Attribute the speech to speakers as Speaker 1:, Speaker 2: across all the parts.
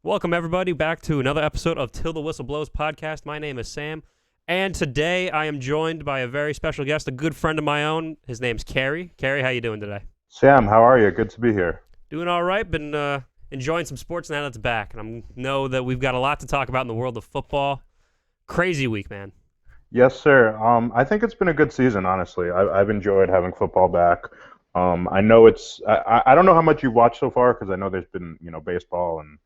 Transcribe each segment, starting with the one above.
Speaker 1: Welcome, everybody, back to another episode of Till the Whistle Blows podcast. My name is Sam, and today I am joined by a very special guest, a good friend of my own. His name's Carey. Carey, how you doing today?
Speaker 2: Sam, how are you? Good to be here.
Speaker 1: Doing all right. Been enjoying some sports now that's back, and I know that we've got a lot to talk about in the world of football. Crazy week, man.
Speaker 2: Yes, sir. I think it's been a good season, honestly. I've enjoyed having football back. I know I don't know how much you've watched so far because I know there's been, baseball and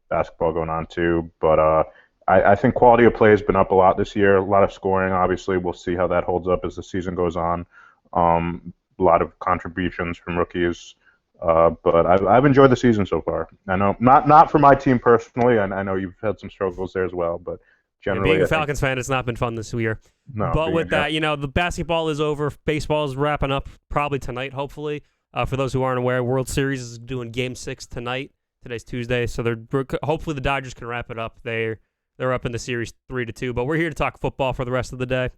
Speaker 2: basketball going on too. But I think quality of play has been up a lot this year. A lot of scoring, obviously. We'll see how that holds up as the season goes on. A lot of contributions from rookies. But I've enjoyed the season so far. I know not for my team personally, and I know you've had some struggles there as well, but generally,
Speaker 1: being a Falcons fan, it's not been fun this year.
Speaker 2: No,
Speaker 1: but with that, the basketball is over. Baseball is wrapping up probably tonight, hopefully. For those who aren't aware, World Series is doing Game 6 tonight. Today's Tuesday, so hopefully the Dodgers can wrap it up. They're up in the series 3-2, but we're here to talk football for the rest of the day.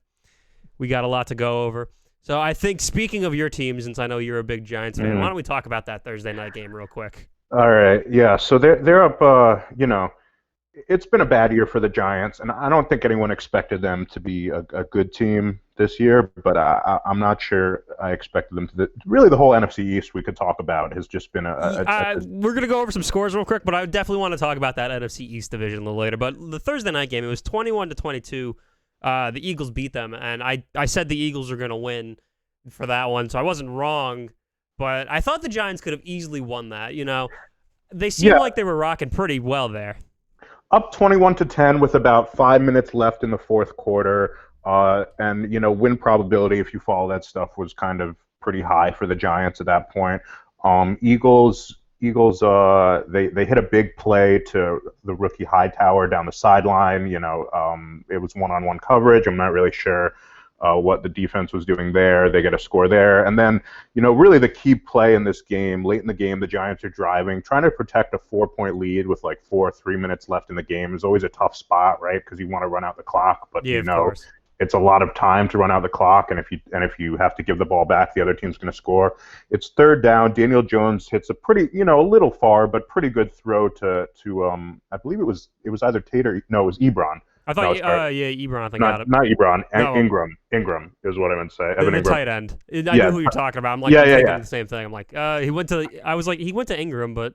Speaker 1: We got a lot to go over. So I think, speaking of your team, since I know you're a big Giants fan, why don't we talk about that Thursday night game real quick?
Speaker 2: All right, yeah. So they're up. It's been a bad year for the Giants, and I don't think anyone expected them to be a good team this year. But I'm not sure I expected them to. Really, the whole NFC East we could talk about has just been
Speaker 1: we're gonna go over some scores real quick, but I definitely want to talk about that NFC East division a little later. But the Thursday night game, it was 21-22. The Eagles beat them, and I said the Eagles are gonna win for that one, so I wasn't wrong. But I thought the Giants could have easily won that. They seemed like they were rocking pretty well there.
Speaker 2: Up 21-10 with about 5 minutes left in the fourth quarter, and win probability, if you follow that stuff, was kind of pretty high for the Giants at that point. Eagles, they hit a big play to the rookie Hightower down the sideline. It was one-on-one coverage. I'm not really sure what the defense was doing there. They get a score there. And then, really the key play in this game, late in the game, the Giants are driving, trying to protect a 4-point lead with like 3 minutes left in the game is always a tough spot, right? Because you want to run out the clock, but
Speaker 1: yeah, of course.
Speaker 2: It's a lot of time to run out the clock, and if you have to give the ball back, the other team's going to score. It's third down. Daniel Jones hits a pretty, a little far, but pretty good throw to I believe it was either Tate or no, it was Ebron.
Speaker 1: I thought, Ebron, I think got it.
Speaker 2: Not Ebron,
Speaker 1: No.
Speaker 2: Ingram is what I meant to say.
Speaker 1: The
Speaker 2: Ingram.
Speaker 1: tight end. I knew who you're talking about. I'm like, I'm thinking the same thing. I'm like, he went to Ingram, but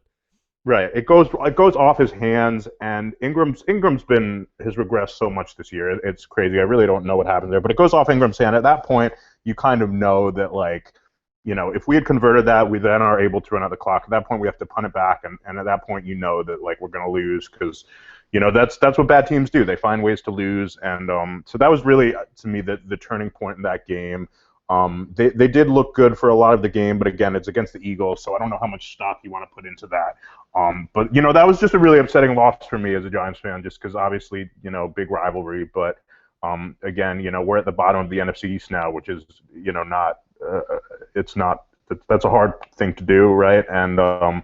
Speaker 2: right. It goes off his hands, and Ingram's been has regressed so much this year. It's crazy. I really don't know what happened there, but it goes off Ingram's hand. At that point, you kind of know that if we had converted that, we then are able to run out the clock. At that point, we have to punt it back, and at that point, that we're going to lose because. That's what bad teams do. They find ways to lose, and so that was really, to me, the turning point in that game. They did look good for a lot of the game, but again, it's against the Eagles, so I don't know how much stock you want to put into that. But that was just a really upsetting loss for me as a Giants fan, just because obviously, big rivalry. But again, we're at the bottom of the NFC East now, which is, not. It's not. That's a hard thing to do, right? And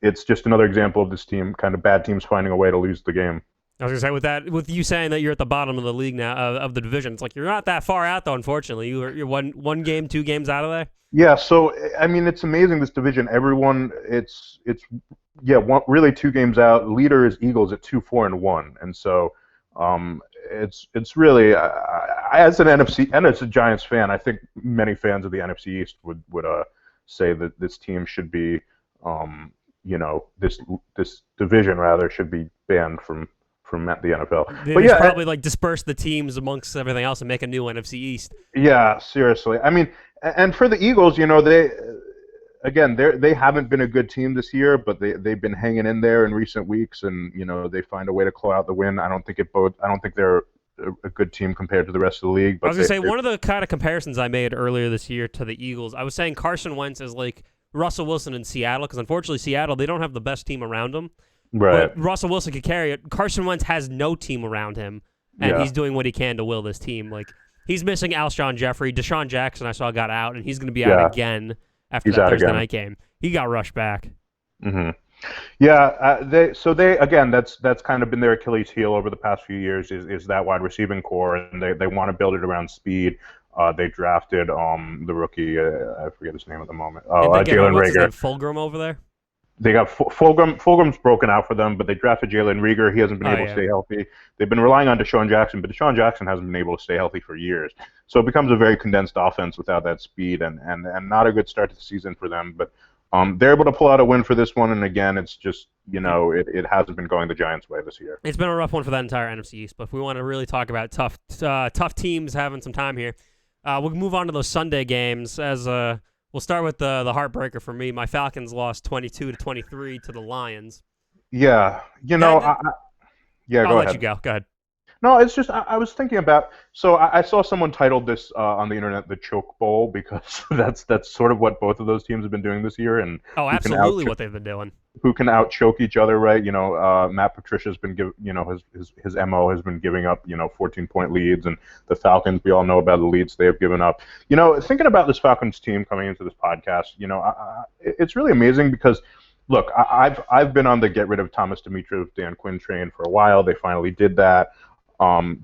Speaker 2: it's just another example of this team, kind of bad teams finding a way to lose the game.
Speaker 1: I was going to say, with you saying that you're at the bottom of the league now, of the division, it's like you're not that far out, though, unfortunately. You're one game, 2 games out of there?
Speaker 2: Yeah, so, I mean, it's amazing, this division. Everyone, really 2 games out. Leader is Eagles at 2-4-1. And so it's really, as an NFC, and as a Giants fan, I think many fans of the NFC East would say that this team should be, this division rather should be banned from the NFL.
Speaker 1: They should probably disperse the teams amongst everything else and make a new NFC East.
Speaker 2: Yeah, seriously. I mean, and for the Eagles, they haven't been a good team this year, but they've been hanging in there in recent weeks, and they find a way to claw out the win. I don't think they're a good team compared to the rest of the league. But
Speaker 1: I was gonna say one of the kind of comparisons I made earlier this year to the Eagles, I was saying Carson Wentz is like Russell Wilson in Seattle, because unfortunately Seattle, they don't have the best team around them.
Speaker 2: Right.
Speaker 1: But Russell Wilson could carry it. Carson Wentz has no team around him, and he's doing what he can to will this team. Like, he's missing Alshon Jeffrey. Deshaun Jackson, I saw, got out, and he's going to be out again after that Thursday night game. He got rushed back.
Speaker 2: Mm-hmm. Yeah, that's kind of been their Achilles heel over the past few years is that wide receiving core, and they want to build it around speed. They drafted the rookie, I forget his name at the moment. Jalen Reagor.
Speaker 1: Fulgham over there?
Speaker 2: they got Fulgham. Fulgham's broken out for them, but they drafted Jalen Reagor. He hasn't been able to stay healthy. They've been relying on Deshaun Jackson, but Deshaun Jackson hasn't been able to stay healthy for years. So it becomes a very condensed offense without that speed, and not a good start to the season for them. But they're able to pull out a win for this one, and again, it's just, it hasn't been going the Giants' way this year.
Speaker 1: It's been a rough one for that entire NFC East, but if we want to really talk about tough teams having some time here, we'll move on to those Sunday games. As we'll start with the heartbreaker for me. My Falcons lost 22-23 to the Lions.
Speaker 2: Yeah,
Speaker 1: go
Speaker 2: ahead.
Speaker 1: Let you go. Go ahead.
Speaker 2: No, it's just I was thinking about. So I saw someone titled this on the internet the Choke Bowl, because that's sort of what both of those teams have been doing this year, and
Speaker 1: absolutely what they've been doing.
Speaker 2: Who can out choke each other, right? Matt Patricia's been his MO has been giving up 14-point leads, and the Falcons, we all know about the leads they have given up. Thinking about this Falcons team coming into this podcast, it's really amazing because. Look, I've been on the get rid of Thomas Dimitroff, Dan Quinn train for a while. They finally did that.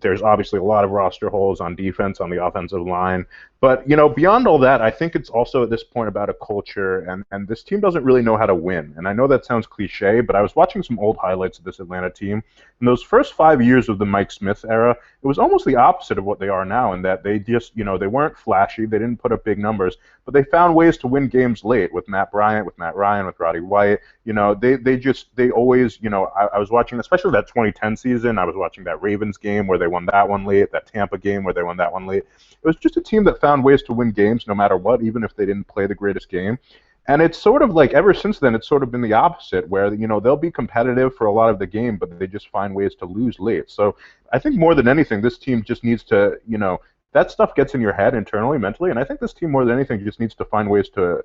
Speaker 2: There's obviously a lot of roster holes on defense, on the offensive line. But, beyond all that, I think it's also at this point about a culture, and this team doesn't really know how to win. And I know that sounds cliche, but I was watching some old highlights of this Atlanta team. In those first 5 years of the Mike Smith era, it was almost the opposite of what they are now, in that they just, they weren't flashy, they didn't put up big numbers, but they found ways to win games late with Matt Bryant, with Matt Ryan, with Roddy White. They always, I was watching, especially that 2010 season, I was watching that Ravens game where they won that one late, that Tampa game where they won that one late. It was just a team that found ways to win games no matter what, even if they didn't play the greatest game. And it's sort of like, ever since then, it's sort of been the opposite, where, they'll be competitive for a lot of the game, but they just find ways to lose late. So I think more than anything, this team just needs to, that stuff gets in your head internally, mentally, and I think this team more than anything just needs to find ways to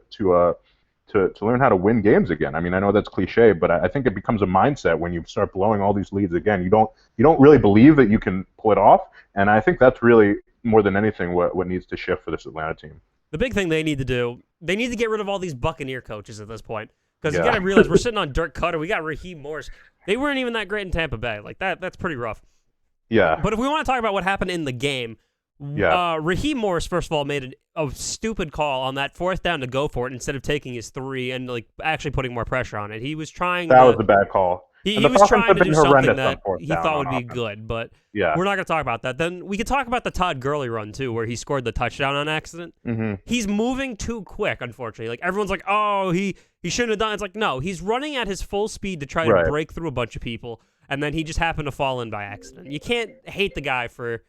Speaker 2: learn how to win games again. I mean, I know that's cliche, but I think it becomes a mindset when you start blowing all these leads again. You don't really believe that you can pull it off, and I think that's really, more than anything, what needs to shift for this Atlanta team.
Speaker 1: The big thing they need to do, they need to get rid of all these Buccaneer coaches at this point. Because you got to realize, we're sitting on Dirk Cutter, we got Raheem Morris. They weren't even that great in Tampa Bay. Like, that's pretty rough.
Speaker 2: Yeah.
Speaker 1: But if we want to talk about what happened in the game, Raheem Morris, first of all, made a stupid call on that fourth down to go for it instead of taking his three and actually putting more pressure on it. He was trying
Speaker 2: That was a bad call.
Speaker 1: He was trying to do something that he thought would be good, but we're not going to talk about that. Then we could talk about the Todd Gurley run, too, where he scored the touchdown on accident.
Speaker 2: Mm-hmm.
Speaker 1: He's moving too quick, unfortunately. Like, everyone's like, oh, he shouldn't have done it. It's like, no, he's running at his full speed to try to break through a bunch of people, and then he just happened to fall in by accident. You can't hate the guy for,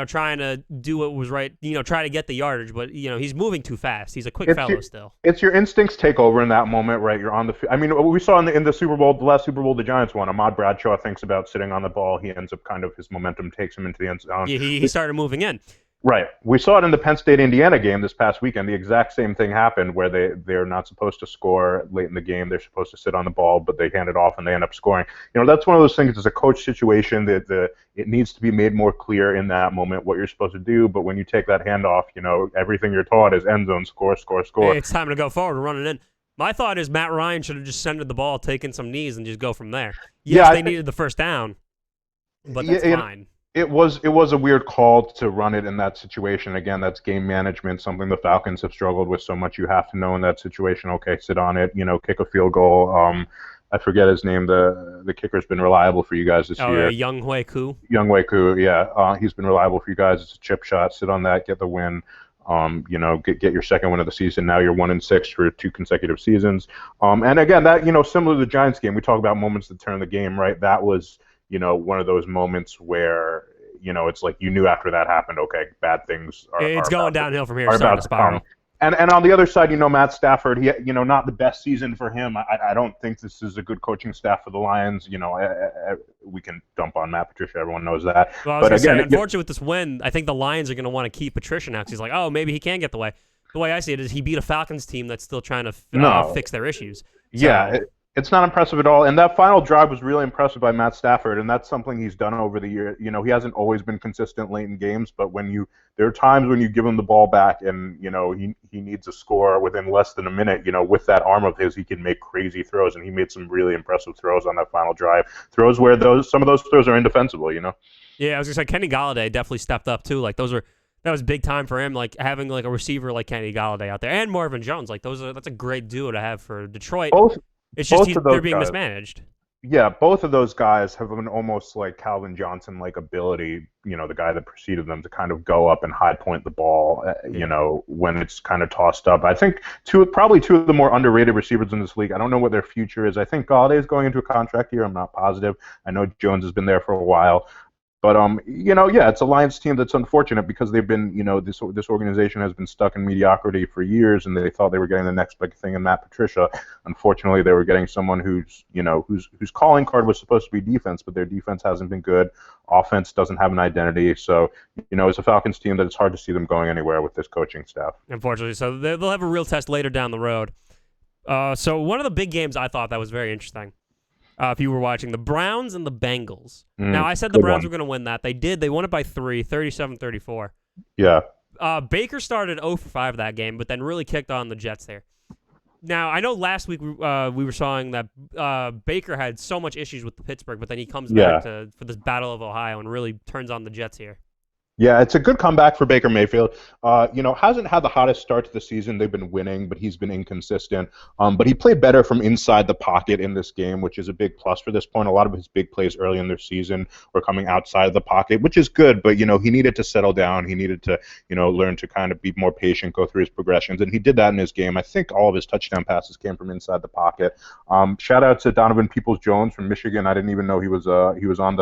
Speaker 1: trying to do what was right, try to get the yardage, but, he's moving too fast. He's a quick fellow still.
Speaker 2: It's your instincts take over in that moment, right? You're on the I mean, we saw in the Super Bowl, the last Super Bowl the Giants won, Ahmad Bradshaw thinks about sitting on the ball. He ends up his momentum takes him into the end zone.
Speaker 1: Yeah, he started moving in.
Speaker 2: Right. We saw it in the Penn State-Indiana game this past weekend. The exact same thing happened where they're not supposed to score late in the game. They're supposed to sit on the ball, but they hand it off and they end up scoring. That's one of those things. It's a coach situation that it needs to be made more clear in that moment what you're supposed to do. But when you take that handoff, everything you're taught is end zone, score, score, score.
Speaker 1: Hey, it's time to go forward, run it in. My thought is Matt Ryan should have just sent the ball, taken some knees, and just go from there. Yes, they needed the first down, but that's fine.
Speaker 2: It was a weird call to run it in that situation. Again, that's game management, something the Falcons have struggled with so much. You have to know in that situation, okay, sit on it, kick a field goal. I forget his name. The kicker's been reliable for you guys this year.
Speaker 1: Younghoe Koo.
Speaker 2: Younghoe Koo, yeah. He's been reliable for you guys. It's a chip shot. Sit on that, get the win. Get your second win of the season. Now you're 1-6 for 2 consecutive seasons. And again, that similar to the Giants game, we talk about moments that turn the game, right? That was one of those moments where, it's like you knew after that happened, okay, bad things are
Speaker 1: going downhill from here. It's starting to spiral.
Speaker 2: And on the other side, Matt Stafford, he, not the best season for him. I don't think this is a good coaching staff for the Lions. We can dump on Matt Patricia. Everyone knows that.
Speaker 1: Well, but again, unfortunately with this win, I think the Lions are going to want to keep Patricia now because he's like, oh, maybe he can get the way. The way I see it is he beat a Falcons team that's still trying to fix their issues. So,
Speaker 2: yeah. It's not impressive at all, and that final drive was really impressive by Matt Stafford, and that's something he's done over the year. He hasn't always been consistent late in games, but there are times when you give him the ball back and, he needs a score within less than a minute, with that arm of his, he can make crazy throws, and he made some really impressive throws on that final drive. Throws where some of those throws are indefensible,
Speaker 1: Yeah, I was going to say, Kenny Golladay definitely stepped up, too. Like, that was big time for him, like having like a receiver like Kenny Golladay out there and Marvin Jones. Like that's a great duo to have for Detroit. It's just
Speaker 2: Both of
Speaker 1: they're
Speaker 2: those
Speaker 1: being
Speaker 2: guys.
Speaker 1: mismanaged.
Speaker 2: Yeah, both of those guys have an almost like Calvin Johnson like ability, the guy that preceded them to kind of go up and high point the ball,
Speaker 1: Yeah.
Speaker 2: when it's kind of tossed up. I think probably two of the more underrated receivers in this league. I don't know what their future is. I think Galladay is going into a contract year. I'm not positive. I know Jones has been there for a while. But yeah, it's a Lions team that's unfortunate because they've been, this organization has been stuck in mediocrity for years, and they thought they were getting the next big thing in Matt Patricia. Unfortunately, they were getting someone whose calling card was supposed to be defense, but their defense hasn't been good. Offense doesn't have an identity, so it's a Falcons team that it's hard to see them going anywhere with this coaching staff.
Speaker 1: Unfortunately, so they'll have a real test later down the road. So one of the big games I thought that was very interesting. If you were watching, the Browns and the Bengals. Now, I said the Browns were going to win that. They did. They won it by 3, 37-34.
Speaker 2: Yeah.
Speaker 1: Baker started 0 for 5 that game, but then really kicked on the Jets there. Now, I know last week we were saying that Baker had so much issues with Pittsburgh, but then he comes back for this Battle of Ohio and really turns on the Jets here.
Speaker 2: Yeah, it's a good comeback for Baker Mayfield. Hasn't had the hottest start to the season. They've been winning, but he's been inconsistent. But he played better from inside the pocket in this game, which is a big plus for this point. A lot of his big plays early in their season were coming outside of the pocket, which is good. But, he needed to settle down. He needed to, learn to kind of be more patient, go through his progressions. And he did that in his game. I think all of his touchdown passes came from inside the pocket. Shout out to Donovan Peoples-Jones from Michigan. I didn't even know he was on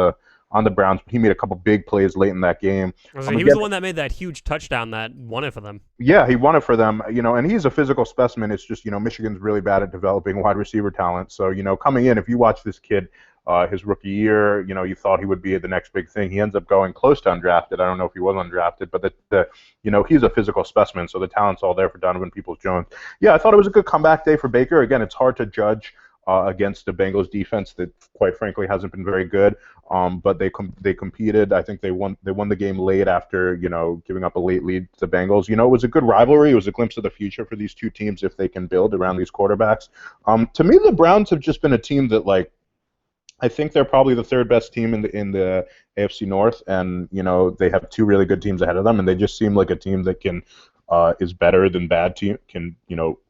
Speaker 2: the Browns, but he made a couple big plays late in that game.
Speaker 1: He was the one that made that huge touchdown that won it for them.
Speaker 2: Yeah, he won it for them, and he's a physical specimen. It's just, Michigan's really bad at developing wide receiver talent. So, coming in, if you watch this kid, his rookie year, you thought he would be the next big thing. He ends up going close to undrafted. I don't know if he was undrafted, but he's a physical specimen. So the talent's all there for Donovan Peoples-Jones. Yeah, I thought it was a good comeback day for Baker. Again, it's hard to judge against the Bengals defense that, quite frankly, hasn't been very good. But they competed. I think they won the game late after giving up a late lead to the Bengals. It was a good rivalry. It was a glimpse of the future for these two teams if they can build around these quarterbacks. To me, the Browns have just been a team that I think they're probably the third best team in the AFC North, and they have two really good teams ahead of them, and they just seem like a team that is better than bad team, can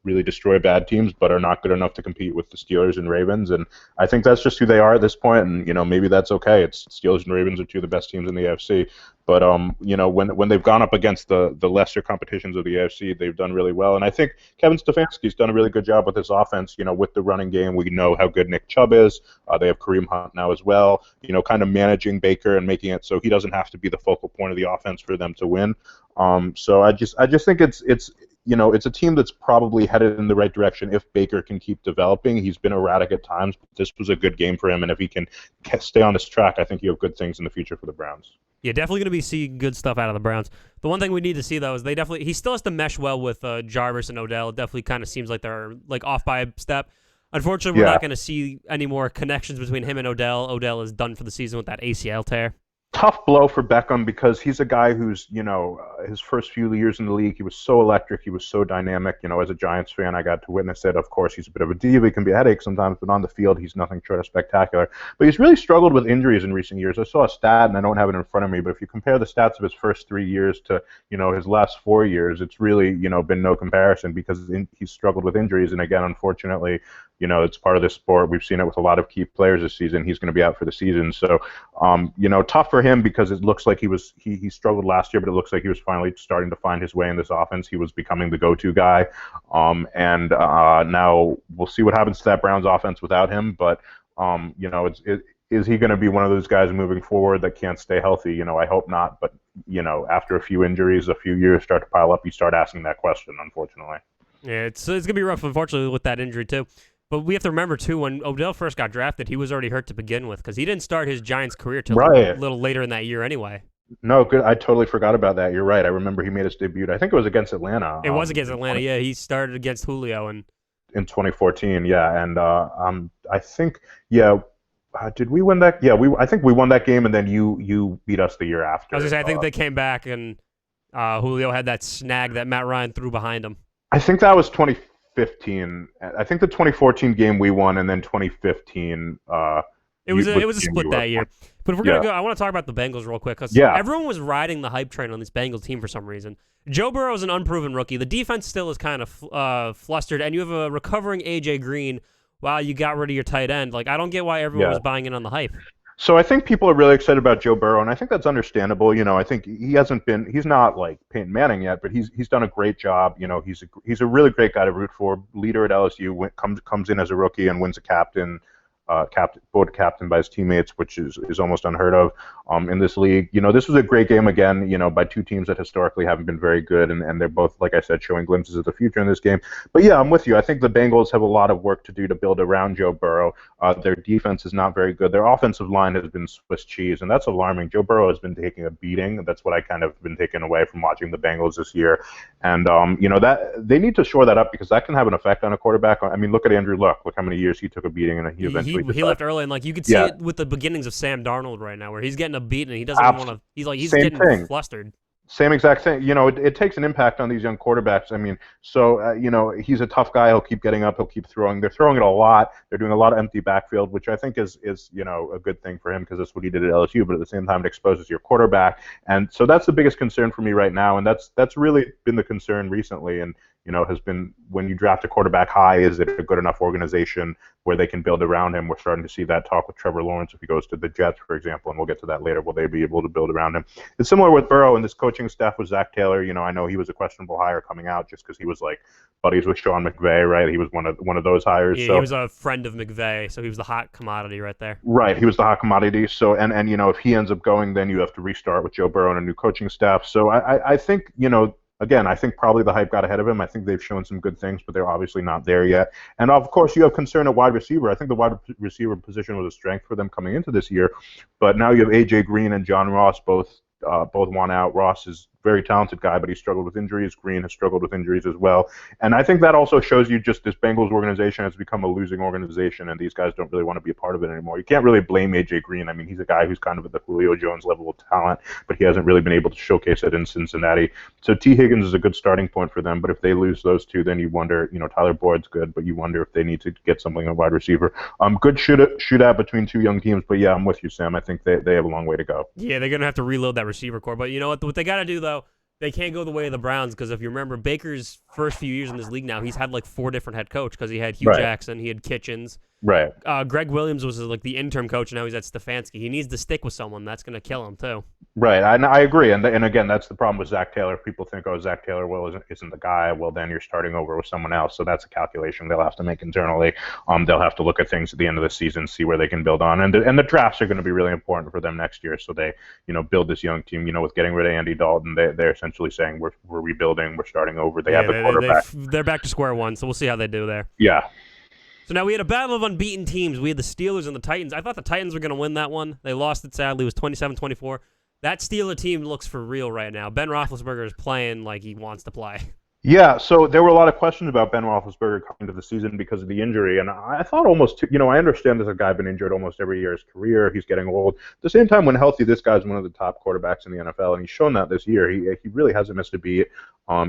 Speaker 2: really destroy bad teams, but are not good enough to compete with the Steelers and Ravens. And I think that's just who they are at this point, and maybe that's okay. It's Steelers and Ravens are two of the best teams in the AFC. But when they've gone up against the lesser competitions of the AFC, they've done really well. And I think Kevin Stefanski's done a really good job with this offense. With the running game, we know how good Nick Chubb is. They have Kareem Hunt now as well. Kind of managing Baker and making it so he doesn't have to be the focal point of the offense for them to win. So I just think it's a team that's probably headed in the right direction if Baker can keep developing. He's been erratic at times, but this was a good game for him, and if he can stay on this track, I think you have good things in the future for the Browns.
Speaker 1: Yeah, definitely going to be seeing good stuff out of the Browns. The one thing we need to see, though, is he still has to mesh well with Jarvis and Odell. It definitely kind of seems like they're off by a step. Unfortunately, we're not going to see any more connections between him and Odell. Odell is done for the season with that ACL tear.
Speaker 2: Tough blow for Beckham because he's a guy who's, his first few years in the league, he was so electric, he was so dynamic. As a Giants fan, I got to witness it. Of course, he's a bit of a diva. He can be a headache sometimes, but on the field, he's nothing short of spectacular. But he's really struggled with injuries in recent years. I saw a stat, and I don't have it in front of me, but if you compare the stats of his first 3 years to, his last 4 years, it's really, been no comparison because he's struggled with injuries. And again, unfortunately, it's part of this sport. We've seen it with a lot of key players this season. He's going to be out for the season. So, tough for him because it looks like he struggled last year, but it looks like he was finally starting to find his way in this offense. He was becoming the go-to guy. And now we'll see what happens to that Browns offense without him. But, is he going to be one of those guys moving forward that can't stay healthy? I hope not. But, after a few injuries, a few years start to pile up, you start asking that question, unfortunately.
Speaker 1: Yeah, it's going to be rough, unfortunately, with that injury, too. But we have to remember, too, when Odell first got drafted, he was already hurt to begin with because he didn't start his Giants career till a little later in that year anyway.
Speaker 2: No, good. I totally forgot about that. You're right. I remember he made his debut. I think it was against Atlanta.
Speaker 1: It was against Atlanta, yeah. He started against Julio. In
Speaker 2: 2014, yeah. And I think, did we win that? Yeah, I think we won that game, and then you beat us the year after.
Speaker 1: I was going to say, I think they came back, and Julio had that snag that Matt Ryan threw behind him.
Speaker 2: I think that was 2015. I think the 2014 game we won, and then 2015.
Speaker 1: It was a split that year. But if we're gonna go, I want to talk about the Bengals real quick because everyone was riding the hype train on this Bengals team for some reason. Joe Burrow is an unproven rookie. The defense still is kind of flustered, and you have a recovering AJ Green wow, you got rid of your tight end. Like, I don't get why everyone
Speaker 2: Yeah.
Speaker 1: was buying in on the hype.
Speaker 2: So I think people are really excited about Joe Burrow, and I think that's understandable. I think he's not like Peyton Manning yet, but he's done a great job. He's a really great guy to root for. Leader at LSU, comes in as a rookie and wins a voted captain by his teammates, which is almost unheard of in this league. This was a great game again, by two teams that historically haven't been very good, and they're both, like I said, showing glimpses of the future in this game. But yeah, I'm with you. I think the Bengals have a lot of work to do to build around Joe Burrow. Their defense is not very good. Their offensive line has been Swiss cheese, and that's alarming. Joe Burrow has been taking a beating. That's what I kind of been taken away from watching the Bengals this year. And that they need to shore that up, because that can have an effect on a quarterback. I mean, look at Andrew Luck. Look how many years he took a beating, and he eventually
Speaker 1: He left early, and like you could see it with the beginnings of Sam Darnold right now, where he's getting a beat and he doesn't want to. He's getting flustered.
Speaker 2: Same exact thing. It takes an impact on these young quarterbacks. I mean, so, he's a tough guy. He'll keep getting up. He'll keep throwing. They're throwing it a lot. They're doing a lot of empty backfield, which I think is a good thing for him, because that's what he did at LSU. But at the same time, it exposes your quarterback. And so that's the biggest concern for me right now. And that's really been the concern recently. And, has been, when you draft a quarterback high, is it a good enough organization where they can build around him? We're starting to see that talk with Trevor Lawrence if he goes to the Jets, for example, and we'll get to that later. Will they be able to build around him? It's similar with Burrow and this coaching staff with Zach Taylor. I know he was a questionable hire coming out just because he was like buddies with Sean McVay, right? He was one of those hires.
Speaker 1: Yeah,
Speaker 2: so,
Speaker 1: he was a friend of McVay, so he was the hot commodity right there.
Speaker 2: Right, he was the hot commodity. So, and if he ends up going, then you have to restart with Joe Burrow and a new coaching staff. So I think, again, I think probably the hype got ahead of him. I think they've shown some good things, but they're obviously not there yet. And of course, you have concern at wide receiver. I think the wide receiver position was a strength for them coming into this year, but now you have AJ Green and John Ross both want out. Ross is a very talented guy, but he struggled with injuries. Green has struggled with injuries as well. And I think that also shows you just this Bengals organization has become a losing organization, and these guys don't really want to be a part of it anymore. You can't really blame AJ Green. I mean, he's a guy who's kind of at the Julio Jones level of talent, but he hasn't really been able to showcase it in Cincinnati. So T. Higgins is a good starting point for them, but if they lose those two, then you wonder, Tyler Boyd's good, but you wonder if they need to get something at wide receiver. Good shootout between two young teams, but yeah, I'm with you, Sam. I think they have a long way to go.
Speaker 1: Yeah, they're going to have to reload that receiver core, but you know what they got to do, though? They can't go the way of the Browns, because if you remember Baker's first few years in this league now, he's had like 4 different head coach, because he had Hugh Jackson, he had Kitchens.
Speaker 2: Right.
Speaker 1: Greg Williams was like the interim coach, and now he's at Stefanski. He needs to stick with someone. That's going to kill him, too.
Speaker 2: Right. I agree. And again, that's the problem with Zach Taylor. People think, oh, Zach Taylor isn't the guy. Well, then you're starting over with someone else. So that's a calculation they'll have to make internally. They'll have to look at things at the end of the season, see where they can build on. And the drafts are going to be really important for them next year. So they, build this young team, with getting rid of Andy Dalton. They're essentially saying we're rebuilding, we're starting over. They have the quarterback.
Speaker 1: They're back to square one. So we'll see how they do there.
Speaker 2: Yeah.
Speaker 1: So now we had a battle of unbeaten teams. We had the Steelers and the Titans. I thought the Titans were going to win that one. They lost it, sadly. It was 27-24. That Steeler team looks for real right now. Ben Roethlisberger is playing like he wants to play.
Speaker 2: Yeah, so there were a lot of questions about Ben Roethlisberger coming into the season because of the injury, and I thought almost, I understand this guy been injured almost every year of his career. He's getting old. At the same time, when healthy, this guy's one of the top quarterbacks in the NFL, and he's shown that this year. He really hasn't missed a beat.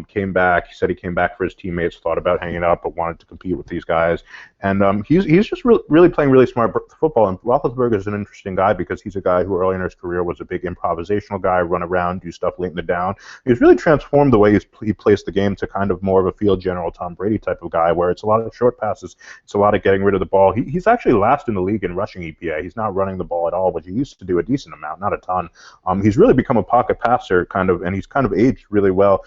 Speaker 2: Came back. He said he came back for his teammates, thought about hanging up, but wanted to compete with these guys. And he's just really playing really smart football. And Roethlisberger is an interesting guy because he's a guy who early in his career was a big improvisational guy, run around, do stuff late in the down. He's really transformed the way he plays the game to kind of more of a field general Tom Brady type of guy, where it's a lot of short passes, it's a lot of getting rid of the ball. He's actually last in the league in rushing EPA. He's not running the ball at all, which he used to do a decent amount, not a ton. He's really become a pocket passer kind of, and he's kind of aged really well.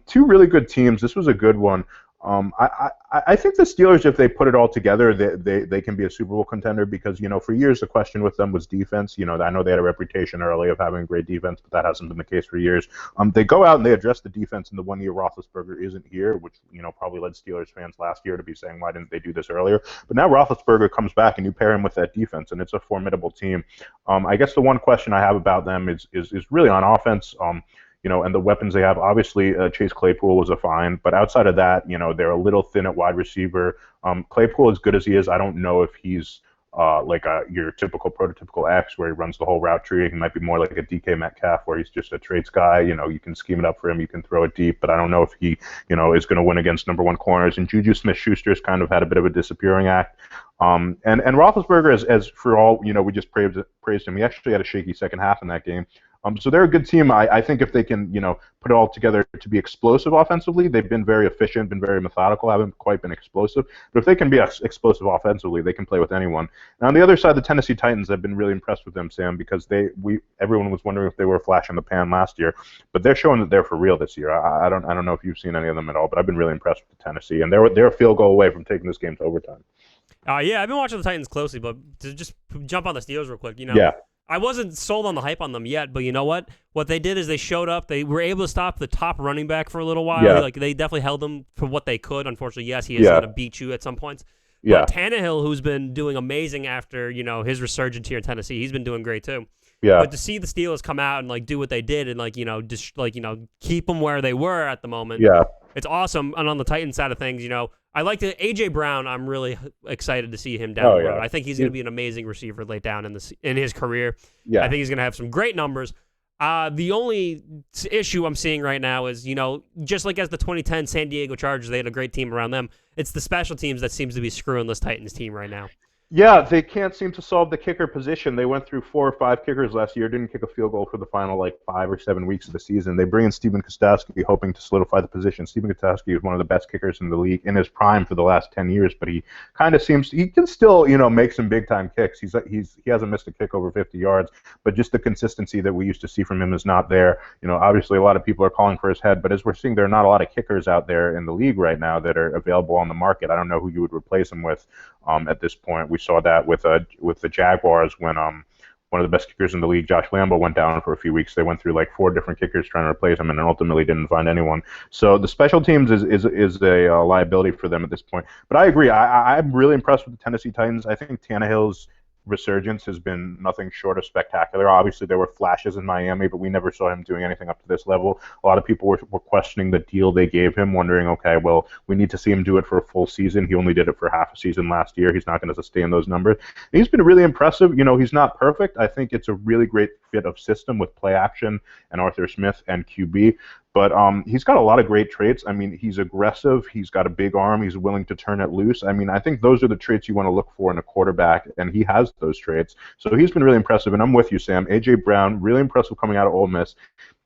Speaker 2: Two really good teams. This was a good one. I think the Steelers, if they put it all together, they can be a Super Bowl contender because, for years the question with them was defense. I know they had a reputation early of having great defense, but that hasn't been the case for years. They go out and they address the defense in the 1 year Roethlisberger isn't here, which, probably led Steelers fans last year to be saying, why didn't they do this earlier? But now Roethlisberger comes back and you pair him with that defense, and it's a formidable team. I guess the one question I have about them is really on offense. And the weapons they have. Obviously, Chase Claypool was a find, but outside of that, they're a little thin at wide receiver. Claypool, as good as he is, I don't know if he's like your typical prototypical X where he runs the whole route tree. He might be more like a DK Metcalf where he's just a traits guy. You can scheme it up for him, you can throw it deep, but I don't know if he, is going to win against number one corners. And Juju Smith-Schuster's kind of had a bit of a disappearing act. And Roethlisberger, as for all we just praised him. He actually had a shaky second half in that game. So they're a good team. I think if they can, put it all together to be explosive offensively, they've been very efficient, been very methodical, haven't quite been explosive. But if they can be explosive offensively, they can play with anyone. Now on the other side, the Tennessee Titans, I've been really impressed with them, Sam, because everyone was wondering if they were a flash in the pan last year, but they're showing that they're for real this year. I don't know if you've seen any of them at all, but I've been really impressed with the Tennessee, and they're a field goal away from taking this game to overtime.
Speaker 1: Yeah, I've been watching the Titans closely, but to just jump on the Steelers real quick,
Speaker 2: Yeah.
Speaker 1: I wasn't sold on the hype on them yet, but you know what? What they did is they showed up. They were able to stop the top running back for a little while.
Speaker 2: Yeah.
Speaker 1: Like they definitely held him for what they could. Unfortunately, yes, he is going to beat you at some points.
Speaker 2: Yeah.
Speaker 1: But Tannehill, who's been doing amazing after his resurgence here in Tennessee, he's been doing great too.
Speaker 2: Yeah.
Speaker 1: But to see the Steelers come out and do what they did and just keep them where they were at the moment.
Speaker 2: Yeah.
Speaker 1: It's awesome. And on the Titans side of things, I like the AJ Brown. I'm really excited to see him down the road. I think he's going to be an amazing receiver late down in his career.
Speaker 2: Yeah.
Speaker 1: I think he's going to have some great numbers. The only issue I'm seeing right now is, just like as the 2010 San Diego Chargers, they had a great team around them. It's the special teams that seems to be screwing this Titans team right now.
Speaker 2: Yeah, they can't seem to solve the kicker position. They went through 4 or 5 kickers last year, didn't kick a field goal for the final 5 or 7 weeks of the season. They bring in Stephen Gostkowski, hoping to solidify the position. Stephen Gostkowski is one of the best kickers in the league in his prime for the last 10 years, but he kind of he can still, make some big time kicks. He hasn't missed a kick over 50 yards, but just the consistency that we used to see from him is not there. Obviously a lot of people are calling for his head, but as we're seeing, there are not a lot of kickers out there in the league right now that are available on the market. I don't know who you would replace him with at this point. We saw that with the Jaguars when one of the best kickers in the league, Josh Lambo, went down for a few weeks. They went through 4 different kickers trying to replace him, and ultimately didn't find anyone. So the special teams is a liability for them at this point. But I agree. I'm really impressed with the Tennessee Titans. I think Tannehill's resurgence has been nothing short of spectacular. Obviously, there were flashes in Miami, but we never saw him doing anything up to this level. A lot of people were questioning the deal they gave him, wondering, okay, well, we need to see him do it for a full season. He only did it for half a season last year. He's not going to sustain those numbers. And he's been really impressive. He's not perfect. I think it's a really great fit of system with play action and Arthur Smith and QB. But he's got a lot of great traits. I mean, he's aggressive. He's got a big arm. He's willing to turn it loose. I mean, I think those are the traits you want to look for in a quarterback, and he has those traits. So he's been really impressive, and I'm with you, Sam. A.J. Brown, really impressive coming out of Ole Miss.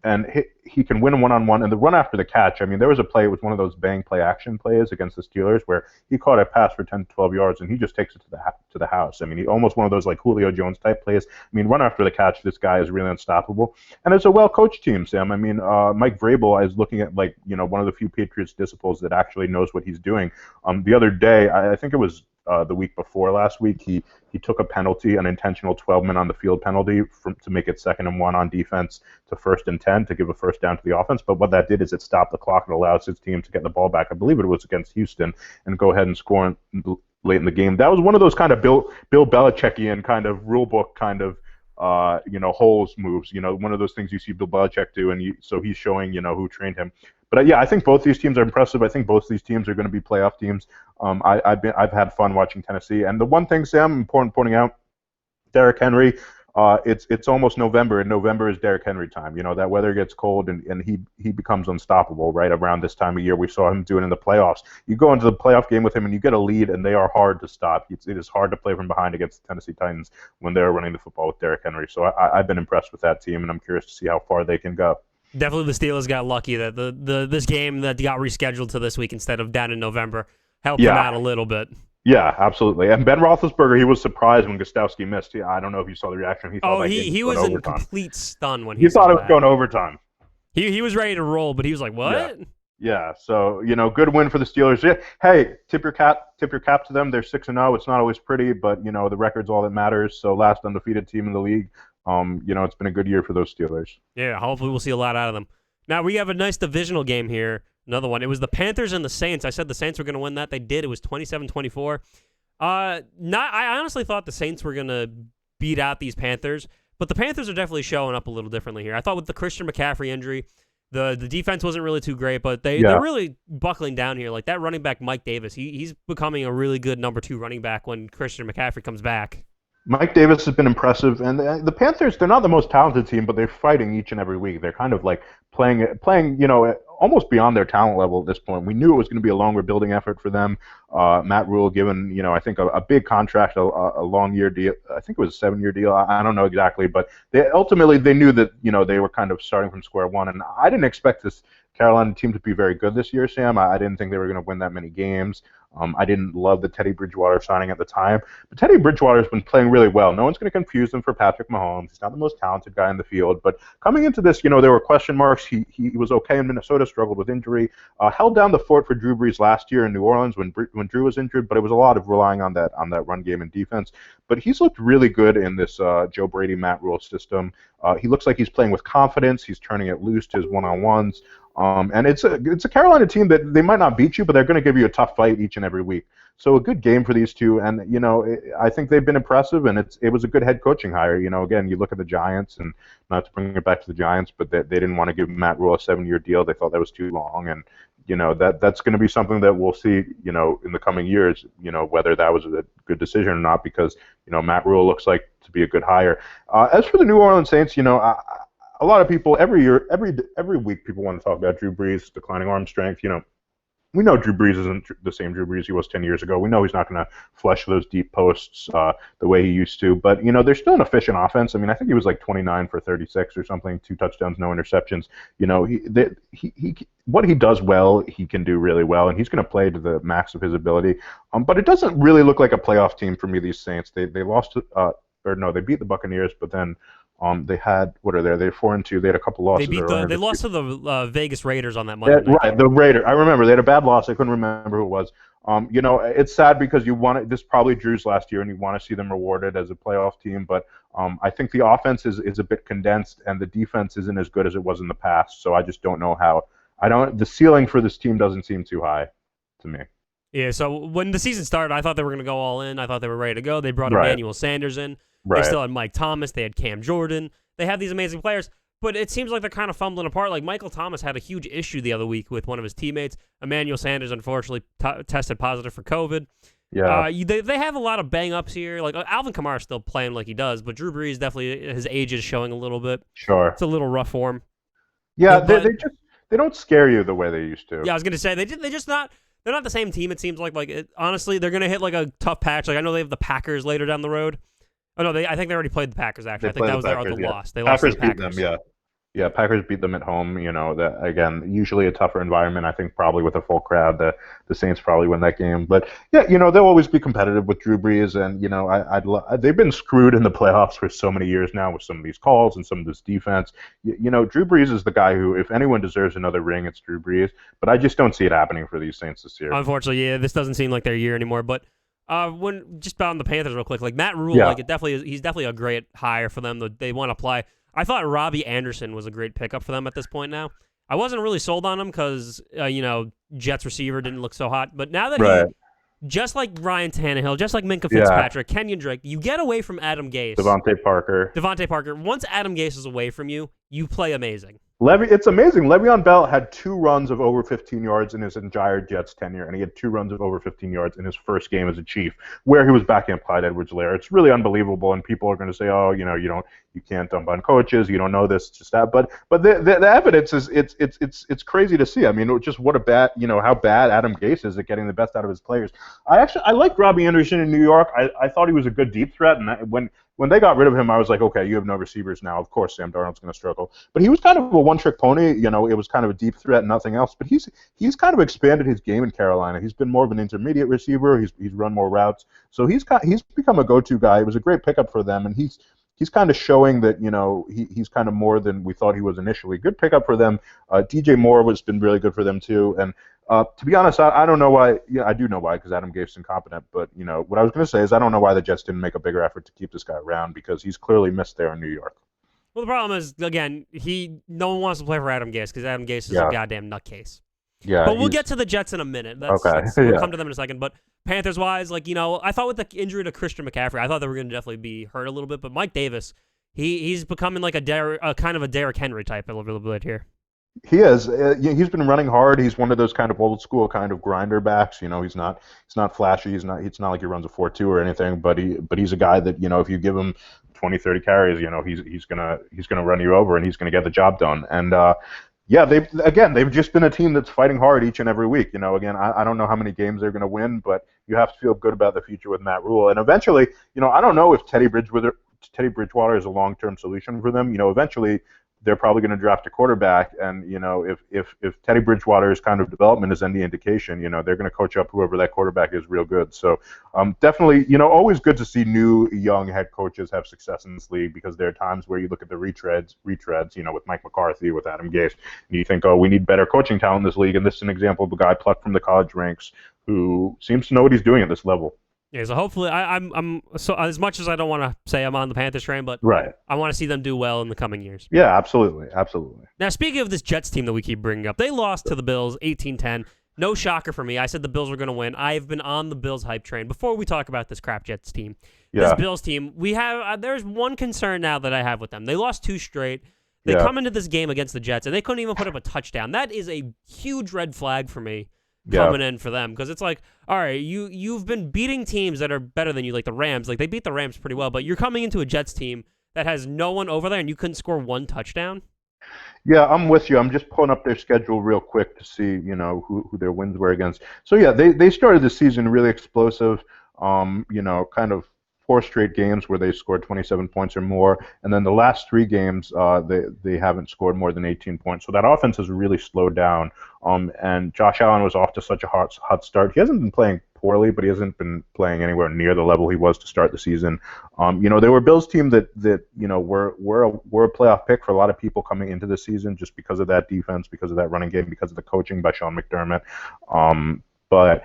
Speaker 2: And he can win one-on-one. And the run after the catch, I mean, there was a play, it was one of those bang play action plays against the Steelers where he caught a pass for 10 to 12 yards, and he just takes it to the house. I mean, he almost one of those Julio Jones type plays. I mean, run after the catch, this guy is really unstoppable. And it's a well-coached team, Sam. I mean, Mike Vrabel is looking at, one of the few Patriots disciples that actually knows what he's doing. The other day, I think it was the week before last week, he took a penalty, an intentional 12-man on the field penalty to make it 2nd and 1 on defense to 1st and 10 to give a first down to the offense. But what that did is it stopped the clock and allows his team to get the ball back. I believe it was against Houston, and go ahead and score late in the game. That was one of those kind of Bill Belichickian kind of rule book kind of holes moves. One of those things you see Bill Belichick do, and so he's showing who trained him. But I think both these teams are impressive. I think both these teams are going to be playoff teams. I've had fun watching Tennessee. And the one thing, Sam, important pointing out, Derrick Henry. It's almost November, and November is Derrick Henry time. That weather gets cold, and he becomes unstoppable right around this time of year. We saw him do it in the playoffs. You go into the playoff game with him, and you get a lead, and they are hard to stop. It is hard to play from behind against the Tennessee Titans when they're running the football with Derrick Henry. So I've been impressed with that team, and I'm curious to see how far they can go.
Speaker 1: Definitely the Steelers got lucky that this game that got rescheduled to this week instead of down in November helped them out a little bit.
Speaker 2: Yeah, absolutely. And Ben Roethlisberger, he was surprised when Gostkowski missed. I don't know if you saw the reaction. He
Speaker 1: was in complete stun when
Speaker 2: he thought it was going overtime.
Speaker 1: He was ready to roll, but he was like, "What?"
Speaker 2: Yeah. So good win for the Steelers. Yeah. Hey, tip your cap to them. They're 6-0. It's not always pretty, but the record's all that matters. So last undefeated team in the league. It's been a good year for those Steelers.
Speaker 1: Yeah, hopefully we'll see a lot out of them. Now we have a nice divisional game here. Another one. It was the Panthers and the Saints. I said the Saints were going to win that. They did. It was 27-24. I honestly thought the Saints were going to beat out these Panthers, but the Panthers are definitely showing up a little differently here. I thought with the Christian McCaffrey injury, the defense wasn't really too great, but they're really buckling down here. Like that running back, Mike Davis, he's becoming a really good number 2 running back when Christian McCaffrey comes back.
Speaker 2: Mike Davis has been impressive, and the Panthers, they're not the most talented team, but they're fighting each and every week. They're kind of playing, almost beyond their talent level at this point. We knew it was going to be a long rebuilding effort for them. Matt Rule given, I think a big contract, a long year deal. I think it was a 7-year deal. I don't know exactly, but they knew that, they were kind of starting from square one. And I didn't expect this Carolina team to be very good this year, Sam. I didn't think they were going to win that many games. I didn't love the Teddy Bridgewater signing at the time, but Teddy Bridgewater has been playing really well. No one's going to confuse him for Patrick Mahomes. He's not the most talented guy in the field, but coming into this, there were question marks. He was okay in Minnesota, struggled with injury, held down the fort for Drew Brees last year in New Orleans when Drew was injured, but it was a lot of relying on that run game and defense. But he's looked really good in this Joe Brady, Matt Rule system. He looks like he's playing with confidence. He's turning it loose to his one-on-ones. And it's a Carolina team that they might not beat you, but they're going to give you a tough fight each and every week. So a good game for these two, and I think they've been impressive, and it was a good head coaching hire. Again, you look at the Giants, and not to bring it back to the Giants, but they didn't want to give Matt Rule a 7-year deal. They thought that was too long, and that's going to be something that we'll see in the coming years. Whether that was a good decision or not, because Matt Rule looks like to be a good hire. As for the New Orleans Saints, a lot of people every week people want to talk about Drew Brees' declining arm strength. We know Drew Brees isn't the same Drew Brees he was 10 years ago. We know he's not going to flush those deep posts the way he used to. But, they're still an efficient offense. I mean, I think he was like 29 for 36 or something, 2 touchdowns, no interceptions. What he does well, he can do really well, and he's going to play to the max of his ability. But it doesn't really look like a playoff team for me, these Saints. They beat the Buccaneers, but then they had they're 4-2. They had a couple losses.
Speaker 1: They lost to the Vegas Raiders on that Monday night.
Speaker 2: Right, the Raiders. I remember they had a bad loss. I couldn't remember who it was. It's sad because this probably Drew's last year, and you want to see them rewarded as a playoff team. But I think the offense is a bit condensed, and the defense isn't as good as it was in the past. So I just don't know how. The ceiling for this team doesn't seem too high to me.
Speaker 1: Yeah. So when the season started, I thought they were going to go all in. I thought they were ready to go. They brought Emmanuel Sanders in. Right. They still had Mike Thomas. They had Cam Jordan. They have these amazing players, but it seems like they're kind of fumbling apart. Like Michael Thomas had a huge issue the other week with one of his teammates. Emmanuel Sanders, unfortunately, tested positive for COVID.
Speaker 2: Yeah.
Speaker 1: They have a lot of bang-ups here. Like Alvin Kamara is still playing like he does, but Drew Brees definitely, his age is showing a little bit.
Speaker 2: Sure.
Speaker 1: It's a little rough for him.
Speaker 2: Yeah, they don't scare you the way they used to.
Speaker 1: Yeah, I was gonna say they're not the same team. It seems like honestly, they're gonna hit like a tough patch. Like I know they have the Packers later down the road. Oh no, I think they already played the Packers. Actually, I think that was their other loss. They lost to the Packers.
Speaker 2: Beat them, yeah. Packers beat them at home. That again, usually a tougher environment. I think probably with a full crowd, the Saints probably win that game. But yeah, they'll always be competitive with Drew Brees, and they've been screwed in the playoffs for so many years now with some of these calls and some of this defense. Drew Brees is the guy who, if anyone deserves another ring, it's Drew Brees. But I just don't see it happening for these Saints this year.
Speaker 1: Unfortunately, yeah, this doesn't seem like their year anymore. But when just about on the Panthers real quick, like Matt Rule, he's definitely a great hire for them. They want to play. I thought Robbie Anderson was a great pickup for them at this point now. I wasn't really sold on him because, Jets receiver didn't look so hot. But now that just like Ryan Tannehill, just like Minka Fitzpatrick, Kenyon Drake, you get away from Adam Gase.
Speaker 2: Devontae Parker.
Speaker 1: Once Adam Gase is away from you, you play amazing.
Speaker 2: It's amazing. Le'Veon Bell had 2 runs of over 15 yards in his entire Jets tenure, and he had 2 runs of over 15 yards in his first game as a Chief, where he was backing up Clyde Edwards-Helaire. It's really unbelievable, and people are going to say, "Oh, you can't dump on coaches. You don't know this, just that." But the evidence is it's crazy to see. I mean, just what a bad how bad Adam Gase is at getting the best out of his players. I like Robbie Anderson in New York. I thought he was a good deep threat, and when they got rid of him, I was like, okay, you have no receivers now. Of course, Sam Darnold's going to struggle. But he was kind of a one-trick pony. It was kind of a deep threat and nothing else. But he's kind of expanded his game in Carolina. He's been more of an intermediate receiver. He's run more routes. So he's become a go-to guy. It was a great pickup for them, and he's kind of showing that he's kind of more than we thought he was initially. Good pickup for them. DJ Moore has been really good for them too. And to be honest, I don't know why. Yeah, I do know why, because Adam Gase's incompetent. But what I was going to say is I don't know why the Jets didn't make a bigger effort to keep this guy around, because he's clearly missed there in New York.
Speaker 1: Well, the problem is, again, no one wants to play for Adam Gase because Adam Gase is a goddamn nutcase.
Speaker 2: Yeah,
Speaker 1: but we'll get to the Jets in a minute. We'll come to them in a second. But Panthers-wise, I thought with the injury to Christian McCaffrey, I thought they were going to definitely be hurt a little bit. But Mike Davis, he's becoming like a kind of a Derrick Henry type a little bit here.
Speaker 2: He is. He's been running hard. He's one of those kind of old school kind of grinder backs. He's not flashy. It's not like he runs a 4.2 or anything. But he's a guy that if you give him 20, 30 carries, he's gonna run you over and he's gonna get the job done. And Yeah, they've just been a team that's fighting hard each and every week. Again, I don't know how many games they're going to win, but you have to feel good about the future with Matt Rule. And eventually, I don't know if Teddy Bridgewater is a long-term solution for them. Eventually they're probably going to draft a quarterback, and if Teddy Bridgewater's kind of development is any indication, they're going to coach up whoever that quarterback is real good. So definitely, always good to see new young head coaches have success in this league, because there are times where you look at the retreads, with Mike McCarthy, with Adam Gase, and you think, oh, we need better coaching talent in this league, and this is an example of a guy plucked from the college ranks who seems to know what he's doing at this level.
Speaker 1: Yeah, so hopefully, I'm so as much as I don't want to say I'm on the Panthers train, but
Speaker 2: Right.
Speaker 1: I want to see them do well in the coming years.
Speaker 2: Yeah, absolutely.
Speaker 1: Now, speaking of this Jets team that we keep bringing up, they lost to the Bills 18-10. No shocker for me. I said the Bills were going to win. I've been on the Bills hype train. Before we talk about this crap Jets team,
Speaker 2: Yeah.
Speaker 1: this Bills team, we have there's one concern now that I have with them. They lost 2 straight. They
Speaker 2: Yeah.
Speaker 1: come into this game against the Jets, and they couldn't even put up a touchdown. That is a huge red flag for me.
Speaker 2: Yeah.
Speaker 1: Coming in for them, because it's like, all right, you've been beating teams that are better than you, like the Rams. Like, they beat the Rams pretty well, but you're coming into a Jets team that has no one over there, and you couldn't score 1 touchdown.
Speaker 2: Yeah, I'm with you. I'm just pulling up their schedule real quick to see, who their wins were against. So yeah, they started the season really explosive. Kind of 4 straight games where they scored 27 points or more, and then the last 3 games they haven't scored more than 18 points. So that offense has really slowed down. And Josh Allen was off to such a hot start. He hasn't been playing poorly, but he hasn't been playing anywhere near the level he was to start the season. They were a Bills team that were a playoff pick for a lot of people coming into the season, just because of that defense, because of that running game, because of the coaching by Sean McDermott. But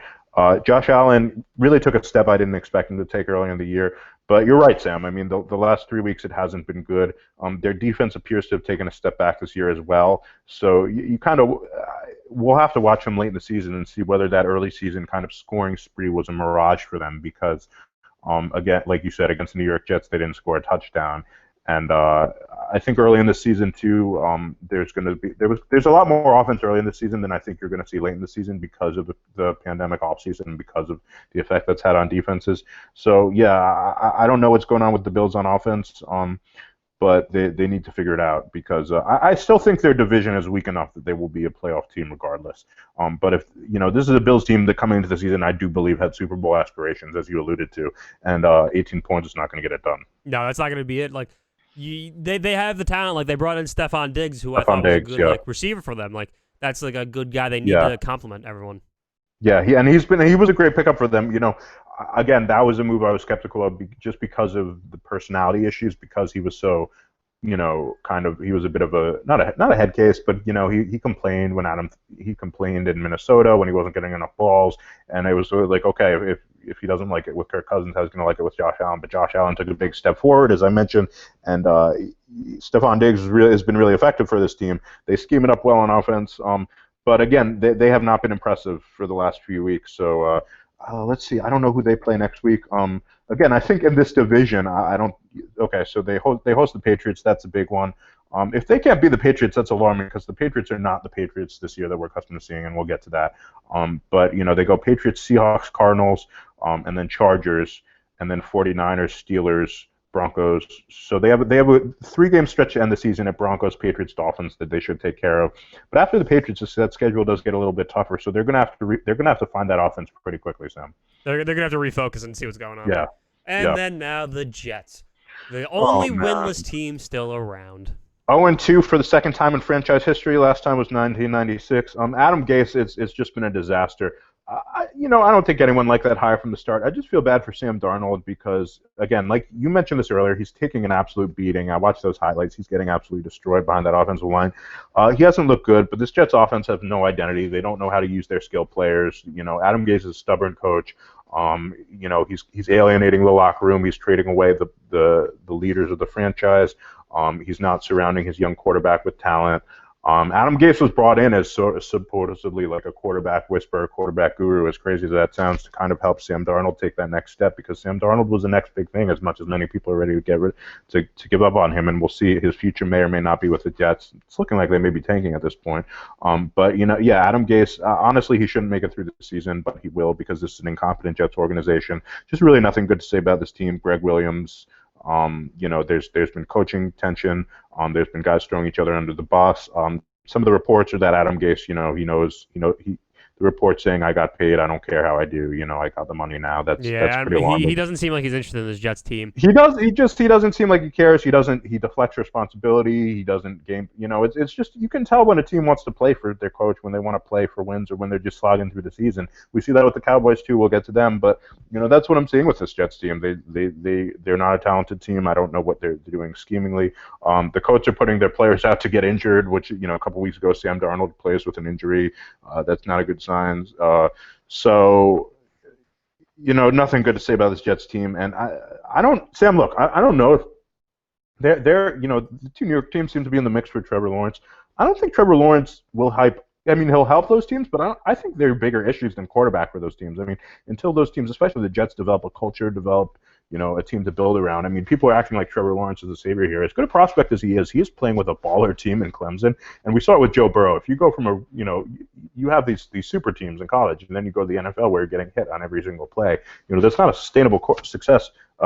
Speaker 2: Josh Allen really took a step I didn't expect him to take early in the year. But you're right, Sam. I mean, the last 3 weeks it hasn't been good. Their defense appears to have taken a step back this year as well. So you kind of we'll have to watch them late in the season and see whether that early season kind of scoring spree was a mirage for them, because again, like you said, against the New York Jets, they didn't score a touchdown. And I think early in the season too, there's a lot more offense early in the season than I think you're going to see late in the season, because of the pandemic offseason and because of the effect that's had on defenses. So yeah, I don't know what's going on with the Bills on offense, but they need to figure it out, because I still think their division is weak enough that they will be a playoff team regardless. But if this is a Bills team that coming into the season, I do believe had Super Bowl aspirations, as you alluded to, and 18 points is not going to get it done.
Speaker 1: No, that's not going to be it. Like, they have the talent. Like, they brought in Stephon Diggs, who I thought was a good like receiver for them. Like, that's like a good guy. They need to compliment everyone.
Speaker 2: Yeah, he was a great pickup for them. Again, that was a move I was skeptical of, just because of the personality issues, because he was so, he was a bit of a not a head case, but he complained he complained in Minnesota when he wasn't getting enough balls, and it was sort of like, okay, if he doesn't like it with Kirk Cousins, how's he going to like it with Josh Allen? But Josh Allen took a big step forward, as I mentioned, and Stephon Diggs has been really effective for this team. They scheme it up well on offense. But again, they have not been impressive for the last few weeks. So let's see. I don't know who they play next week. Again, I think in this division, I don't. Okay, so they host the Patriots. That's a big one. If they can't beat the Patriots, that's alarming, because the Patriots are not the Patriots this year that we're accustomed to seeing, and we'll get to that. But they go Patriots, Seahawks, Cardinals, and then Chargers, and then 49ers, Steelers, Broncos. So they have a 3-game stretch to end the season at Broncos, Patriots, Dolphins that they should take care of. But after the Patriots, that schedule does get a little bit tougher. So they're gonna have to find that offense pretty quickly, Sam.
Speaker 1: They're gonna have to refocus and see what's going on.
Speaker 2: Yeah.
Speaker 1: And then now the Jets, the only winless team still around.
Speaker 2: 0-2 for the second time in franchise history. Last time was 1996. Adam Gase, it's just been a disaster. I don't think anyone liked that hire from the start. I just feel bad for Sam Darnold, because, again, like you mentioned this earlier, he's taking an absolute beating. I watched those highlights. He's getting absolutely destroyed behind that offensive line. He hasn't looked good, but this Jets offense has no identity. They don't know how to use their skill players. Adam Gase is a stubborn coach. He's alienating the locker room. He's trading away the leaders of the franchise. He's not surrounding his young quarterback with talent. Adam Gase was brought in as supposedly like a quarterback whisperer, quarterback guru, as crazy as that sounds, to kind of help Sam Darnold take that next step, because Sam Darnold was the next big thing, as much as many people are ready to give up on him, and we'll see his future may or may not be with the Jets. It's looking like they may be tanking at this point. But Adam Gase, honestly, he shouldn't make it through the season, but he will, because this is an incompetent Jets organization. Just really nothing good to say about this team. Greg Williams. There's been coaching tension. There's been guys throwing each other under the bus. some of the reports are that Adam Gase, he knows, the report saying I got paid, I don't care how I do, I got the money now. That's
Speaker 1: Yeah,
Speaker 2: pretty
Speaker 1: he
Speaker 2: alarming.
Speaker 1: doesn't seem like he's interested in this Jets team.
Speaker 2: He doesn't seem like he cares. He deflects responsibility. He doesn't game. It's just you can tell when a team wants to play for their coach, when they want to play for wins, or when they're just slogging through the season. We see that with the Cowboys too. We'll get to them, but that's what I'm seeing with this Jets team. They're not a talented team. I don't know what they're doing schemingly. The coach are putting their players out to get injured, which a couple weeks ago Sam Darnold plays with an injury. That's not a good sign. So nothing good to say about this Jets team. And I don't, Sam, look, I don't know if the two New York teams seem to be in the mix for Trevor Lawrence. I don't think Trevor Lawrence will hype. I mean, he'll help those teams, but I think there are bigger issues than quarterback for those teams. I mean, until those teams, especially the Jets, develop a culture, develop a team to build around. I mean, people are acting like Trevor Lawrence is a savior here. As good a prospect as he is playing with a baller team in Clemson, and we saw it with Joe Burrow. If you go from you have these super teams in college, and then you go to the NFL where you're getting hit on every single play. That's not a sustainable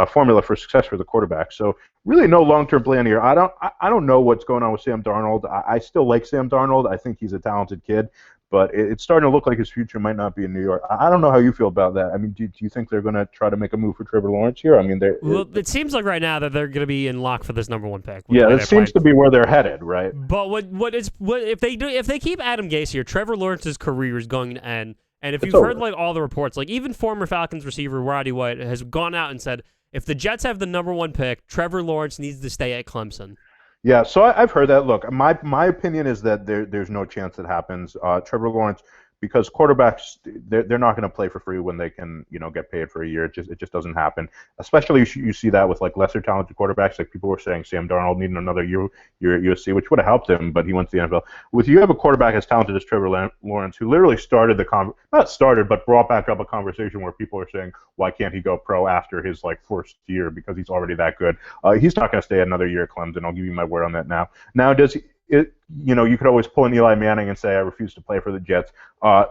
Speaker 2: formula for success for the quarterback. So really, no long-term plan here. I don't know what's going on with Sam Darnold. I still like Sam Darnold. I think he's a talented kid. But it's starting to look like his future might not be in New York. I don't know how you feel about that. I mean, do you think they're going to try to make a move for Trevor Lawrence here? I mean,
Speaker 1: it seems like right now that they're going to be in lock for this number one pick.
Speaker 2: Yeah, it seems to be where they're headed, right?
Speaker 1: But if they keep Adam Gase here, Trevor Lawrence's career is going to end. And if you've heard like all the reports, like even former Falcons receiver Roddy White has gone out and said, if the Jets have the number one pick, Trevor Lawrence needs to stay at Clemson.
Speaker 2: Yeah, so I've heard that. Look, my opinion is that there's no chance that happens. Trevor Lawrence, because quarterbacks they're not going to play for free when they can get paid for a year. It just doesn't happen. Especially you see that with like lesser talented quarterbacks. Like people were saying Sam Darnold needed another year at USC, which would have helped him, but he went to the NFL. With you have a quarterback as talented as Trevor Lawrence, who literally started but brought back up a conversation where people are saying why can't he go pro after his first year because he's already that good. He's not going to stay another year at Clemson. I'll give you my word on that now. Now does he? You could always pull an Eli Manning and say I refuse to play for the Jets.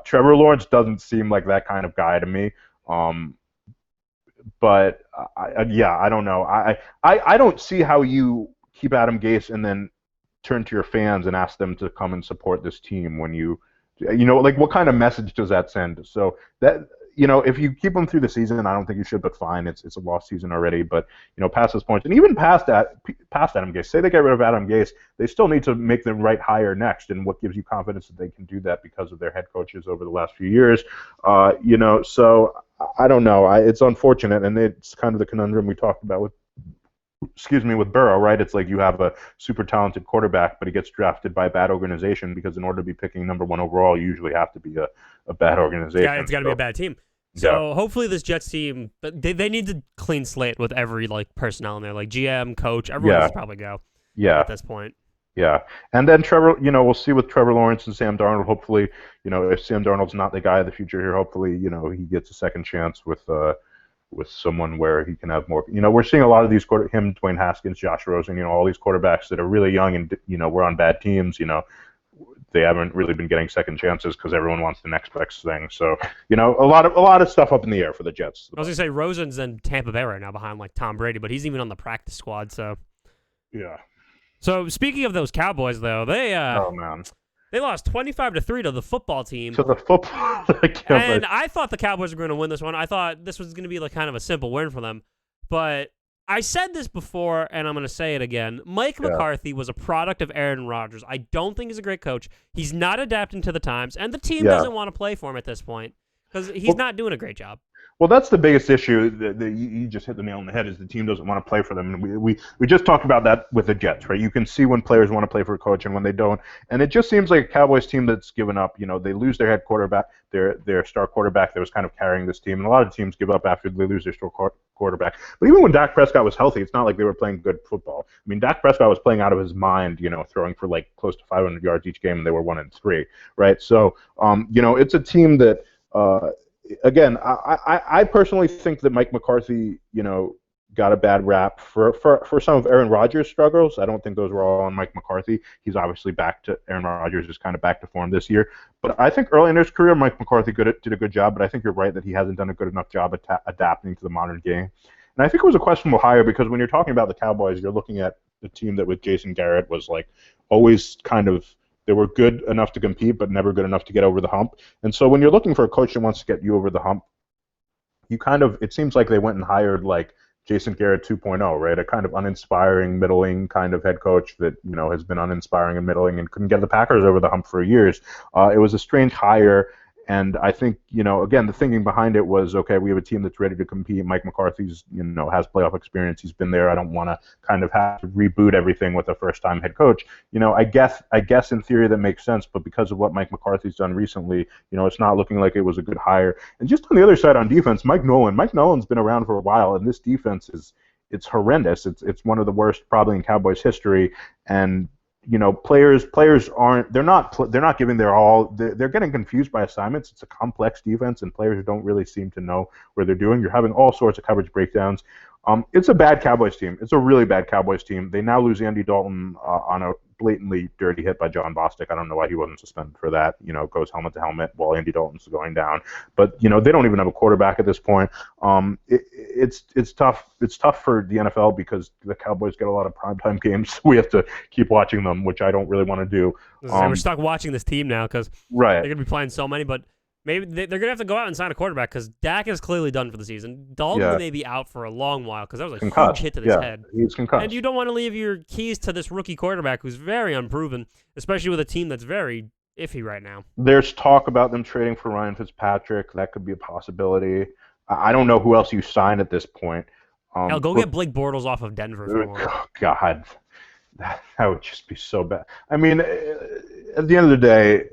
Speaker 2: Trevor Lawrence doesn't seem like that kind of guy to me. But I don't know. I don't see how you keep Adam Gase and then turn to your fans and ask them to come and support this team when what kind of message does that send? So that. If you keep them through the season, I don't think you should, but fine. It's a lost season already. But, past this point, and even past Adam Gase, say they get rid of Adam Gase, they still need to make the right hire next. And what gives you confidence that they can do that because of their head coaches over the last few years? So I don't know. It's unfortunate, and it's kind of the conundrum we talked about with Burrow, right? It's like you have a super talented quarterback, but he gets drafted by a bad organization because in order to be picking number one overall, you usually have to be a bad organization.
Speaker 1: Yeah, it's got to be a bad team. So hopefully this Jets team, they need to clean slate with every personnel in there, like GM, coach, everyone should probably go.
Speaker 2: Yeah.
Speaker 1: At this point.
Speaker 2: Yeah, and then Trevor, we'll see with Trevor Lawrence and Sam Darnold. Hopefully, if Sam Darnold's not the guy of the future here, hopefully, he gets a second chance with someone where he can have more. We're seeing a lot of these Dwayne Haskins, Josh Rosen, all these quarterbacks that are really young and we're on bad teams. They haven't really been getting second chances because everyone wants the next best thing. So a lot of stuff up in the air for the Jets.
Speaker 1: I was gonna say Rosen's in Tampa Bay right now behind Tom Brady, but he's even on the practice squad. So
Speaker 2: yeah.
Speaker 1: So speaking of those Cowboys, though, they
Speaker 2: oh man.
Speaker 1: They lost 25-3 to the football team.
Speaker 2: To the football.
Speaker 1: And I thought the Cowboys were going to win this one. I thought this was going to be kind of a simple win for them. But I said this before, and I'm going to say it again. Mike McCarthy was a product of Aaron Rodgers. I don't think he's a great coach. He's not adapting to the times, and the team doesn't want to play for him at this point because he's not doing a great job.
Speaker 2: Well, that's the biggest issue. You just hit the nail on the head. Is the team doesn't want to play for them, and we just talked about that with the Jets, right? You can see when players want to play for a coach and when they don't, and it just seems like a Cowboys team that's given up. They lose their head quarterback, their star quarterback that was kind of carrying this team, and a lot of teams give up after they lose their star quarterback. But even when Dak Prescott was healthy, it's not like they were playing good football. I mean, Dak Prescott was playing out of his mind, throwing for close to 500 yards each game, and they were 1-3, right? So, it's a team that. Again, I personally think that Mike McCarthy, got a bad rap for some of Aaron Rodgers' struggles. I don't think those were all on Mike McCarthy. He's obviously Aaron Rodgers is kind of back to form this year. But I think early in his career, Mike McCarthy did a good job. But I think you're right that he hasn't done a good enough job adapting to the modern game. And I think it was a questionable hire because when you're talking about the Cowboys, you're looking at the team that with Jason Garrett was always kind of They were good enough to compete, but never good enough to get over the hump. And so when you're looking for a coach that wants to get you over the hump, it seems like they went and hired like Jason Garrett 2.0, right? A kind of uninspiring, middling kind of head coach that has been uninspiring and middling and couldn't get the Packers over the hump for years. It was a strange hire. And I think, again, the thinking behind it was, okay, we have a team that's ready to compete. Mike McCarthy's, has playoff experience. He's been there. I don't want to kind of have to reboot everything with a first-time head coach. I guess in theory that makes sense, but because of what Mike McCarthy's done recently, it's not looking like it was a good hire. And just on the other side on defense, Mike Nolan's been around for a while, and this defense it's horrendous. It's one of the worst probably in Cowboys history, and players they're not giving their all. They're getting confused by assignments. It's a complex defense, and players don't really seem to know where they're doing. You're having all sorts of coverage breakdowns. It's a bad Cowboys team. It's a really bad Cowboys team. They now lose Andy Dalton on a blatantly dirty hit by John Bostic. I don't know why he wasn't suspended for that. Goes helmet to helmet while Andy Dalton's going down. But they don't even have a quarterback at this point. It's tough. It's tough for the NFL because the Cowboys get a lot of primetime games. We have to keep watching them, which I don't really want to do.
Speaker 1: We're stuck watching this team now because
Speaker 2: right.
Speaker 1: They're going to be playing so many, but maybe they're going to have to go out and sign a quarterback because Dak is clearly done for the season. Dalton may be out for a long while because that was a huge hit to his head.
Speaker 2: He's concussed.
Speaker 1: And you don't want to leave your keys to this rookie quarterback who's very unproven, especially with a team that's very iffy right now.
Speaker 2: There's talk about them trading for Ryan Fitzpatrick. That could be a possibility. I don't know who else you sign at this point.
Speaker 1: Hell, go get Blake Bortles off of Denver if you want.
Speaker 2: Oh, God. That would just be so bad. I mean, at the end of the day,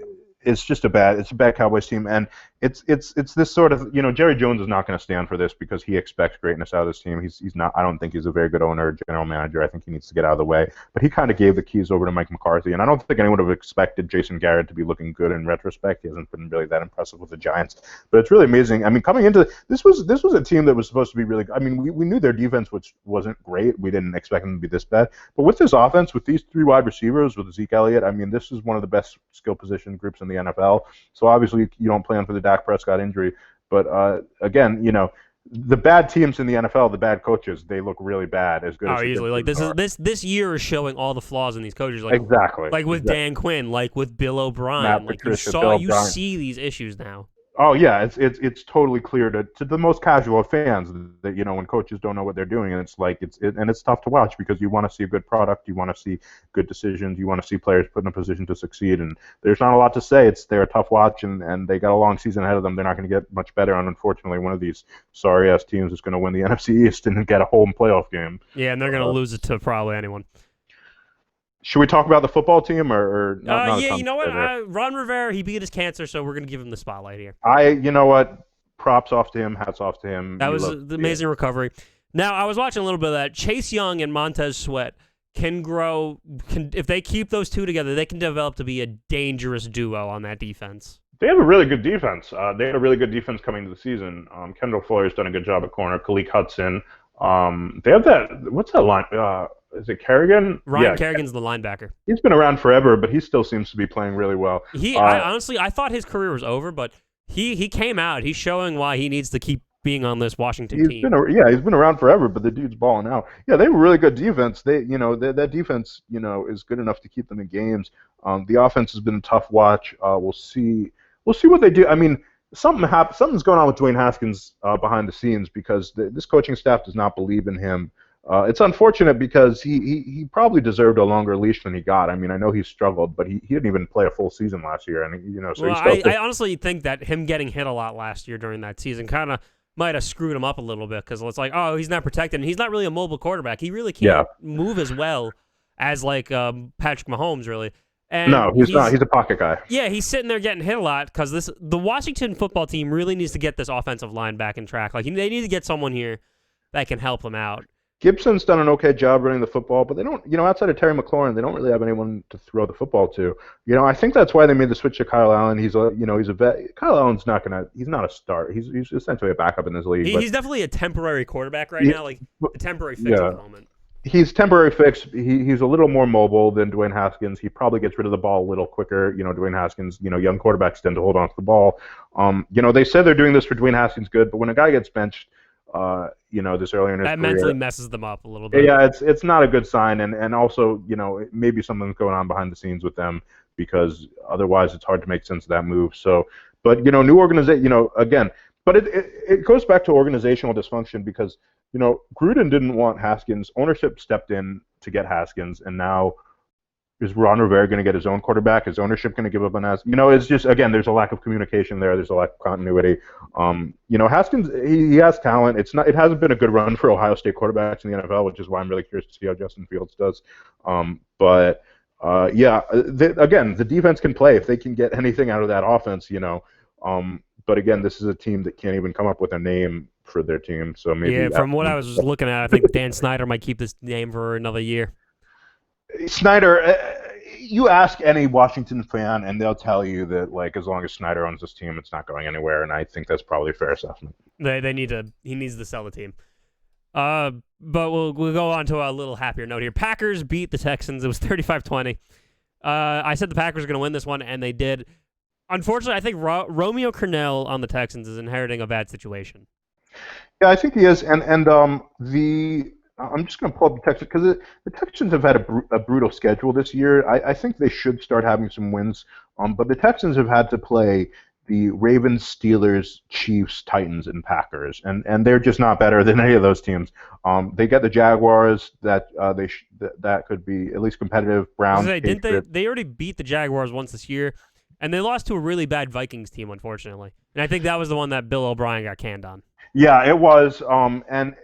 Speaker 2: it's a bad Cowboys team, and it's this sort of, Jerry Jones is not going to stand for this because he expects greatness out of this team. He's not. I don't think he's a very good owner or general manager. I think he needs to get out of the way. But he kind of gave the keys over to Mike McCarthy, and I don't think anyone would have expected Jason Garrett to be looking good in retrospect. He hasn't been really that impressive with the Giants, but it's really amazing. I mean, coming into this was a team that was supposed to be really. I mean, we knew their defense wasn't great. We didn't expect them to be this bad, but with this offense, with these three wide receivers, with Zeke Elliott, I mean, this is one of the best skill position groups in the NFL. So obviously, you don't plan for the Dak Prescott injury. But again, the bad teams in the NFL, the bad coaches, they look really bad. As good as
Speaker 1: easily. Like this year is showing all the flaws in these coaches. Like,
Speaker 2: exactly.
Speaker 1: Like with Dan Quinn, like with Bill O'Brien.
Speaker 2: Matt
Speaker 1: like
Speaker 2: Patricia,
Speaker 1: you see these issues now.
Speaker 2: Oh yeah, it's totally clear to the most casual fans that when coaches don't know what they're doing, and it's tough to watch because you want to see a good product, you want to see good decisions, you want to see players put in a position to succeed, and there's not a lot to say. They're a tough watch, and they got a long season ahead of them. They're not going to get much better, and unfortunately, one of these sorry ass teams is going to win the NFC East and get a home playoff game.
Speaker 1: Yeah, and they're going to lose it to probably anyone.
Speaker 2: Should we talk about the football team or not?
Speaker 1: Yeah, you know what? Ron Rivera, he beat his cancer, so we're going to give him the spotlight here.
Speaker 2: You know what? Props off to him. Hats off to him.
Speaker 1: That was an amazing recovery. Now, I was watching a little bit of that. Chase Young and Montez Sweat can grow. If they keep those two together, they can develop to be a dangerous duo on that defense.
Speaker 2: They have a really good defense. They had a really good defense coming into the season. Kendall Fuller's done a good job at corner. Khalil Hudson. They have that. What's that line? Is it Kerrigan?
Speaker 1: Ryan Kerrigan's the linebacker.
Speaker 2: He's been around forever, but he still seems to be playing really well.
Speaker 1: I thought his career was over, but he came out. He's showing why he needs to keep being on this Washington team.
Speaker 2: He's been around forever, but the dude's balling out. Yeah, they have a really good defense. That defense, is good enough to keep them in games. The offense has been a tough watch. We'll see what they do. I mean, something's going on with Dwayne Haskins behind the scenes because this coaching staff does not believe in him. It's unfortunate because he probably deserved a longer leash than he got. I mean, I know he struggled, but he didn't even play a full season last year, and so
Speaker 1: I honestly think that him getting hit a lot last year during that season kind of might have screwed him up a little bit because it's like, oh, he's not protected, and he's not really a mobile quarterback. He really can't move as well as like Patrick Mahomes, really. And
Speaker 2: no, he's not. He's a pocket guy.
Speaker 1: Yeah, he's sitting there getting hit a lot because the Washington football team really needs to get this offensive line back in track. Like they need to get someone here that can help them out.
Speaker 2: Gibson's done an okay job running the football, but they don't, outside of Terry McLaurin, they don't really have anyone to throw the football to. I think that's why they made the switch to Kyle Allen. He's a vet. Kyle Allen's he's not a star. He's essentially a backup in this league.
Speaker 1: He's definitely a temporary quarterback right now, like a temporary fix at the moment.
Speaker 2: He's temporary fix. He's a little more mobile than Dwayne Haskins. He probably gets rid of the ball a little quicker. Dwayne Haskins, young quarterbacks tend to hold on to the ball. They said they're doing this for Dwayne Haskins good, but when a guy gets benched, this earlier in his career,
Speaker 1: that mentally messes them up a little bit.
Speaker 2: Yeah, it's not a good sign, and also maybe something's going on behind the scenes with them because otherwise it's hard to make sense of that move. So, but new organization, again, but it goes back to organizational dysfunction because Gruden didn't want Haskins. Ownership stepped in to get Haskins, and now is Ron Rivera going to get his own quarterback? Is ownership going to give up on Haskins? It's just, again, there's a lack of communication there. There's a lack of continuity. Haskins, he has talent. It hasn't been a good run for Ohio State quarterbacks in the NFL, which is why I'm really curious to see how Justin Fields does. Again, the defense can play if they can get anything out of that offense, but again, this is a team that can't even come up with a name for their team. So maybe
Speaker 1: from what I was looking at, I think Dan Snyder might keep this name for another year.
Speaker 2: Snyder, you ask any Washington fan, and they'll tell you that as long as Snyder owns this team, it's not going anywhere. And I think that's probably a fair assessment.
Speaker 1: He needs to sell the team. But we'll go on to a little happier note here. Packers beat the Texans. It was 35-20. I said the Packers were going to win this one, and they did. Unfortunately, I think Romeo Crennel on the Texans is inheriting a bad situation.
Speaker 2: Yeah, I think he is, and I'm just going to pull up the Texans because the Texans have had a brutal schedule this year. I think they should start having some wins, but the Texans have had to play the Ravens, Steelers, Chiefs, Titans, and Packers, and they're just not better than any of those teams. They get the Jaguars that that could be at least competitive. Browns,
Speaker 1: didn't they already beat the Jaguars once this year, and they lost to a really bad Vikings team, unfortunately. And I think that was the one that Bill O'Brien got canned on.
Speaker 2: Yeah, it was, and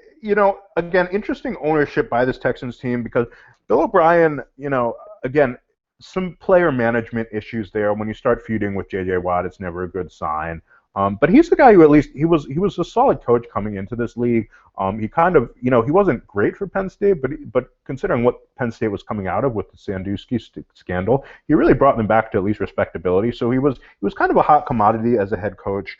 Speaker 2: again, interesting ownership by this Texans team because Bill O'Brien, again, some player management issues there. When you start feuding with J.J. Watt, it's never a good sign. But he's the guy who at least he was a solid coach coming into this league. He kind of, he wasn't great for Penn State, but considering what Penn State was coming out of with the Sandusky scandal, he really brought them back to at least respectability. So he was kind of a hot commodity as a head coach.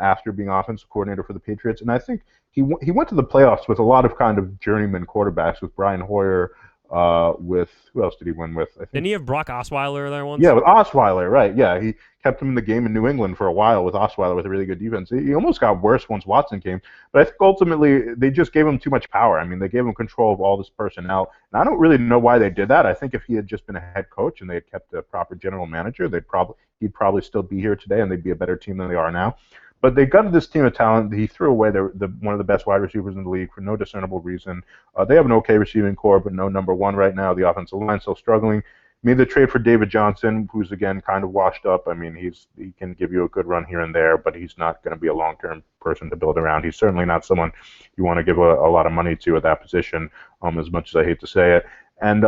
Speaker 2: After being offensive coordinator for the Patriots, and I think he went to the playoffs with a lot of kind of journeyman quarterbacks, with Brian Hoyer, with who else did he win with? I think.
Speaker 1: Didn't he have Brock Osweiler there once?
Speaker 2: Yeah, with Osweiler, right? Yeah, he kept him in the game in New England for a while with Osweiler with a really good defense. He almost got worse once Watson came, but I think ultimately they just gave him too much power. I mean, they gave him control of all this personnel, and I don't really know why they did that. I think if he had just been a head coach and they had kept a proper general manager, he'd probably still be here today, and they'd be a better team than they are now. But they gutted this team of talent. He threw away one of the best wide receivers in the league for no discernible reason. They have an okay receiving core, but no number one right now. The offensive line still struggling. Made the trade for David Johnson, who's again kind of washed up. I mean, he can give you a good run here and there, but he's not going to be a long-term person to build around. He's certainly not someone you want to give a lot of money to at that position, as much as I hate to say it. And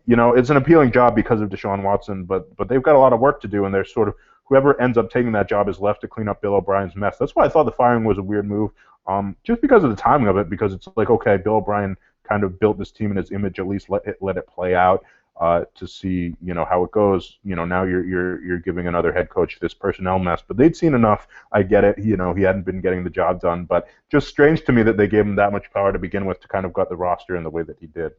Speaker 2: it's an appealing job because of Deshaun Watson, but they've got a lot of work to do, and they're sort of whoever ends up taking that job is left to clean up Bill O'Brien's mess. That's why I thought the firing was a weird move, just because of the timing of it. Because it's like, okay, Bill O'Brien kind of built this team in his image. At least let it play out to see how it goes. Now you're giving another head coach this personnel mess. But they'd seen enough. I get it. He hadn't been getting the job done. But just strange to me that they gave him that much power to begin with to kind of gut the roster in the way that he did.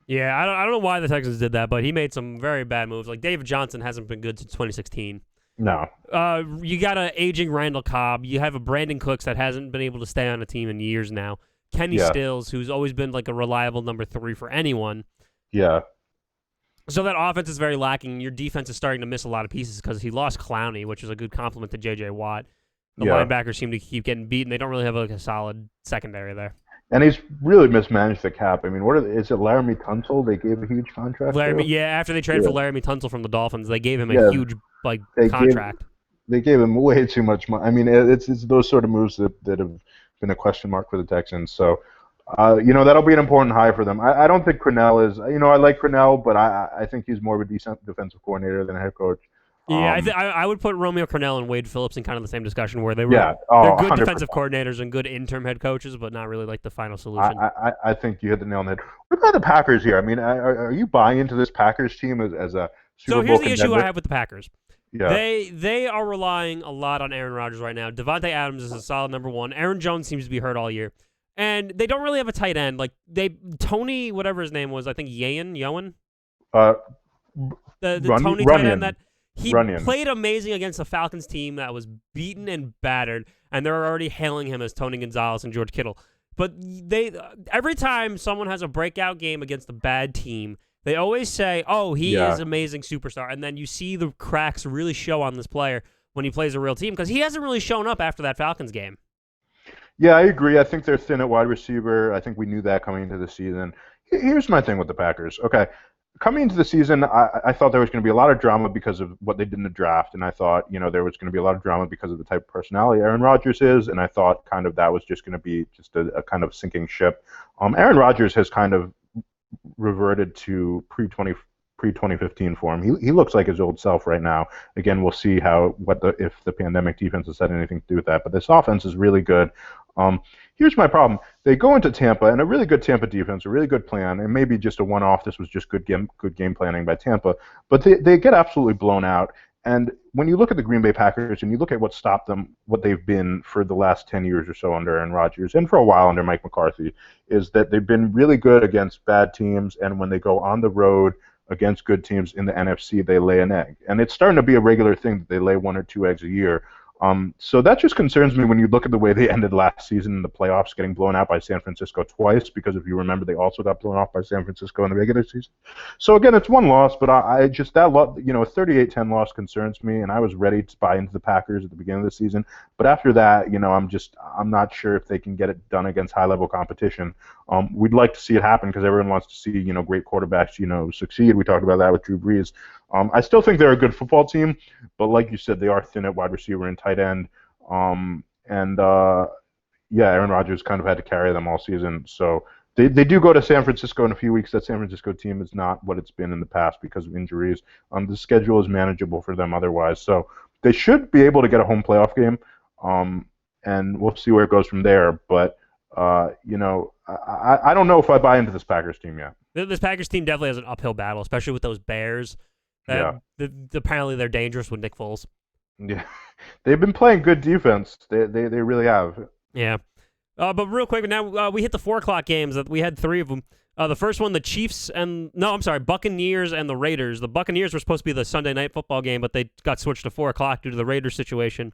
Speaker 1: Yeah, I don't know why the Texans did that, but he made some very bad moves. Like David Johnson hasn't been good since 2016.
Speaker 2: No.
Speaker 1: You got an aging Randall Cobb. You have a Brandon Cooks that hasn't been able to stay on a team in years now. Kenny Stills, who's always been like a reliable number 3 for anyone.
Speaker 2: Yeah.
Speaker 1: So that offense is very lacking. Your defense is starting to miss a lot of pieces because he lost Clowney, which is a good compliment to J.J. Watt. The linebackers seem to keep getting beaten. They don't really have like a solid secondary there.
Speaker 2: And he's really mismanaged the cap. I mean, is it Laramie Tunsil? They gave a huge contract.
Speaker 1: After they traded for Laramie Tunsil from the Dolphins, they gave him a huge contract.
Speaker 2: They gave him way too much money. I mean, it's those sort of moves that have been a question mark for the Texans. So, that'll be an important hire for them. I don't think Crennel is. I like Crennel, but I think he's more of a decent defensive coordinator than a head coach.
Speaker 1: Yeah, I would put Romeo Crennel and Wade Phillips in kind of the same discussion where they're good 100%. Defensive coordinators and good interim head coaches, but not really like the final solution.
Speaker 2: I think you hit the nail on the head. What about the Packers here? I mean, are you buying into this Packers team as a Super Bowl
Speaker 1: here's the
Speaker 2: contender?
Speaker 1: issue I have with the Packers.
Speaker 2: Yeah.
Speaker 1: They are relying a lot on Aaron Rodgers right now. Devontae Adams is a solid number 1. Aaron Jones seems to be hurt all year. And they don't really have a tight end. Like Tony, whatever his name was, I think Yoan? The Tony tight end that he played amazing against the Falcons team that was beaten and battered, and they're already hailing him as Tony Gonzalez and George Kittle. But every time someone has a breakout game against a bad team, They always say, "Oh, he
Speaker 2: Yeah.
Speaker 1: is amazing superstar," and then you see the cracks really show on this player when he plays a real team because he hasn't really shown up after that Falcons game.
Speaker 2: Yeah, I agree. I think they're thin at wide receiver. I think we knew that coming into the season. Here's my thing with the Packers. Okay, coming into the season, I thought there was going to be a lot of drama because of what they did in the draft, and I thought, there was going to be a lot of drama because of the type of personality Aaron Rodgers is, and I thought kind of that was just going to be just a kind of sinking ship. Aaron Rodgers has kind of reverted to pre-2015 form. He looks like his old self right now. Again, we'll see if the pandemic defense has had anything to do with that. But this offense is really good. Here's my problem. They go into Tampa, and a really good Tampa defense, a really good plan, and maybe just a one-off. This was just good game planning by Tampa. But they get absolutely blown out. And when you look at the Green Bay Packers and you look at what stopped them, what they've been for the last 10 years or so under Aaron Rodgers, and for a while under Mike McCarthy, is that they've been really good against bad teams, and when they go on the road against good teams in the NFC, they lay an egg. And it's starting to be a regular thing that they lay 1 or 2 eggs a year. So that just concerns me when you look at the way they ended last season in the playoffs, getting blown out by San Francisco twice, because if you remember, they also got blown off by San Francisco in the regular season. So again, it's one loss, but I just, a 38-10 loss concerns me, and I was ready to buy into the Packers at the beginning of the season. But after that, I'm not sure if they can get it done against high-level competition. We'd like to see it happen because everyone wants to see, great quarterbacks, succeed. We talked about that with Drew Brees. I still think they're a good football team, but like you said, they are thin at wide receiver and tight end. Aaron Rodgers kind of had to carry them all season. So they do go to San Francisco in a few weeks. That San Francisco team is not what it's been in the past because of injuries. The schedule is manageable for them otherwise. So they should be able to get a home playoff game, and we'll see where it goes from there. But, I don't know if I buy into this Packers team yet.
Speaker 1: This Packers team definitely has an uphill battle, especially with those Bears. Apparently they're dangerous with Nick Foles.
Speaker 2: Yeah, they've been playing good defense. They really have.
Speaker 1: Yeah. But real quick, now we hit the 4 o'clock games. We had 3 of them. The first one, the Buccaneers and the Raiders. The Buccaneers were supposed to be the Sunday night football game, but they got switched to 4 o'clock due to the Raiders situation.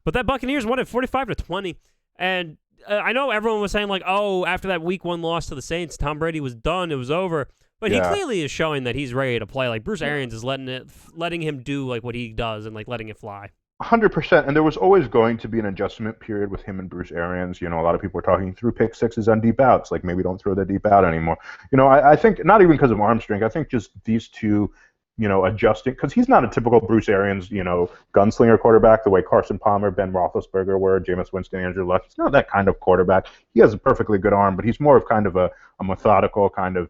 Speaker 1: But that Buccaneers won it 45-20. And I know everyone was saying, after that week 1 loss to the Saints, Tom Brady was done. It was over. But he clearly is showing that he's ready to play. Bruce Arians is letting him do what he does and letting it fly.
Speaker 2: 100%, and there was always going to be an adjustment period with him and Bruce Arians. A lot of people were talking through pick sixes on deep outs, maybe don't throw that deep out anymore. I think not even because of arm strength. I think just these two, adjusting, because he's not a typical Bruce Arians, gunslinger quarterback the way Carson Palmer, Ben Roethlisberger were, Jameis Winston, Andrew Luck. He's not that kind of quarterback. He has a perfectly good arm, but he's more of kind of a methodical kind of,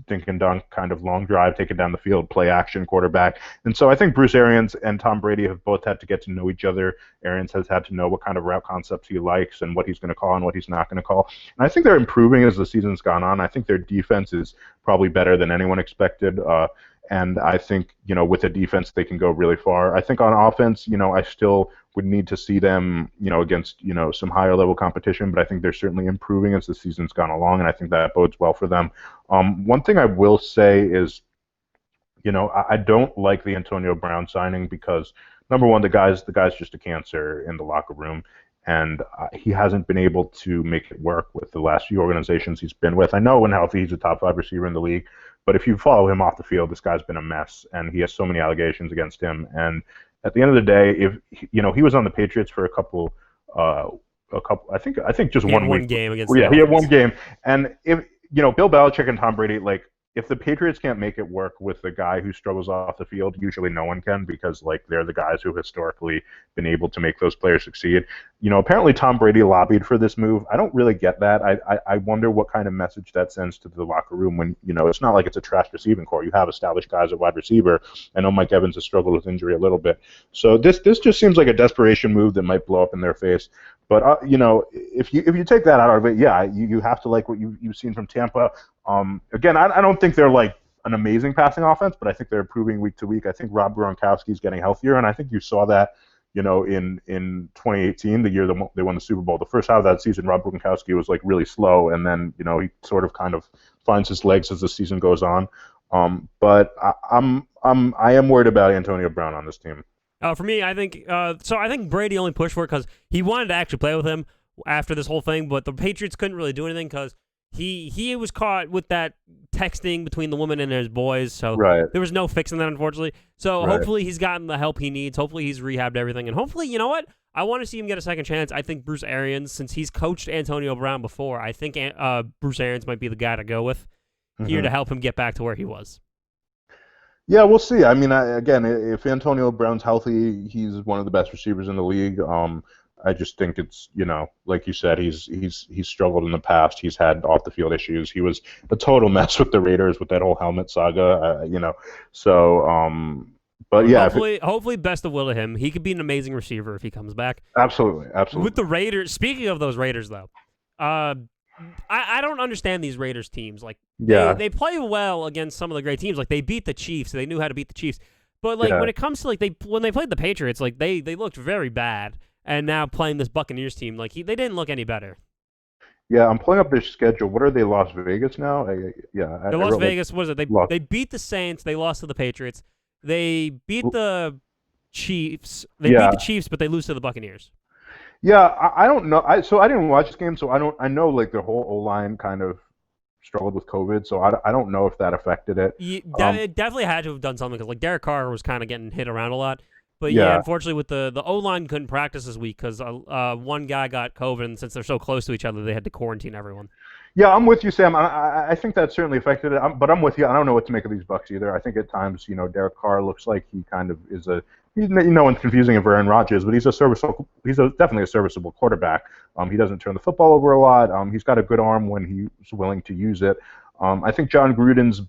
Speaker 2: dink and dunk, kind of long drive, take it down the field, play action quarterback. And so I think Bruce Arians and Tom Brady have both had to get to know each other. Arians has had to know what kind of route concepts he likes and what he's going to call and what he's not going to call. And I think they're improving as the season's gone on. I think their defense is probably better than anyone expected. And I think, with a defense, they can go really far. I think on offense, I still would need to see them, against, some higher level competition, but I think they're certainly improving as the season's gone along, and I think that bodes well for them. One thing I will say is, I don't like the Antonio Brown signing because, number one, the guy's just a cancer in the locker room, and he hasn't been able to make it work with the last few organizations he's been with. I know when healthy, he's a top 5 receiver in the league, but if you follow him off the field, this guy's been a mess, and he has so many allegations against him. And at the end of the day, if he was on the Patriots for a couple, I think just one week.
Speaker 1: Game against.
Speaker 2: Yeah, he had one game, and if Bill Belichick and Tom Brady, if the Patriots can't make it work with the guy who struggles off the field, usually no one can, because they're the guys who have historically been able to make those players succeed. Apparently Tom Brady lobbied for this move. I don't really get that. I wonder what kind of message that sends to the locker room when, it's not like it's a trash receiving core. You have established guys at wide receiver. I know Mike Evans has struggled with injury a little bit. So this just seems like a desperation move that might blow up in their face. But, if you take that out of it, yeah, you have to like what you've seen from Tampa. Again, I don't think they're an amazing passing offense, but I think they're improving week to week. I think Rob Gronkowski's getting healthier, and I think you saw that, in 2018, the year they won the Super Bowl. The first half of that season, Rob Gronkowski was really slow, and then he sort of kind of finds his legs as the season goes on. But I am worried about Antonio Brown on this team.
Speaker 1: For me, I think I think Brady only pushed for it because he wanted to actually play with him after this whole thing, but the Patriots couldn't really do anything because he was caught with that texting between the woman and his boys, so
Speaker 2: Right.
Speaker 1: there was no fixing that, unfortunately. So
Speaker 2: Right.
Speaker 1: hopefully he's gotten the help he needs. Hopefully he's rehabbed everything, and hopefully, you know what? I want to see him get a second chance. I think Bruce Arians, since he's coached Antonio Brown before, I think Bruce Arians might be the guy to go with here to help him get back to where he was.
Speaker 2: Yeah, we'll see. I mean, again, if Antonio Brown's healthy, he's one of the best receivers in the league. I just think it's, like you said, he's struggled in the past. He's had off the field issues. He was a total mess with the Raiders with that whole helmet saga. So, but yeah,
Speaker 1: Hopefully, best of will to him. He could be an amazing receiver if he comes back.
Speaker 2: Absolutely.
Speaker 1: With the Raiders, speaking of those Raiders, though, I don't understand these Raiders teams. Like, they play well against some of the great teams. Like, they beat the Chiefs. They knew how to beat the Chiefs. But like when it comes to when they played the Patriots, like they looked very bad. And now playing this Buccaneers team, like they didn't look any better.
Speaker 2: Yeah, I'm pulling up their schedule. What are they, Las Vegas now?
Speaker 1: They're Las Vegas. What is it? They beat the Saints. They lost to the Patriots. They beat the Chiefs. They beat the Chiefs, but they lose to the Buccaneers.
Speaker 2: Yeah, I don't know. So I didn't watch this game, so I know like the whole O-line kind of struggled with COVID, so I don't know if that affected it.
Speaker 1: It definitely had to have done something because like Derek Carr was kind of getting hit around a lot. But yeah, unfortunately, with the O-line couldn't practice this week because one guy got COVID, and since they're so close to each other, they had to quarantine everyone.
Speaker 2: Yeah, I'm with you, Sam. I think that certainly affected it. But I'm with you. I don't know what to make of these Bucs either. I think at times, Derek Carr looks like he kind of is he's confusing of Aaron Rodgers, but he's definitely a serviceable quarterback. He doesn't turn the football over a lot. He's got a good arm when he's willing to use it. I think John Gruden's,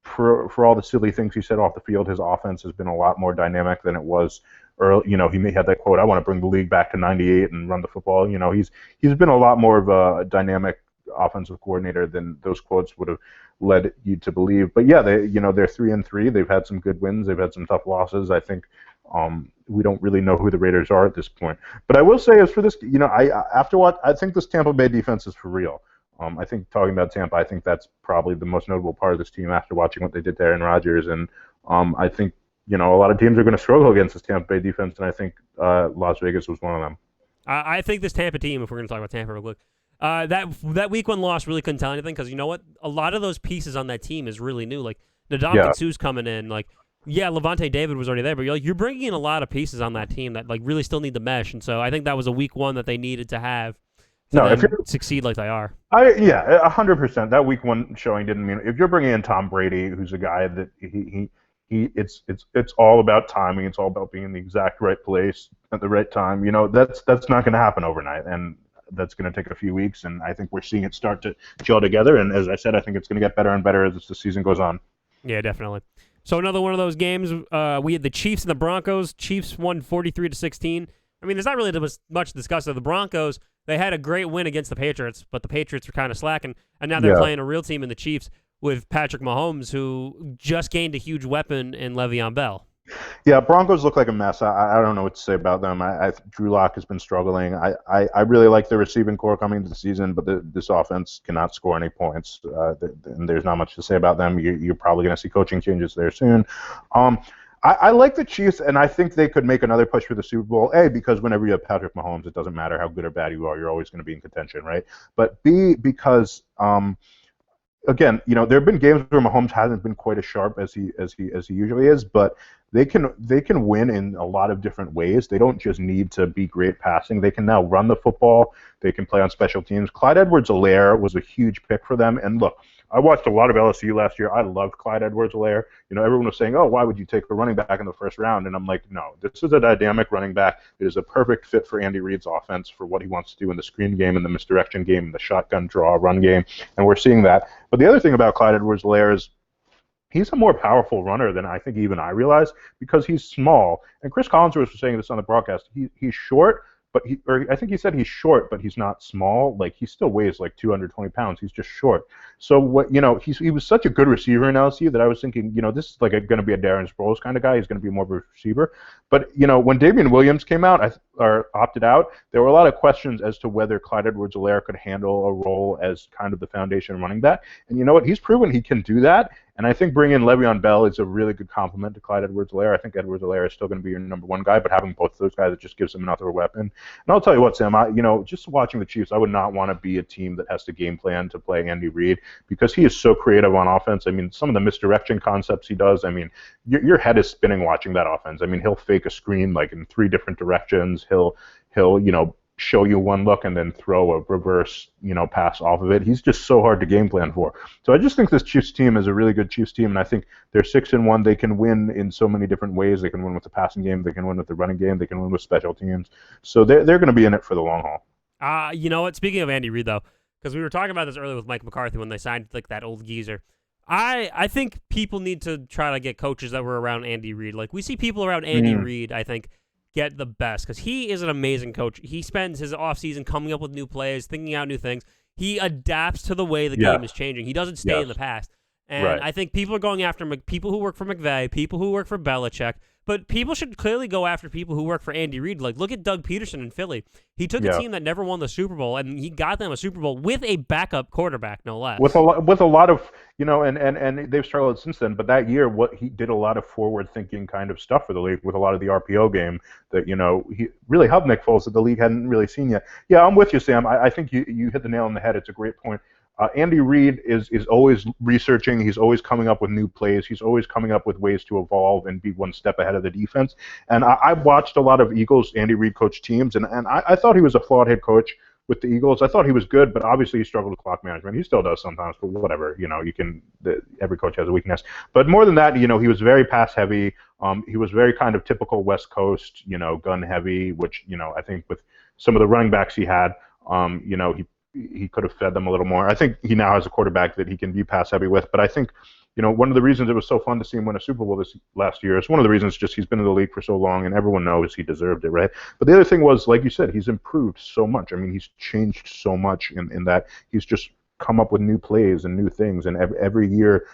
Speaker 2: for all the silly things he said off the field, his offense has been a lot more dynamic than it was early. He may have that quote, "I want to bring the league back to '98 and run the football." He's been a lot more of a dynamic offensive coordinator than those quotes would have led you to believe. But yeah, they're 3-3. They've had some good wins. They've had some tough losses. I think we don't really know who the Raiders are at this point. But I will say, as for this, I think this Tampa Bay defense is for real. I think talking about Tampa, I think that's probably the most notable part of this team after watching what they did to Aaron Rodgers. And I think, a lot of teams are going to struggle against this Tampa Bay defense, and I think Las Vegas was one of them.
Speaker 1: I think this Tampa team, if we're going to talk about Tampa real quick, that week one loss really couldn't tell anything because you know what? A lot of those pieces on that team is really new. Like, Ndamukong Suh's coming in. Like, Levante David was already there, but you're bringing in a lot of pieces on that team that like really still need to mesh. And so I think that was a week one that they needed to have. If you succeed like they are.
Speaker 2: 100%. That week one showing didn't mean if you're bringing in Tom Brady, who's a guy that it's all about timing. It's all about being in the exact right place at the right time. That's not going to happen overnight, and that's going to take a few weeks. And I think we're seeing it start to gel together. And as I said, I think it's going to get better and better as the season goes on.
Speaker 1: Yeah, definitely. So another one of those games. We had the Chiefs and the Broncos. Chiefs won 43-16. I mean, there's not really much to discuss. The Broncos, they had a great win against the Patriots, but the Patriots were kind of slacking, and now they're playing a real team in the Chiefs with Patrick Mahomes, who just gained a huge weapon in Le'Veon Bell.
Speaker 2: Yeah, Broncos look like a mess. I don't know what to say about them. Drew Lock has been struggling. I really like the receiving core coming into the season, but this offense cannot score any points, and there's not much to say about them. You're probably going to see coaching changes there soon. I like the Chiefs, and I think they could make another push for the Super Bowl. A, because whenever you have Patrick Mahomes, it doesn't matter how good or bad you are, you're always going to be in contention, right? But B, because again, there have been games where Mahomes hasn't been quite as sharp as he usually is, but they can win in a lot of different ways. They don't just need to be great passing. They can now run the football. They can play on special teams. Clyde Edwards-Helaire was a huge pick for them, and look, I watched a lot of LSU last year. I loved Clyde Edwards-Helaire. Everyone was saying, "Oh, why would you take a running back in the first round?" And I'm like, no, this is a dynamic running back. It is a perfect fit for Andy Reid's offense for what he wants to do in the screen game, in the misdirection game, in the shotgun draw run game, and we're seeing that. But the other thing about Clyde Edwards-Helaire is he's a more powerful runner than I think even I realized because he's small. And Chris Collinsworth was saying this on the broadcast. He's short, but I think he said he's short, but he's not small. Like, he still weighs like 220 pounds. He's just short. So he was such a good receiver in LSU that I was thinking, this is like going to be a Darren Sproles kind of guy. He's going to be more of a receiver. But when Damian Williams came out or opted out, there were a lot of questions as to whether Clyde Edwards-Helaire could handle a role as kind of the foundation running back. And you know what? He's proven he can do that. And I think bringing Le'Veon Bell is a really good complement to Clyde Edwards-Helaire. I think Edwards-Helaire is still going to be your number one guy, but having both of those guys, it just gives him another weapon. And I'll tell you what, Sam, just watching the Chiefs, I would not want to be a team that has to game plan to play Andy Reid because he is so creative on offense. I mean, some of the misdirection concepts he does, I mean, your head is spinning watching that offense. I mean, he'll fake a screen like in 3 different directions. He'll show you one look and then throw a reverse, pass off of it. He's just so hard to game plan for. So I just think this Chiefs team is a really good Chiefs team, and I think they're 6-1. They can win in so many different ways. They can win with the passing game. They can win with the running game. They can win with special teams. So they're going to be in it for the long haul.
Speaker 1: You know what? Speaking of Andy Reid, though, because we were talking about this earlier with Mike McCarthy when they signed like that old geezer. I think people need to try to get coaches that were around Andy Reid. Like we see people around Andy Reid, I think, get the best because he is an amazing coach. He spends his offseason coming up with new plays, thinking out new things. He adapts to the way the game is changing. He doesn't stay in the past. And I think people are going after people who work for McVay, people who work for Belichick, but people should clearly go after people who work for Andy Reid. Like, look at Doug Peterson in Philly. He took a team that never won the Super Bowl, and he got them a Super Bowl with a backup quarterback, no less.
Speaker 2: With a lot of, and they've struggled since then. But that year, what he did a lot of forward-thinking kind of stuff for the league with a lot of the RPO game that, he really helped Nick Foles that the league hadn't really seen yet. Yeah, I'm with you, Sam. I think you hit the nail on the head. It's a great point. Andy Reid is always researching. He's always coming up with new plays. He's always coming up with ways to evolve and be one step ahead of the defense. And I watched a lot of Eagles Andy Reid coach teams, and I thought he was a flawed head coach with the Eagles. I thought he was good, but obviously he struggled with clock management. He still does sometimes, but whatever. Every coach has a weakness. But more than that, he was very pass heavy. He was very kind of typical West Coast, gun heavy, which, I think with some of the running backs he had, he could have fed them a little more. I think he now has a quarterback that he can be pass heavy with. But I think, one of the reasons it was so fun to see him win a Super Bowl this last year is one of the reasons just he's been in the league for so long and everyone knows he deserved it, right? But the other thing was, like you said, he's improved so much. I mean, he's changed so much in that he's just come up with new plays and new things. And every year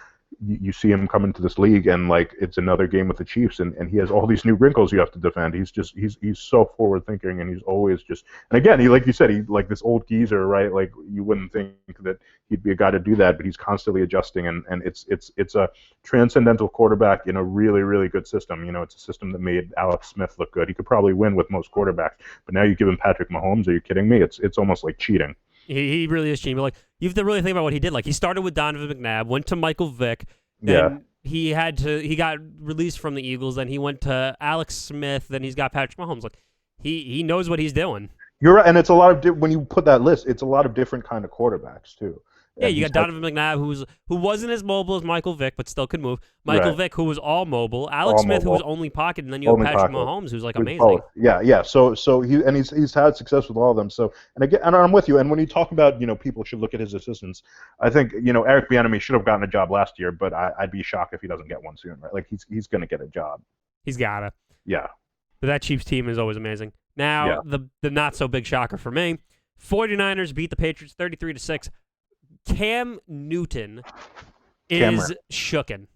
Speaker 2: you see him come into this league and like it's another game with the Chiefs and he has all these new wrinkles you have to defend. He's so forward thinking and he's always just, and again, he, like you said, he like this old geezer, right? Like you wouldn't think that he'd be a guy to do that, but he's constantly adjusting and it's a transcendental quarterback in a really, really good system. It's a system that made Alex Smith look good. He could probably win with most quarterbacks, but now you give him Patrick Mahomes, are you kidding me? It's almost like cheating.
Speaker 1: He really is cheating. But like you have to really think about what he did. Like he started with Donovan McNabb, went to Michael Vick, then he got released from the Eagles, then he went to Alex Smith, then he's got Patrick Mahomes. Like he knows what he's doing.
Speaker 2: You're right, and it's a lot of when you put that list, it's a lot of different kind of quarterbacks too.
Speaker 1: Yeah, you got Donovan McNabb, who wasn't as mobile as Michael Vick, but still could move. Michael Vick, who was all mobile. Alex Smith, who was only pocket, and then you have Patrick Mahomes, who's like amazing.
Speaker 2: Both. Yeah. So he's had success with all of them. So and I'm with you. And when you talk about people should look at his assistants, I think Eric Bieniemy should have gotten a job last year, but I'd be shocked if he doesn't get one soon. Right? Like he's going to get a job.
Speaker 1: He's gotta.
Speaker 2: Yeah.
Speaker 1: But that Chiefs team is always amazing. Now the not so big shocker for me, 49ers beat the Patriots 33-6. Cam Newton is shooken.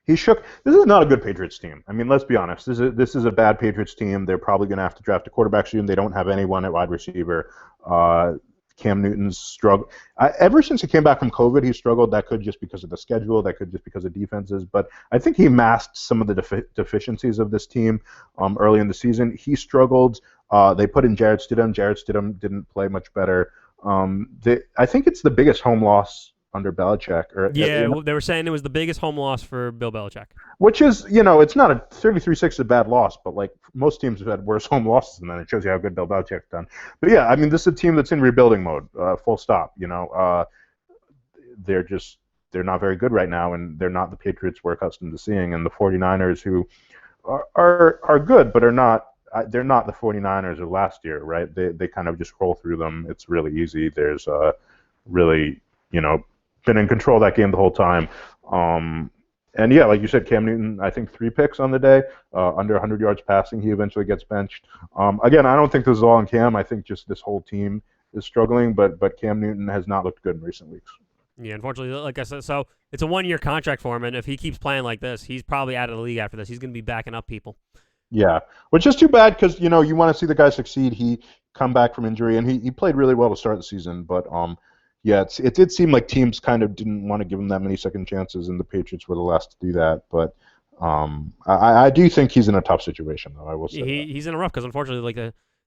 Speaker 2: He's shook. This is not a good Patriots team. I mean, let's be honest. This is a bad Patriots team. They're probably going to have to draft a quarterback soon. They don't have anyone at wide receiver. Cam Newton's struggled. Ever since he came back from COVID, he struggled. That could just because of the schedule. That could just because of defenses. But I think he masked some of the deficiencies of this team early in the season. He struggled. They put in Jarrett Stidham. Jarrett Stidham didn't play much better. I think it's the biggest home loss under Belichick.
Speaker 1: They were saying it was the biggest home loss for Bill Belichick.
Speaker 2: Which is, it's not a 33-6 is a bad loss, but like most teams have had worse home losses than that. It shows you how good Bill Belichick's done. But yeah, I mean, this is a team that's in rebuilding mode, full stop. They're not very good right now, and they're not the Patriots we're accustomed to seeing. And the 49ers, who are good, but are not. They're not the 49ers of last year, right? They kind of just roll through them. It's really easy. There's really, been in control of that game the whole time. And yeah, like you said, Cam Newton, I think 3 picks on the day, under 100 yards passing. He eventually gets benched. Again, I don't think this is all on Cam. I think just this whole team is struggling, but Cam Newton has not looked good in recent weeks.
Speaker 1: Yeah, unfortunately, like I said, so it's a 1-year contract for him, and if he keeps playing like this, he's probably out of the league after this. He's going to be backing up people.
Speaker 2: Yeah, which is too bad because you want to see the guy succeed. He come back from injury and he played really well to start the season, but Yeah, it did seem like teams kind of didn't want to give him that many second chances, and the Patriots were the last to do that. But I do think he's in a tough situation, though. I will say that.
Speaker 1: He's in a rough because unfortunately, like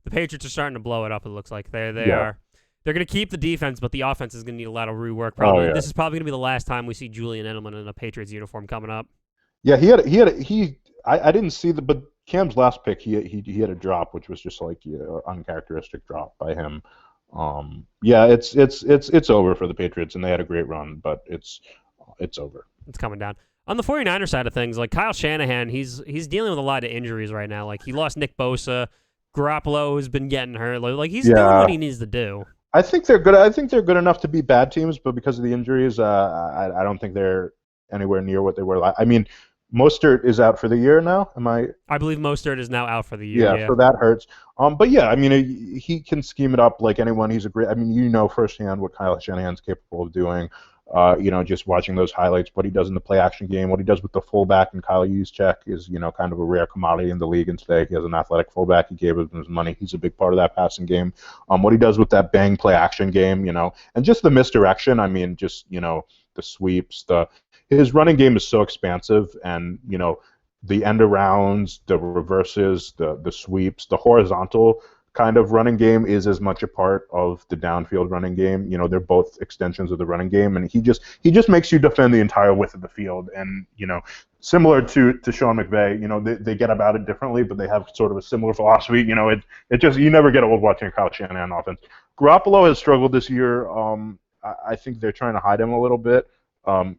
Speaker 1: the Patriots are starting to blow it up. It looks like they
Speaker 2: Yeah.
Speaker 1: are. They're going to keep the defense, but the offense is going to need a lot of rework.
Speaker 2: Oh
Speaker 1: Probably
Speaker 2: yeah.
Speaker 1: this is probably going to be the last time we see Julian Edelman in a Patriots uniform coming up.
Speaker 2: Yeah, I didn't see but Cam's last pick he had a drop, which was just like uncharacteristic drop by him. Yeah, it's over for the Patriots, and they had a great run, but it's over.
Speaker 1: It's coming down. On the 49ers side of things, like Kyle Shanahan, he's dealing with a lot of injuries right now. Like he lost Nick Bosa, Garoppolo has been getting hurt. Like he's doing what he needs to do.
Speaker 2: I think they're good. I think they're good enough to be bad teams, but because of the injuries, I don't think they're anywhere near what they were. I mean, Mostert is out for the year now.
Speaker 1: I believe Mostert is now out for the year.
Speaker 2: Yeah, so that hurts. But yeah, I mean, he can scheme it up like anyone. He's a great. I mean, you know firsthand what Kyle Shanahan's capable of doing. Just watching those highlights, what he does in the play action game, what he does with the fullback and Kyle Juszczyk is, kind of a rare commodity in the league. And today he has an athletic fullback. He gave him his money. He's a big part of that passing game. What he does with that bang play action game, and just the misdirection. I mean, just the sweeps, his running game is so expansive, and the end arounds, the reverses, the sweeps, the horizontal kind of running game is as much a part of the downfield running game. They're both extensions of the running game, and he just makes you defend the entire width of the field. And similar to Sean McVay, they get about it differently, but they have sort of a similar philosophy. It just, you never get old watching Kyle Shanahan offense. Garoppolo has struggled this year. I think they're trying to hide him a little bit.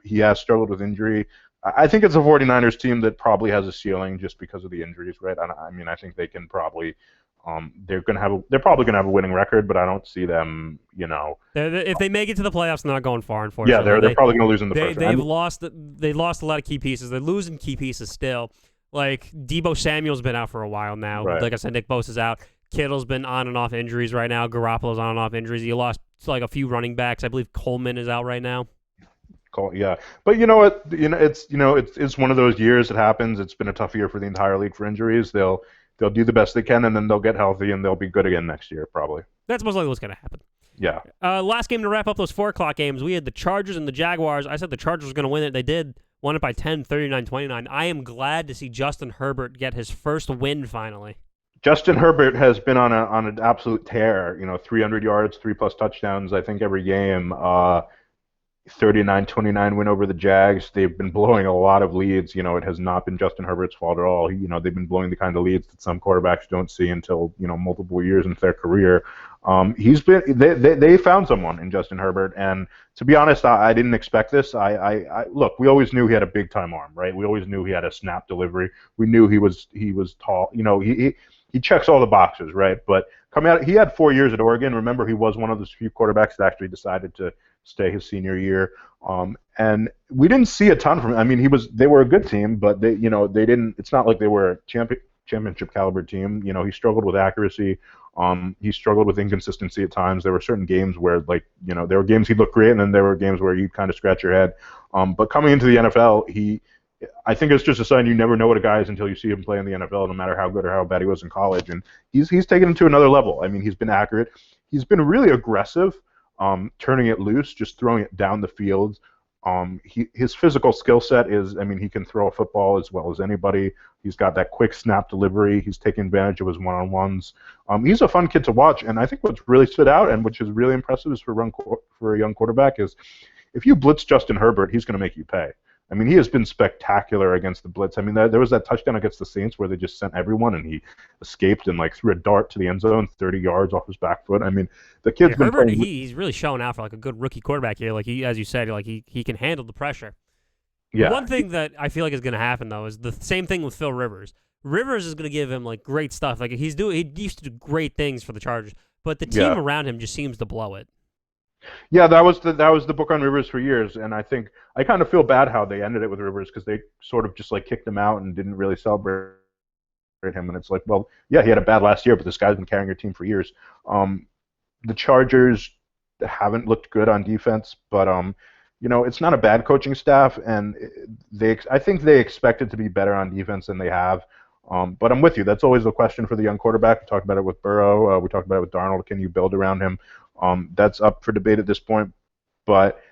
Speaker 2: He has struggled with injury. I think it's a 49ers team that probably has a ceiling just because of the injuries, right? I mean, I think they can probably. They're probably gonna have a winning record, but I don't see them.
Speaker 1: If they make it to the playoffs, they're not going far. Unfortunately,
Speaker 2: yeah, they're probably gonna lose in the first round.
Speaker 1: They lost a lot of key pieces. They're losing key pieces still. Like Deebo Samuel's been out for a while now.
Speaker 2: Right.
Speaker 1: Like I said, Nick Bosa's out. Kittle's been on and off injuries right now. Garoppolo's on and off injuries. You lost like a few running backs. I believe Coleman is out right now.
Speaker 2: Yeah, but you know what? It's one of those years. It happens. It's been a tough year for the entire league for injuries. They'll do the best they can, and then they'll get healthy, and they'll be good again next year, probably.
Speaker 1: That's most likely what's going to happen.
Speaker 2: Yeah.
Speaker 1: Last game to wrap up those 4 o'clock games, we had the Chargers and the Jaguars. I said the Chargers were going to win it. They did. Won it by 10, 39-29. I am glad to see Justin Herbert get his first win finally.
Speaker 2: Justin Herbert has been on an absolute tear. 300 yards, 3+ touchdowns, I think, every game. 39-29 win over the Jags. They've been blowing a lot of leads. It has not been Justin Herbert's fault at all. They've been blowing the kind of leads that some quarterbacks don't see until multiple years into their career. They found someone in Justin Herbert, and to be honest, I didn't expect this. Look, we always knew he had a big time arm, right? We always knew he had a snap delivery. We knew he was tall. He checks all the boxes, right? But coming out, he had 4 years at Oregon. Remember, he was one of those few quarterbacks that actually decided to stay his senior year. And we didn't see a ton from him. I mean, they were a good team, but they didn't. It's not like they were a championship caliber team. He struggled with accuracy. He struggled with inconsistency at times. There were certain games where, there were games he looked great, and then there were games where you'd kind of scratch your head. But coming into the NFL, I think it's just a sign you never know what a guy is until you see him play in the NFL, no matter how good or how bad he was in college. And he's taken it to another level. I mean, he's been accurate. He's been really aggressive, turning it loose, just throwing it down the field. His physical skill set is, he can throw a football as well as anybody. He's got that quick snap delivery. He's taking advantage of his one-on-ones. He's a fun kid to watch, and I think what's really stood out and which is really impressive is for a young quarterback is if you blitz Justin Herbert, he's going to make you pay. He has been spectacular against the blitz. There was that touchdown against the Saints where they just sent everyone, and he escaped and threw a dart to the end zone 30 yards off his back foot. The kid's been
Speaker 1: Herbert, he's really showing out for a good rookie quarterback here. As you said, he can handle the pressure.
Speaker 2: Yeah.
Speaker 1: One thing that I feel like is going to happen though is the same thing with Phil Rivers. Rivers is going to give him great stuff. He used to do great things for the Chargers, but the team around him just seems to blow it.
Speaker 2: Yeah, that was the book on Rivers for years, and I think I kind of feel bad how they ended it with Rivers because they sort of just kicked him out and didn't really celebrate him. And it's well, yeah, he had a bad last year, but this guy's been carrying your team for years. The Chargers haven't looked good on defense, but it's not a bad coaching staff, and I think they expected to be better on defense than they have. But I'm with you. That's always the question for the young quarterback. We talked about it with Burrow. We talked about it with Darnold. Can you build around him? That's up for debate at this point. but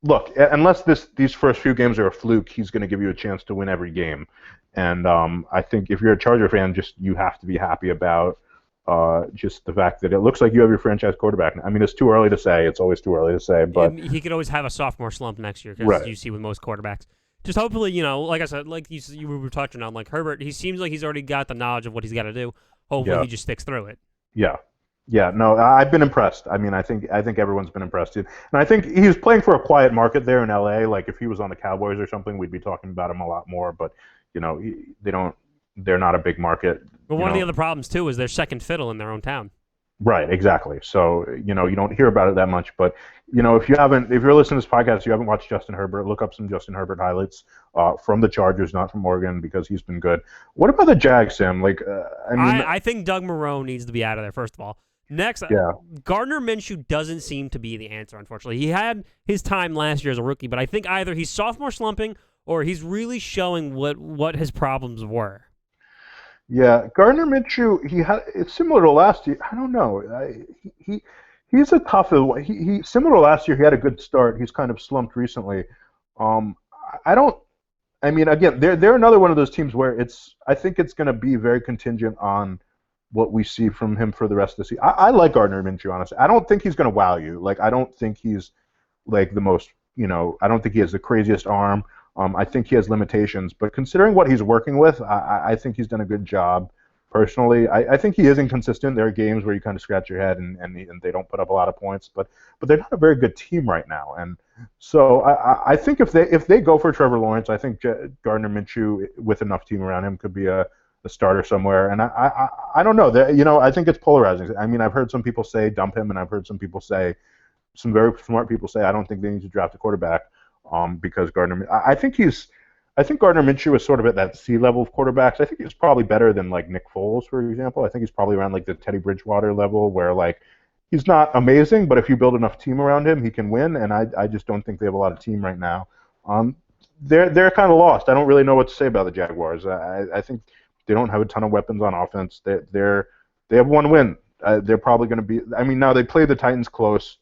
Speaker 2: look, unless these first few games are a fluke, he's going to give you a chance to win every game. And I think if you're a Charger fan, you have to be happy about just the fact that it looks like you have your franchise quarterback. I mean, it's too early to say. It's always too early to say. But
Speaker 1: he could always have a sophomore slump next year, because
Speaker 2: right.
Speaker 1: you see with most quarterbacks. Just hopefully, like I said, like you were touching on, like Herbert, he seems like he's already got the knowledge of what he's got to do. Hopefully, he just sticks through it.
Speaker 2: Yeah. Yeah, no, I've been impressed. I mean, I think everyone's been impressed. And I think he's playing for a quiet market there in LA. Like if he was on the Cowboys or something, we'd be talking about him a lot more. But they're not a big market.
Speaker 1: But one of the other problems too is they're second fiddle in their own town.
Speaker 2: Right, exactly. So you don't hear about it that much. But if you're listening to this podcast, you haven't watched Justin Herbert, look up some Justin Herbert highlights from the Chargers, not from Oregon, because he's been good. What about the Jags, Sam?
Speaker 1: I think Doug Marrone needs to be out of there, first of all. Next, Gardner Minshew doesn't seem to be the answer, unfortunately. He had his time last year as a rookie, but I think either he's sophomore slumping or he's really showing what his problems were.
Speaker 2: Yeah, Gardner Minshew, it's similar to last year. I don't know. He's a tough. He similar to last year. He had a good start. He's kind of slumped recently. Again, they're another one of those teams where I think it's going to be very contingent on what we see from him for the rest of the season. I like Gardner Minshew, honestly. I don't think he's going to wow you. I don't think he's like the most. I don't think he has the craziest arm. I think he has limitations, but considering what he's working with, I think he's done a good job. Personally, I think he is inconsistent. There are games where you kind of scratch your head and they don't put up a lot of points, but they're not a very good team right now. And so I think if they go for Trevor Lawrence, I think Gardner Minshew with enough team around him could be a starter somewhere. And I don't know. I think it's polarizing. I mean, I've heard some people say dump him, and I've heard some very smart people say I don't think they need to draft a quarterback because I think Gardner Minshew is sort of at that C level of quarterbacks. I think he's probably better than like Nick Foles, for example. I think he's probably around like the Teddy Bridgewater level, where like he's not amazing, but if you build enough team around him, he can win. And I just don't think they have a lot of team right now. They're kind of lost. I don't really know what to say about the Jaguars. I think they don't have a ton of weapons on offense. They have one win. They're probably going to be. I mean, now they played the Titans close.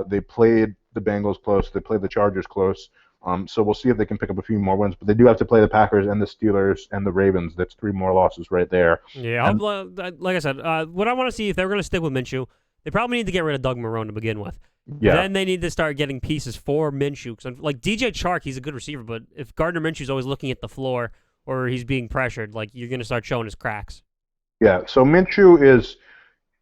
Speaker 2: They played the Bengals close. They played the Chargers close. So we'll see if they can pick up a few more wins. But they do have to play the Packers and the Steelers and the Ravens. That's 3 more losses right there.
Speaker 1: Yeah, like I said, what I want to see, if they're going to stick with Minshew, they probably need to get rid of Doug Marrone to begin with. Yeah. Then they need to start getting pieces for Minshew. Cause like DJ Chark, he's a good receiver, but if Gardner Minshew's always looking at the floor or he's being pressured, like you're going to start showing his cracks.
Speaker 2: Yeah, so Minshew is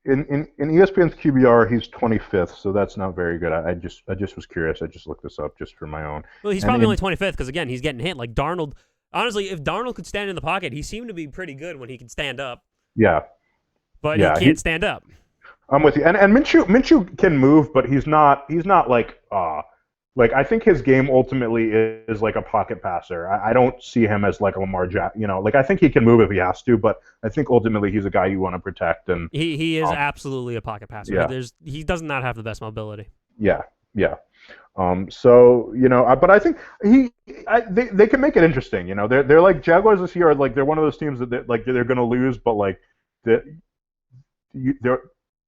Speaker 2: in ESPN's QBR, he's 25th, so that's not very good. I just was curious. I just looked this up just for my own.
Speaker 1: Well, he's probably only 25th because again, he's getting hit. Like Darnold, honestly, if Darnold could stand in the pocket, he seemed to be pretty good when he could stand up.
Speaker 2: Yeah,
Speaker 1: but he can't stand up.
Speaker 2: I'm with you. And Minshew can move, but he's not like I think his game ultimately is like a pocket passer. I don't see him as like a Lamar Jackson. Like I think he can move if he has to, but I think ultimately he's a guy you want to protect. And
Speaker 1: he is absolutely a pocket passer. Yeah. He does not have the best mobility.
Speaker 2: Yeah. So but I think they can make it interesting. They're like Jaguars this year. Like they're one of those teams that they're going to lose, but like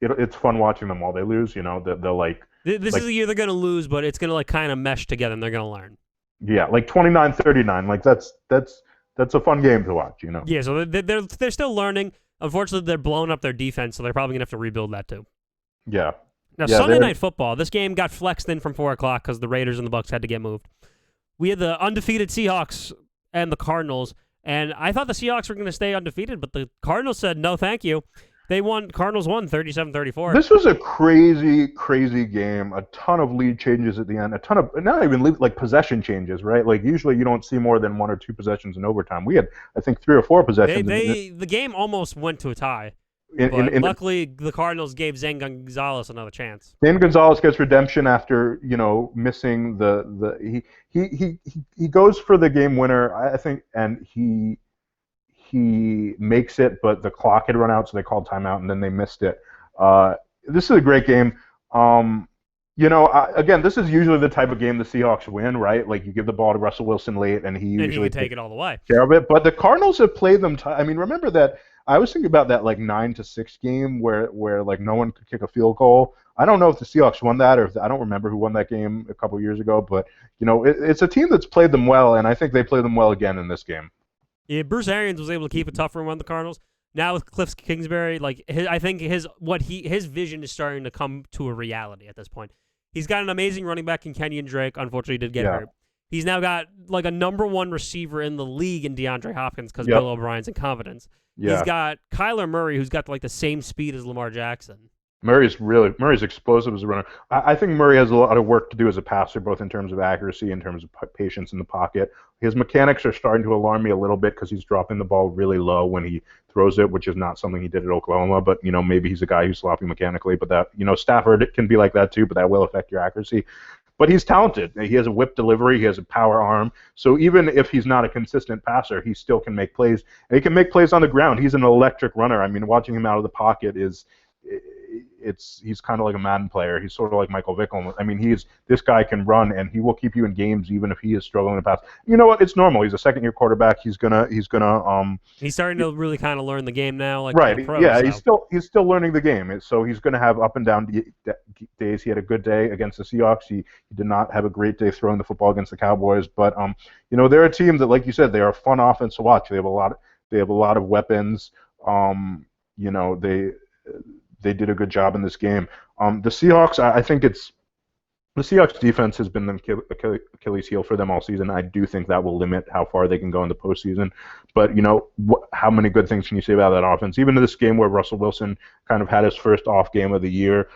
Speaker 2: it's fun watching them while they lose. They'll like.
Speaker 1: This is the year they're going to lose, but it's going to like kind of mesh together, and they're going to learn.
Speaker 2: Yeah, like 29-39. Like that's a fun game to watch.
Speaker 1: Yeah, so they're still learning. Unfortunately, they're blowing up their defense, so they're probably going to have to rebuild that too.
Speaker 2: Yeah.
Speaker 1: Now Sunday Night Football. This game got flexed in from 4:00 because the Raiders and the Bucs had to get moved. We had the undefeated Seahawks and the Cardinals, and I thought the Seahawks were going to stay undefeated, but the Cardinals said no, thank you. Cardinals won 37-34.
Speaker 2: This was a crazy, crazy game. A ton of lead changes at the end. A ton of, not even lead, like possession changes, right? Like usually you don't see more than 1 or 2 possessions in overtime. We had, I think, 3 or 4 possessions.
Speaker 1: The game almost went to a tie. Luckily, the Cardinals gave Zane Gonzalez another chance.
Speaker 2: Zane Gonzalez gets redemption after missing he goes for the game winner, I think, and he makes it, but the clock had run out, so they called timeout, and then they missed it. This is a great game. Again, this is usually the type of game the Seahawks win, right? Like you give the ball to Russell Wilson late, and he usually
Speaker 1: take it all the way.
Speaker 2: Care of it. But the Cardinals have played them. Remember that. I was thinking about that like 9-6 game where like no one could kick a field goal. I don't know if the Seahawks won that or if I don't remember who won that game a couple years ago, but it's a team that's played them well, and I think they played them well again in this game.
Speaker 1: Yeah, Bruce Arians was able to keep a tough room on the Cardinals. Now with Cliff Kingsbury, I think his vision is starting to come to a reality at this point. He's got an amazing running back in Kenyon Drake. Unfortunately, did get hurt. He's now got like a number one receiver in the league in DeAndre Hopkins because Bill O'Brien's incompetence. Yeah. He's got Kyler Murray, who's got like the same speed as Lamar Jackson.
Speaker 2: Murray's explosive as a runner. I think Murray has a lot of work to do as a passer, both in terms of accuracy, in terms of patience in the pocket. His mechanics are starting to alarm me a little bit because he's dropping the ball really low when he throws it, which is not something he did at Oklahoma. But maybe he's a guy who's sloppy mechanically. But that Stafford can be like that too, but that will affect your accuracy. But he's talented. He has a whip delivery. He has a power arm. So even if he's not a consistent passer, he still can make plays. And he can make plays on the ground. He's an electric runner. I mean, watching him out of the pocket he's kind of like a Madden player. He's sort of like Michael Vick. I mean, this guy can run, and he will keep you in games even if he is struggling to pass. You know what? It's normal. He's a second-year quarterback. He's starting
Speaker 1: to really kind of learn the game now, like
Speaker 2: right.
Speaker 1: Pro,
Speaker 2: yeah,
Speaker 1: so.
Speaker 2: he's still learning the game. So he's going to have up and down days. He had a good day against the Seahawks. He did not have a great day throwing the football against the Cowboys. But they're a team that, like you said, they are a fun offense to watch. They have a lot of weapons. They did a good job in this game. The Seahawks, I think the Seahawks defense has been the Achilles heel for them all season. I do think that will limit how far they can go in the postseason. But, how many good things can you say about that offense? Even in this game where Russell Wilson kind of had his first off game of the year,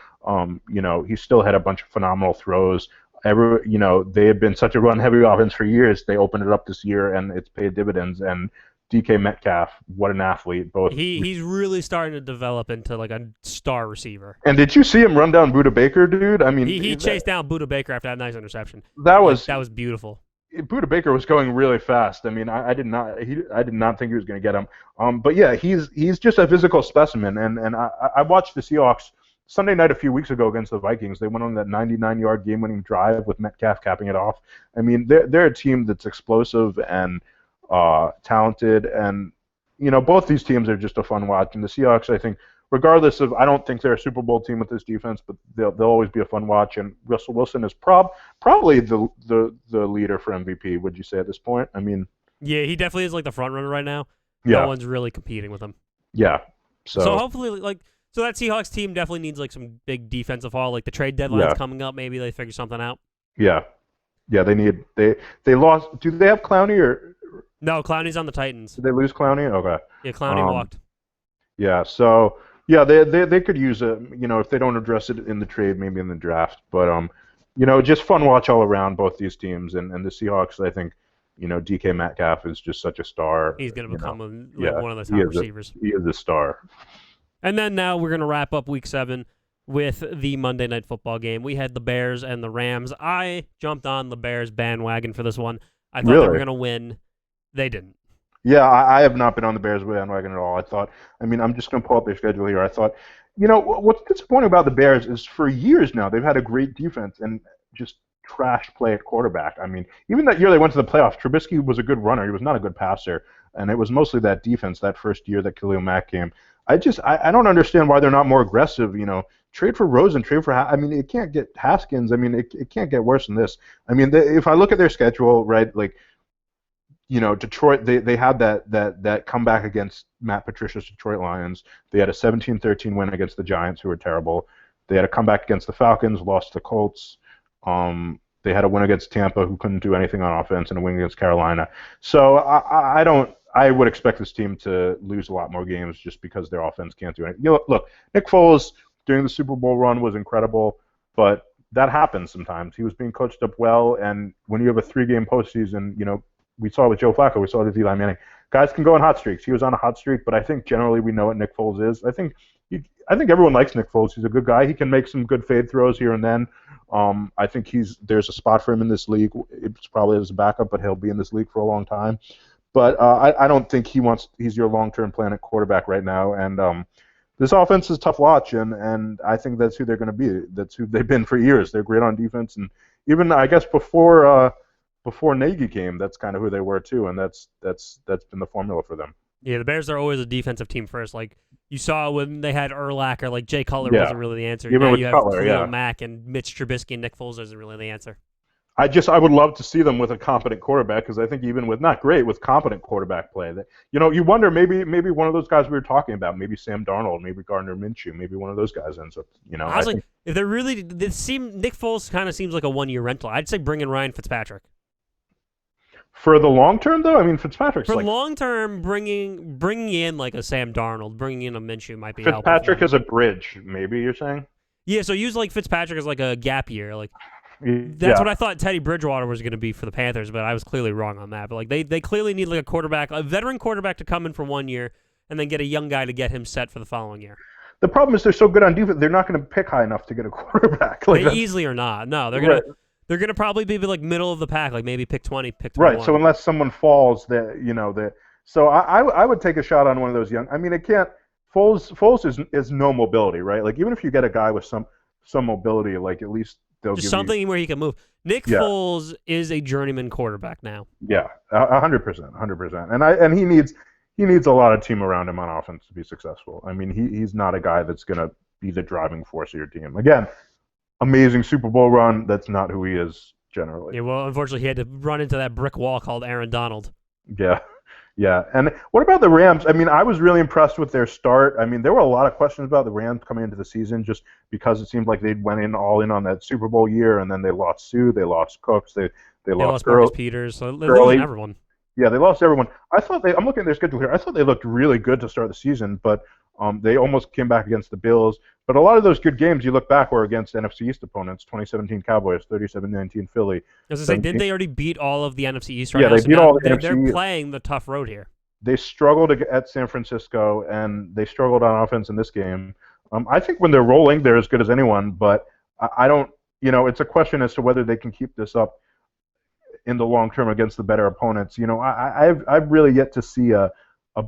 Speaker 2: he still had a bunch of phenomenal throws. They had been such a run-heavy offense for years. They opened it up this year, and it's paid dividends. And DK Metcalf, what an athlete!
Speaker 1: He's really starting to develop into like a star receiver.
Speaker 2: And did you see him run down Budda Baker, dude? I mean,
Speaker 1: he chased down Budda Baker after that nice interception.
Speaker 2: That was
Speaker 1: beautiful.
Speaker 2: Budda Baker was going really fast. I mean, I did not think he was going to get him. But yeah, he's just a physical specimen. And I watched the Seahawks Sunday night a few weeks ago against the Vikings. They went on that 99-yard game-winning drive with Metcalf capping it off. I mean, they're a team that's explosive and talented, and both these teams are just a fun watch. And the Seahawks, I think, regardless of, I don't think they're a Super Bowl team with this defense, but they'll always be a fun watch. And Russell Wilson is probably the leader for MVP. Would you say at this point? I mean,
Speaker 1: yeah, he definitely is like the front runner right now.
Speaker 2: Yeah.
Speaker 1: No one's really competing with him.
Speaker 2: Yeah.
Speaker 1: So hopefully, so that Seahawks team definitely needs like some big defensive haul. Like the trade deadline's coming up, maybe they figure something out.
Speaker 2: Yeah. Yeah, they lost. Do they have Clowney or?
Speaker 1: No, Clowney's on the Titans.
Speaker 2: Did they lose Clowney? Okay.
Speaker 1: Yeah, Clowney walked.
Speaker 2: Yeah, so yeah, they could use it. If they don't address it in the trade, maybe in the draft. But just fun watch all around both these teams, and the Seahawks. I think DK Metcalf is just such a star.
Speaker 1: He's going to become one of the top receivers.
Speaker 2: He is a star.
Speaker 1: And then now we're going to wrap up Week 7 with the Monday Night Football game. We had the Bears and the Rams. I jumped on the Bears bandwagon for this one. I thought they were going to win. They didn't.
Speaker 2: Yeah, I have not been on the Bears bandwagon at all. I'm just going to pull up their schedule here. I thought, what's disappointing about the Bears is for years now they've had a great defense and just trash play at quarterback. I mean, even that year they went to the playoffs, Trubisky was a good runner. He was not a good passer, and it was mostly that defense that first year that Khalil Mack came. I don't understand why they're not more aggressive. Trade for Rosen, trade for it can't get Haskins. It can't get worse than this. If I look at their schedule, right, like. Detroit, they had that comeback against Matt Patricia's Detroit Lions. They had a 17-13 win against the Giants, who were terrible. They had a comeback against the Falcons, lost to the Colts. They had a win against Tampa, who couldn't do anything on offense, and a win against Carolina. So I would expect this team to lose a lot more games just because their offense can't do anything. Look, Nick Foles during the Super Bowl run was incredible, but that happens sometimes. He was being coached up well, and when you have a 3-game postseason, we saw it with Joe Flacco. We saw it with Eli Manning. Guys can go on hot streaks. He was on a hot streak, but I think generally we know what Nick Foles is. I think everyone likes Nick Foles. He's a good guy. He can make some good fade throws here and then. I think there's a spot for him in this league. It's probably as a backup, but he'll be in this league for a long time. But I don't think he's your long-term plan at quarterback right now. And this offense is a tough watch, and I think that's who they're going to be. That's who they've been for years. They're great on defense, and even I guess before Nagy came, that's kind of who they were too, and that's been the formula for them.
Speaker 1: Yeah, the Bears are always a defensive team first. Like you saw when they had Urlacher, like Jay Cutler
Speaker 2: Yeah.
Speaker 1: wasn't really the answer.
Speaker 2: Even
Speaker 1: Now
Speaker 2: with
Speaker 1: you have
Speaker 2: Cutler,
Speaker 1: Khalil
Speaker 2: yeah.
Speaker 1: Mack and Mitch Trubisky and Nick Foles isn't really the answer.
Speaker 2: I would love to see them with a competent quarterback because I think even with not great with competent quarterback play, that you wonder maybe one of those guys we were talking about, maybe Sam Darnold, maybe Gardner Minshew, maybe one of those guys ends up.
Speaker 1: I was like, if they're really, Nick Foles kind of seems like a 1-year rental. I'd say bring in Ryan Fitzpatrick.
Speaker 2: For the long term, though, I mean Fitzpatrick's
Speaker 1: for long term, bringing in like a Sam Darnold, bringing in a Minshew might be helpful.
Speaker 2: Fitzpatrick is a bridge, maybe you're saying.
Speaker 1: Yeah, so use like Fitzpatrick as like a gap year, like. That's what I thought Teddy Bridgewater was going to be for the Panthers, but I was clearly wrong on that. But like they clearly need like a veteran quarterback to come in for 1 year, and then get a young guy to get him set for the following year.
Speaker 2: The problem is they're so good on defense, they're not going to pick high enough to get a quarterback.
Speaker 1: Like they easily are not. No, they're gonna probably be like middle of the pack, like maybe pick 20, pick 21.
Speaker 2: Right. So unless someone falls, so I would take a shot on one of those young. I mean, it can't. Foles is no mobility, right? Like even if you get a guy with some mobility, like at least.
Speaker 1: Just something where he can move. Nick Foles is a journeyman quarterback now.
Speaker 2: Yeah, 100%, and he needs a lot of team around him on offense to be successful. I mean, he's not a guy that's gonna be the driving force of your team. Again, amazing Super Bowl run. That's not who he is generally.
Speaker 1: Yeah, well, unfortunately, he had to run into that brick wall called Aaron Donald.
Speaker 2: Yeah. Yeah, and what about the Rams? I mean, I was really impressed with their start. I mean, there were a lot of questions about the Rams coming into the season just because it seemed like they went all in on that Super Bowl year, and then they lost Sue, they lost Cooks, they lost
Speaker 1: Marcus Peters, so they lost everyone.
Speaker 2: Yeah, they lost everyone. I'm looking at their schedule here. I thought they looked really good to start the season, but they almost came back against the Bills. But a lot of those good games you look back were against NFC East opponents, 2017 Cowboys, 37-19 Philly.
Speaker 1: As I say, didn't they already beat all of the NFC East right
Speaker 2: now? Yeah, they beat all the NFC.
Speaker 1: They're playing the tough road here.
Speaker 2: They struggled at San Francisco, and they struggled on offense in this game. I think when they're rolling, they're as good as anyone, but I don't, it's a question as to whether they can keep this up in the long term against the better opponents. I've really yet to see a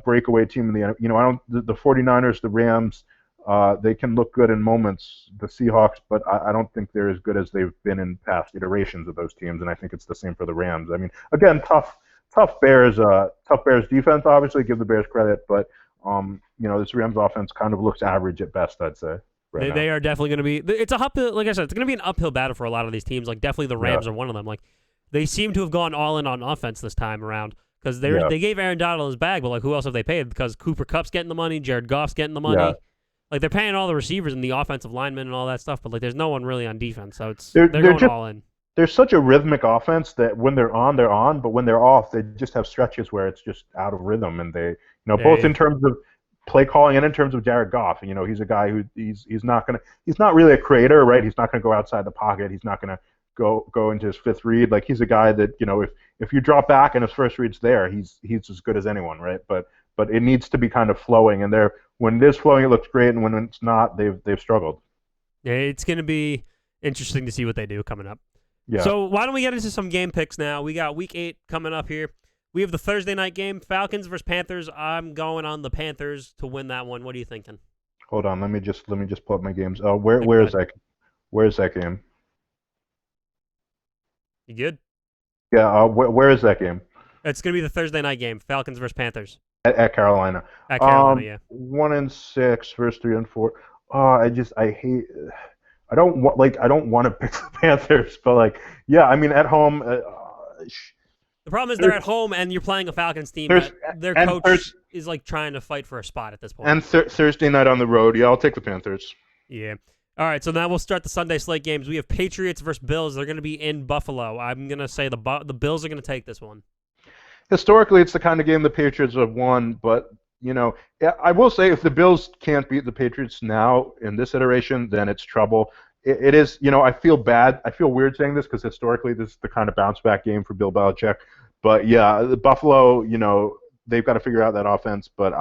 Speaker 2: breakaway team in the 49ers, the Rams, they can look good in moments, the Seahawks, but I don't think they're as good as they've been in past iterations of those teams, and I think it's the same for the Rams. I mean, again, tough Bears defense. Obviously, give the Bears credit, but this Rams offense kind of looks average at best, I'd say.
Speaker 1: They are definitely going to be. It's a uphill, like I said, it's going to be an uphill battle for a lot of these teams. Like definitely the Rams are one of them. Like they seem to have gone all in on offense this time around because they gave Aaron Donald his bag, but like who else have they paid? Because Cooper Kupp's getting the money, Jared Goff's getting the money. Yeah. Like they're paying all the receivers and the offensive linemen and all that stuff, but like there's no one really on defense, so they're going all in.
Speaker 2: They're such a rhythmic offense that when they're on, but when they're off, they just have stretches where it's just out of rhythm, and they, both in terms of play calling and in terms of Jared Goff. He's a guy who he's not really a creator, right? He's not gonna go outside the pocket. He's not gonna go into his fifth read. Like he's a guy that if you drop back and his first read's there, he's as good as anyone, right? But it needs to be kind of flowing, and when it is flowing, it looks great, and when it's not, they've struggled.
Speaker 1: Yeah, it's gonna be interesting to see what they do coming up.
Speaker 2: Yeah.
Speaker 1: So why don't we get into some game picks now? We got Week 8 coming up here. We have the Thursday night game, Falcons versus Panthers. I'm going on the Panthers to win that one. What are you thinking?
Speaker 2: Hold on, let me just pull up my games. Where is that game?
Speaker 1: You good?
Speaker 2: Yeah. Where is that game?
Speaker 1: It's gonna be the Thursday night game, Falcons versus Panthers.
Speaker 2: At Carolina.
Speaker 1: At Carolina, yeah.
Speaker 2: 1-6 versus 3-4. I hate. I don't want to pick the Panthers, but I mean, at home.
Speaker 1: The problem is they're at home, and you're playing a Falcons team. Their coach is trying to fight for a spot at this point.
Speaker 2: And Thursday night on the road, yeah, I'll take the Panthers.
Speaker 1: Yeah. All right, so now we'll start the Sunday slate games. We have Patriots versus Bills. They're going to be in Buffalo. I'm going to say the Bills are going to take this one.
Speaker 2: Historically, it's the kind of game the Patriots have won, but I will say if the Bills can't beat the Patriots now in this iteration, then it's trouble. It is, I feel bad. I feel weird saying this because historically this is the kind of bounce back game for Bill Belichick. But yeah, the Buffalo, they've got to figure out that offense. But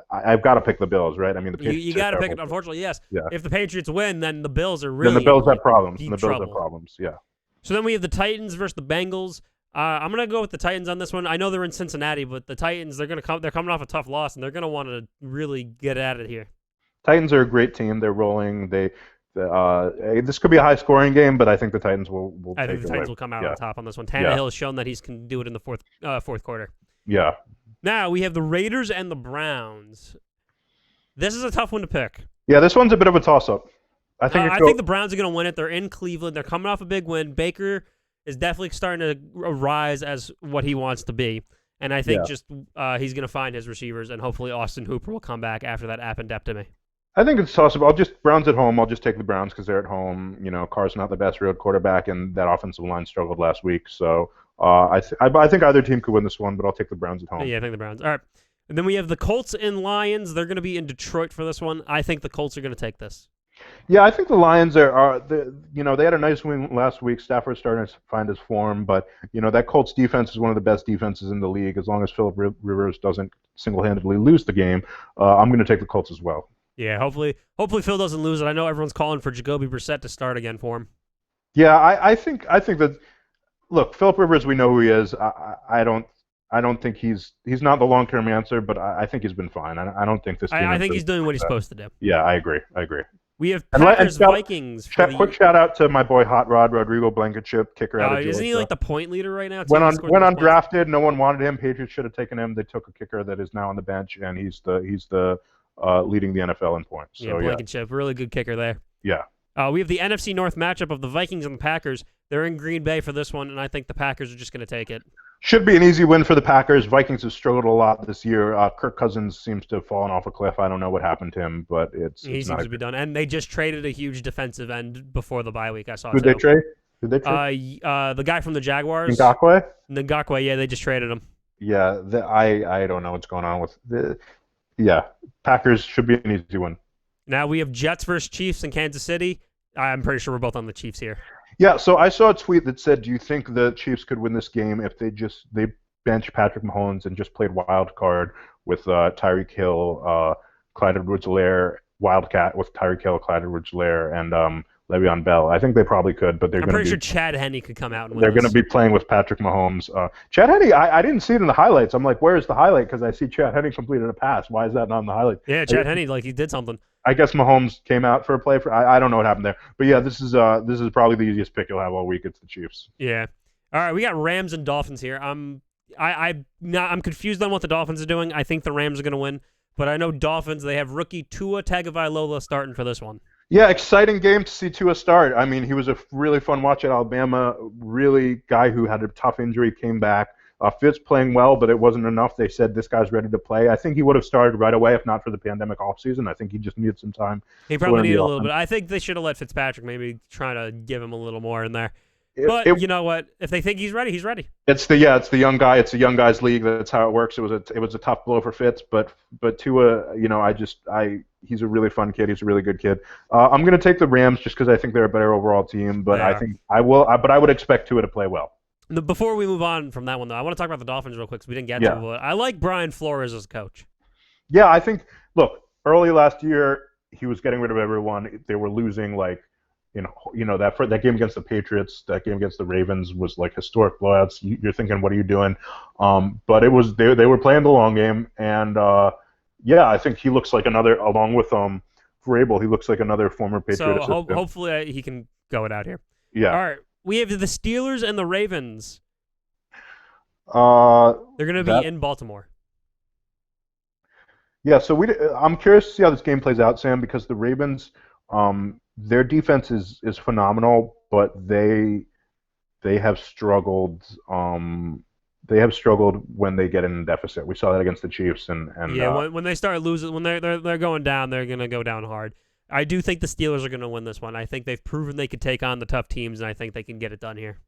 Speaker 2: I've got to pick the Bills, right? I mean, the Patriots.
Speaker 1: You got to pick it. Unfortunately, yes.
Speaker 2: Yeah.
Speaker 1: If the Patriots win, then the Bills are really.
Speaker 2: Then the Bills have problems.
Speaker 1: Deep
Speaker 2: the Bills
Speaker 1: trouble.
Speaker 2: have problems. Yeah.
Speaker 1: So then we have the Titans versus the Bengals. I'm gonna go with the Titans on this one. I know they're in Cincinnati, but the Titans they're coming off a tough loss, and they're gonna want to really get at it here.
Speaker 2: Titans are a great team. They're rolling. This could be a high scoring game, but I think the Titans will.
Speaker 1: I think the Titans will come out on top on this one. Tannehill has shown that he can do it in the fourth quarter.
Speaker 2: Yeah.
Speaker 1: Now we have the Raiders and the Browns. This is a tough one to pick.
Speaker 2: Yeah, this one's a bit of a toss-up. I think
Speaker 1: the Browns are going to win it. They're in Cleveland. They're coming off a big win. Baker is definitely starting to rise as what he wants to be. And I think he's going to find his receivers, and hopefully Austin Hooper will come back after that appendectomy.
Speaker 2: I think it's toss-up. Browns at home. I'll just take the Browns because they're at home. Carr's not the best road quarterback, and that offensive line struggled last week. So I think either team could win this one, but I'll take the Browns at home.
Speaker 1: Yeah, I think the Browns. All right. And then we have the Colts and Lions. They're going to be in Detroit for this one. I think the Colts are going to take this.
Speaker 2: Yeah, I think the Lions they had a nice win last week. Stafford's starting to find his form, but that Colts defense is one of the best defenses in the league. As long as Philip Rivers doesn't single-handedly lose the game, I'm going to take the Colts as well.
Speaker 1: Yeah, hopefully Phil doesn't lose it. I know everyone's calling for Jacoby Brissett to start again for him.
Speaker 2: Yeah, I think that. Look, Philip Rivers, we know who he is. I don't think he's not the long-term answer, but I think he's been fine. I don't think this.
Speaker 1: I think he's doing what he's supposed to do.
Speaker 2: Yeah, I agree.
Speaker 1: We have Packers Vikings.
Speaker 2: Quick shout out to my boy Hot Rod Rodrigo Blankenship, kicker out of Georgia.
Speaker 1: Isn't he like the point leader right now?
Speaker 2: Went undrafted. No one wanted him. Patriots should have taken him. They took a kicker that is now on the bench, and he's the leading the NFL in points. So,
Speaker 1: Blankenship, really good kicker there.
Speaker 2: Yeah.
Speaker 1: We have the NFC North matchup of the Vikings and the Packers. They're in Green Bay for this one, and I think the Packers are just going to take it.
Speaker 2: Should be an easy win for the Packers. Vikings have struggled a lot this year. Kirk Cousins seems to have fallen off a cliff. I don't know what happened to him, but he seems
Speaker 1: to be done. And they just traded a huge defensive end before the bye week. I saw.
Speaker 2: Who they trade?
Speaker 1: The guy from the Jaguars.
Speaker 2: Ngakoue?
Speaker 1: Yeah, they just traded him.
Speaker 2: Yeah, I don't know what's going on with the. Yeah, Packers should be an easy win.
Speaker 1: Now we have Jets versus Chiefs in Kansas City. I'm pretty sure we're both on the Chiefs here.
Speaker 2: Yeah, so I saw a tweet that said, do you think the Chiefs could win this game if they bench Patrick Mahomes and just played wild card with Tyreek Hill, Clyde Edwards-Helaire, Wildcat with Tyreek Hill, Clyde Edwards-Helaire, and Le'Veon Bell? I think they probably could, but I'm pretty sure
Speaker 1: Chad Henne could come out and win.
Speaker 2: They're going to be playing with Patrick Mahomes. Chad Henne, I didn't see it in the highlights. I'm like, where's the highlight? Because I see Chad Henne completed a pass. Why is that not in the highlight?
Speaker 1: Yeah, Chad Henne, like he did something.
Speaker 2: I guess Mahomes came out for a play. I don't know what happened there, but yeah, this is probably the easiest pick you'll have all week. It's the Chiefs.
Speaker 1: Yeah. All right, we got Rams and Dolphins here. I'm confused on what the Dolphins are doing. I think the Rams are going to win, but I know Dolphins. They have rookie Tua Tagovailoa starting for this one.
Speaker 2: Yeah, exciting game to see Tua start. I mean, he was a really fun watch at Alabama. Really guy who had a tough injury, came back. Fitz playing well, but it wasn't enough. They said this guy's ready to play. I think he would have started right away if not for the pandemic offseason. I think he just needed some time.
Speaker 1: He probably needed a little bit. I think they should have let Fitzpatrick maybe try to give him a little more in there. But you know what? If they think he's ready, he's ready.
Speaker 2: It's the young guy. It's a young guys league. That's how it works. It was a tough blow for Fitz, but Tua, he's a really fun kid. He's a really good kid. I'm going to take the Rams just because I think they're a better overall team. But I think I would expect Tua to play well.
Speaker 1: Before we move on from that one, though, I want to talk about the Dolphins real quick because we didn't get to it. I like Brian Flores as a coach.
Speaker 2: Yeah, I think. Look, early last year he was getting rid of everyone. They were losing that game against the Patriots, that game against the Ravens was like historic blowouts. You're thinking, what are you doing? But it was they were playing the long game, and I think he looks like another, along with Vrabel, he looks like another former Patriot.
Speaker 1: So hopefully he can go it out here.
Speaker 2: Yeah.
Speaker 1: All right. We have the Steelers and the Ravens. They're going to be in Baltimore.
Speaker 2: Yeah, so I'm curious to see how this game plays out, Sam, because the Ravens, their defense is phenomenal, but they have struggled. They have struggled when they get in deficit. We saw that against the Chiefs, and
Speaker 1: when they start losing, when they're going down, they're going to go down hard. I do think the Steelers are going to win this one. I think they've proven they could take on the tough teams, and I think they can get it done here.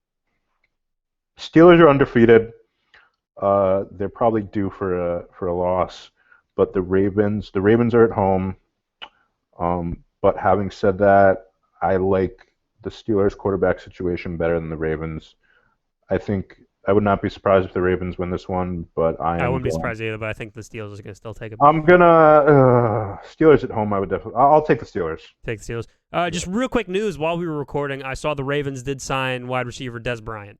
Speaker 2: Steelers are undefeated. They're probably due for a loss, but the Ravens are at home. But having said that, I like the Steelers' quarterback situation better than the Ravens. I think I would not be surprised if the Ravens win this one, but I wouldn't
Speaker 1: be surprised either. But I think the Steelers are going to still take it.
Speaker 2: I'm gonna Steelers at home. I'll take the Steelers.
Speaker 1: Take the Steelers. Just real quick news: while we were recording, I saw the Ravens did sign wide receiver Dez Bryant.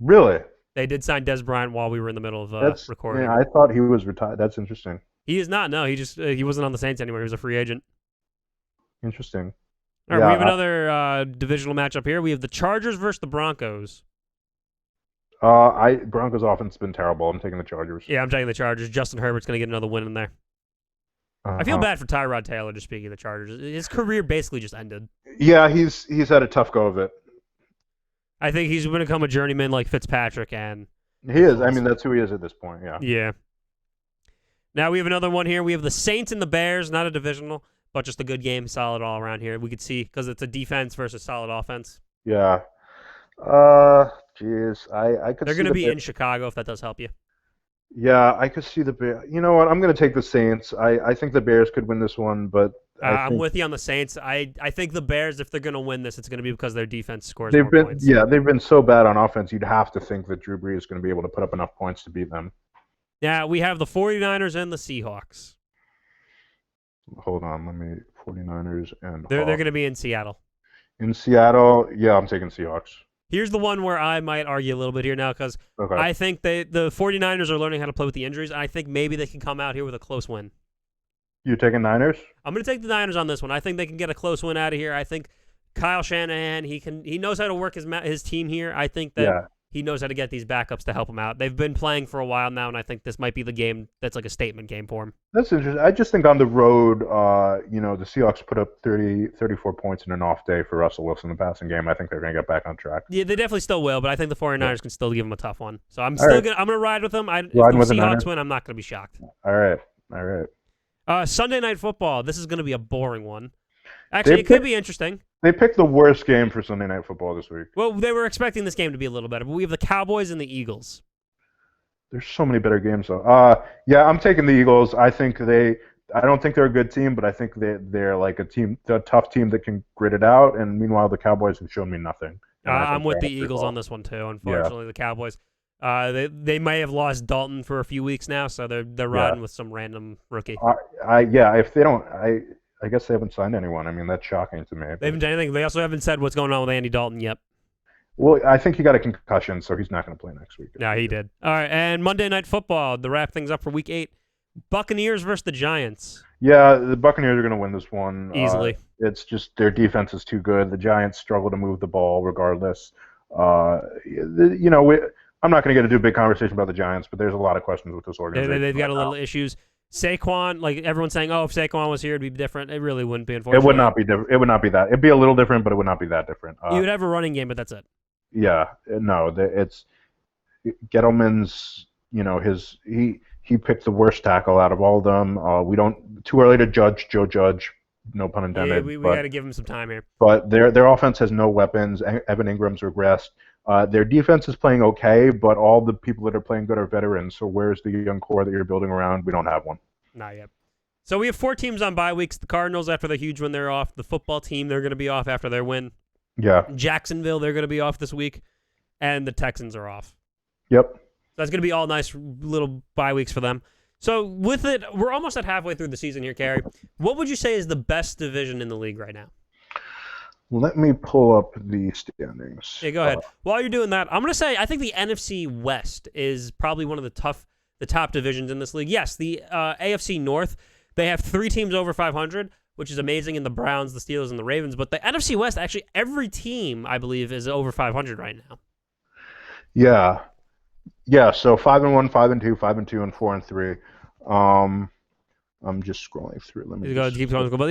Speaker 2: Really?
Speaker 1: They did sign Dez Bryant while we were in the middle of recording.
Speaker 2: Yeah, I thought he was retired. That's interesting.
Speaker 1: He is not. No, he wasn't on the Saints anymore. He was a free agent.
Speaker 2: Interesting.
Speaker 1: All right, we have another divisional matchup here. We have the Chargers versus the Broncos.
Speaker 2: Broncos offense has been terrible. I'm taking the Chargers.
Speaker 1: Yeah, I'm taking the Chargers. Justin Herbert's going to get another win in there. I feel
Speaker 2: Uh-huh.
Speaker 1: bad for Tyrod Taylor, just speaking of the Chargers. His career basically just ended.
Speaker 2: Yeah, he's had a tough go of it.
Speaker 1: I think he's going to become a journeyman like Fitzpatrick, and
Speaker 2: He is. I mean, that's who he is at this point. Yeah.
Speaker 1: yeah. Now we have another one here. We have the Saints and the Bears, not a divisional, but just a good game, solid all around here. We could see because it's a defense versus solid offense.
Speaker 2: Yeah. Jeez, I could.
Speaker 1: They're
Speaker 2: see
Speaker 1: going to
Speaker 2: the
Speaker 1: be
Speaker 2: Bear-
Speaker 1: in Chicago if that does help you.
Speaker 2: Yeah, I could see the Bears. You know what? I'm going to take the Saints. I think the Bears could win this one, but
Speaker 1: I'm with you on the Saints. I think the Bears, if they're going to win this, it's going to be because their defense scores
Speaker 2: they've
Speaker 1: more
Speaker 2: been
Speaker 1: points.
Speaker 2: they've been so bad on offense. You'd have to think that Drew Brees is going to be able to put up enough points to beat them.
Speaker 1: Now we have the 49ers and the Seahawks.
Speaker 2: Hold on, let me 49ers and
Speaker 1: They're
Speaker 2: Hawks.
Speaker 1: going to be in Seattle.
Speaker 2: In Seattle. Yeah, I'm taking Seahawks.
Speaker 1: Here's the one where I might argue a little bit here now because
Speaker 2: Okay.
Speaker 1: I think the 49ers are learning how to play with the injuries, and I think maybe they can come out here with a close win.
Speaker 2: You taking Niners?
Speaker 1: I'm going to take the Niners on this one. I think they can get a close win out of here. I think Kyle Shanahan, he knows how to work his team here. I think that
Speaker 2: Yeah.
Speaker 1: he knows how to get these backups to help him out. They've been playing for a while now, and I think this might be the game that's like a statement game for him.
Speaker 2: That's interesting. I just think on the road, the Seahawks put up 34 points in an off day for Russell Wilson in the passing game. I think they're going to get back on track.
Speaker 1: Yeah, they definitely still will, but I think the 49ers can still give him a tough one. So I'm
Speaker 2: All
Speaker 1: still
Speaker 2: right.
Speaker 1: gonna ride with them. If the
Speaker 2: Riding with the
Speaker 1: Seahawks
Speaker 2: Niners?
Speaker 1: win, I'm not gonna be shocked.
Speaker 2: All right.
Speaker 1: Sunday Night Football. This is gonna be a boring one. Actually,
Speaker 2: They
Speaker 1: it could
Speaker 2: pick-
Speaker 1: be interesting.
Speaker 2: They picked the worst game for Sunday Night Football this week.
Speaker 1: Well, they were expecting this game to be a little better, but we have the Cowboys and the Eagles.
Speaker 2: There's so many better games though. Yeah, I'm taking the Eagles. I don't think they're a good team, but I think they're like a tough team that can grit it out. And meanwhile, the Cowboys have shown me nothing. And I think
Speaker 1: I'm with
Speaker 2: they're
Speaker 1: the
Speaker 2: off their
Speaker 1: Eagles
Speaker 2: ball.
Speaker 1: on this one too. Unfortunately, the Cowboys. They may have lost Dalton for a few weeks now, so they're riding with some random rookie.
Speaker 2: If they don't, I guess they haven't signed anyone. I mean, that's shocking to me.
Speaker 1: They haven't done anything. They also haven't said what's going on with Andy Dalton yet.
Speaker 2: Well, I think he got a concussion, so he's not going to play next week.
Speaker 1: No, he did. All right, and Monday Night Football to wrap things up for Week 8. Buccaneers versus the Giants.
Speaker 2: Yeah, the Buccaneers are going to win this one
Speaker 1: Easily.
Speaker 2: It's just their defense is too good. The Giants struggle to move the ball regardless. I'm not going to get into a big conversation about the Giants, but there's a lot of questions with this organization.
Speaker 1: They've got a
Speaker 2: right
Speaker 1: little
Speaker 2: now.
Speaker 1: issues. Saquon, like everyone's saying, if Saquon was here, it'd be different. It really wouldn't be, unfortunately.
Speaker 2: It would not be different. It would not be that. It'd be a little different, but it would not be that different.
Speaker 1: You would have a running game, but that's it.
Speaker 2: Yeah, no, it's Gettleman's. He picked the worst tackle out of all of them. We don't too early to judge Joe Judge. No pun intended.
Speaker 1: Yeah, we got to give him some time here.
Speaker 2: But their offense has no weapons. Evan Ingram's regressed. Their defense is playing okay, but all the people that are playing good are veterans. So where's the young core that you're building around? We don't have one.
Speaker 1: Not yet. So we have 4 teams on bye weeks. The Cardinals, after the huge win, they're off. The football team, they're going to be off after their win.
Speaker 2: Yeah.
Speaker 1: Jacksonville, they're going to be off this week. And the Texans are off.
Speaker 2: Yep.
Speaker 1: That's going to be all nice little bye weeks for them. So with it, we're almost at halfway through the season here, Carey. What would you say is the best division in the league right now?
Speaker 2: Let me pull up the standings.
Speaker 1: Yeah, go ahead. While you're doing that, I'm going to say I think the NFC West is probably one of the top divisions in this league. Yes, the AFC North, they have 3 teams over 500, which is amazing in the Browns, the Steelers, and the Ravens. But the NFC West, actually, every team, I believe, is over 500 right now.
Speaker 2: Yeah. Yeah, so 5-1, 5-2, 5-2, and 4-3. I'm just scrolling through. Let me
Speaker 1: You go, keep going. But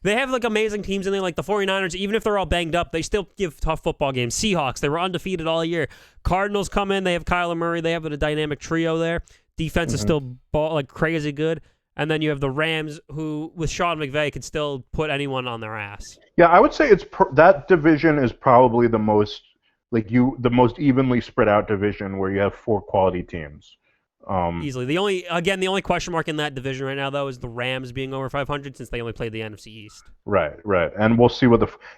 Speaker 1: they have amazing teams in there, like the 49ers. Even if they're all banged up, they still give tough football games. Seahawks, they were undefeated all year. Cardinals come in, they have Kyler Murray, they have a dynamic trio there. Defense is still crazy good. And then you have the Rams, who with Sean McVay could still put anyone on their ass.
Speaker 2: Yeah, I would say that division is probably the most evenly spread out division where you have 4 quality teams.
Speaker 1: Easily. The only question mark in that division right now, though, is the Rams being over 500 since they only played the NFC East.
Speaker 2: Right. And we'll see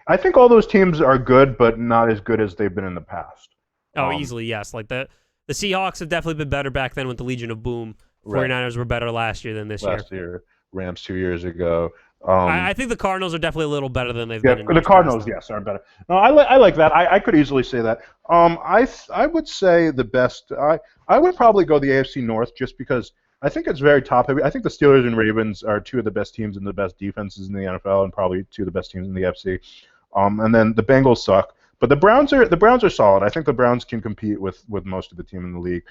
Speaker 2: I think all those teams are good, but not as good as they've been in the past.
Speaker 1: Easily, yes. Like the Seahawks have definitely been better back then with the Legion of Boom.
Speaker 2: Right.
Speaker 1: 49ers were better last year than this year.
Speaker 2: Last year, Rams 2 years ago.
Speaker 1: I think the Cardinals are definitely a little better than they've been. In
Speaker 2: the
Speaker 1: years
Speaker 2: Cardinals,
Speaker 1: past,
Speaker 2: yes, are better. No, I like that. I could easily say that. I would say the best. I would probably go the AFC North just because I think it's very top heavy. I think the Steelers and Ravens are 2 of the best teams and the best defenses in the NFL, and probably 2 of the best teams in the FC. And then the Bengals suck. But the Browns are solid. I think the Browns can compete with most of the team in the league.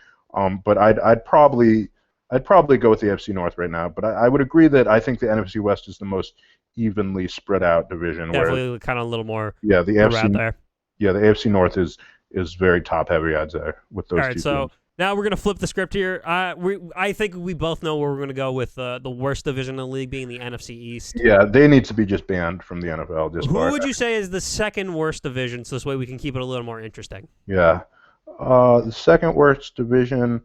Speaker 2: But I'd probably go with the AFC North right now. But I would agree that I think the NFC West is the most evenly spread out division.
Speaker 1: Definitely kind of a little more
Speaker 2: Yeah, the
Speaker 1: around
Speaker 2: AFC
Speaker 1: there.
Speaker 2: yeah the AFC North is very top heavy. I'd say with those
Speaker 1: All right,
Speaker 2: two
Speaker 1: so
Speaker 2: teams.
Speaker 1: now we're gonna flip the script here. I think we both know where we're gonna go with the worst division in the league being the NFC East.
Speaker 2: Yeah, they need to be just banned from the NFL. Just
Speaker 1: Who
Speaker 2: far.
Speaker 1: would you say is the second worst division? So this way we can keep it a little more interesting.
Speaker 2: Yeah, the second worst division,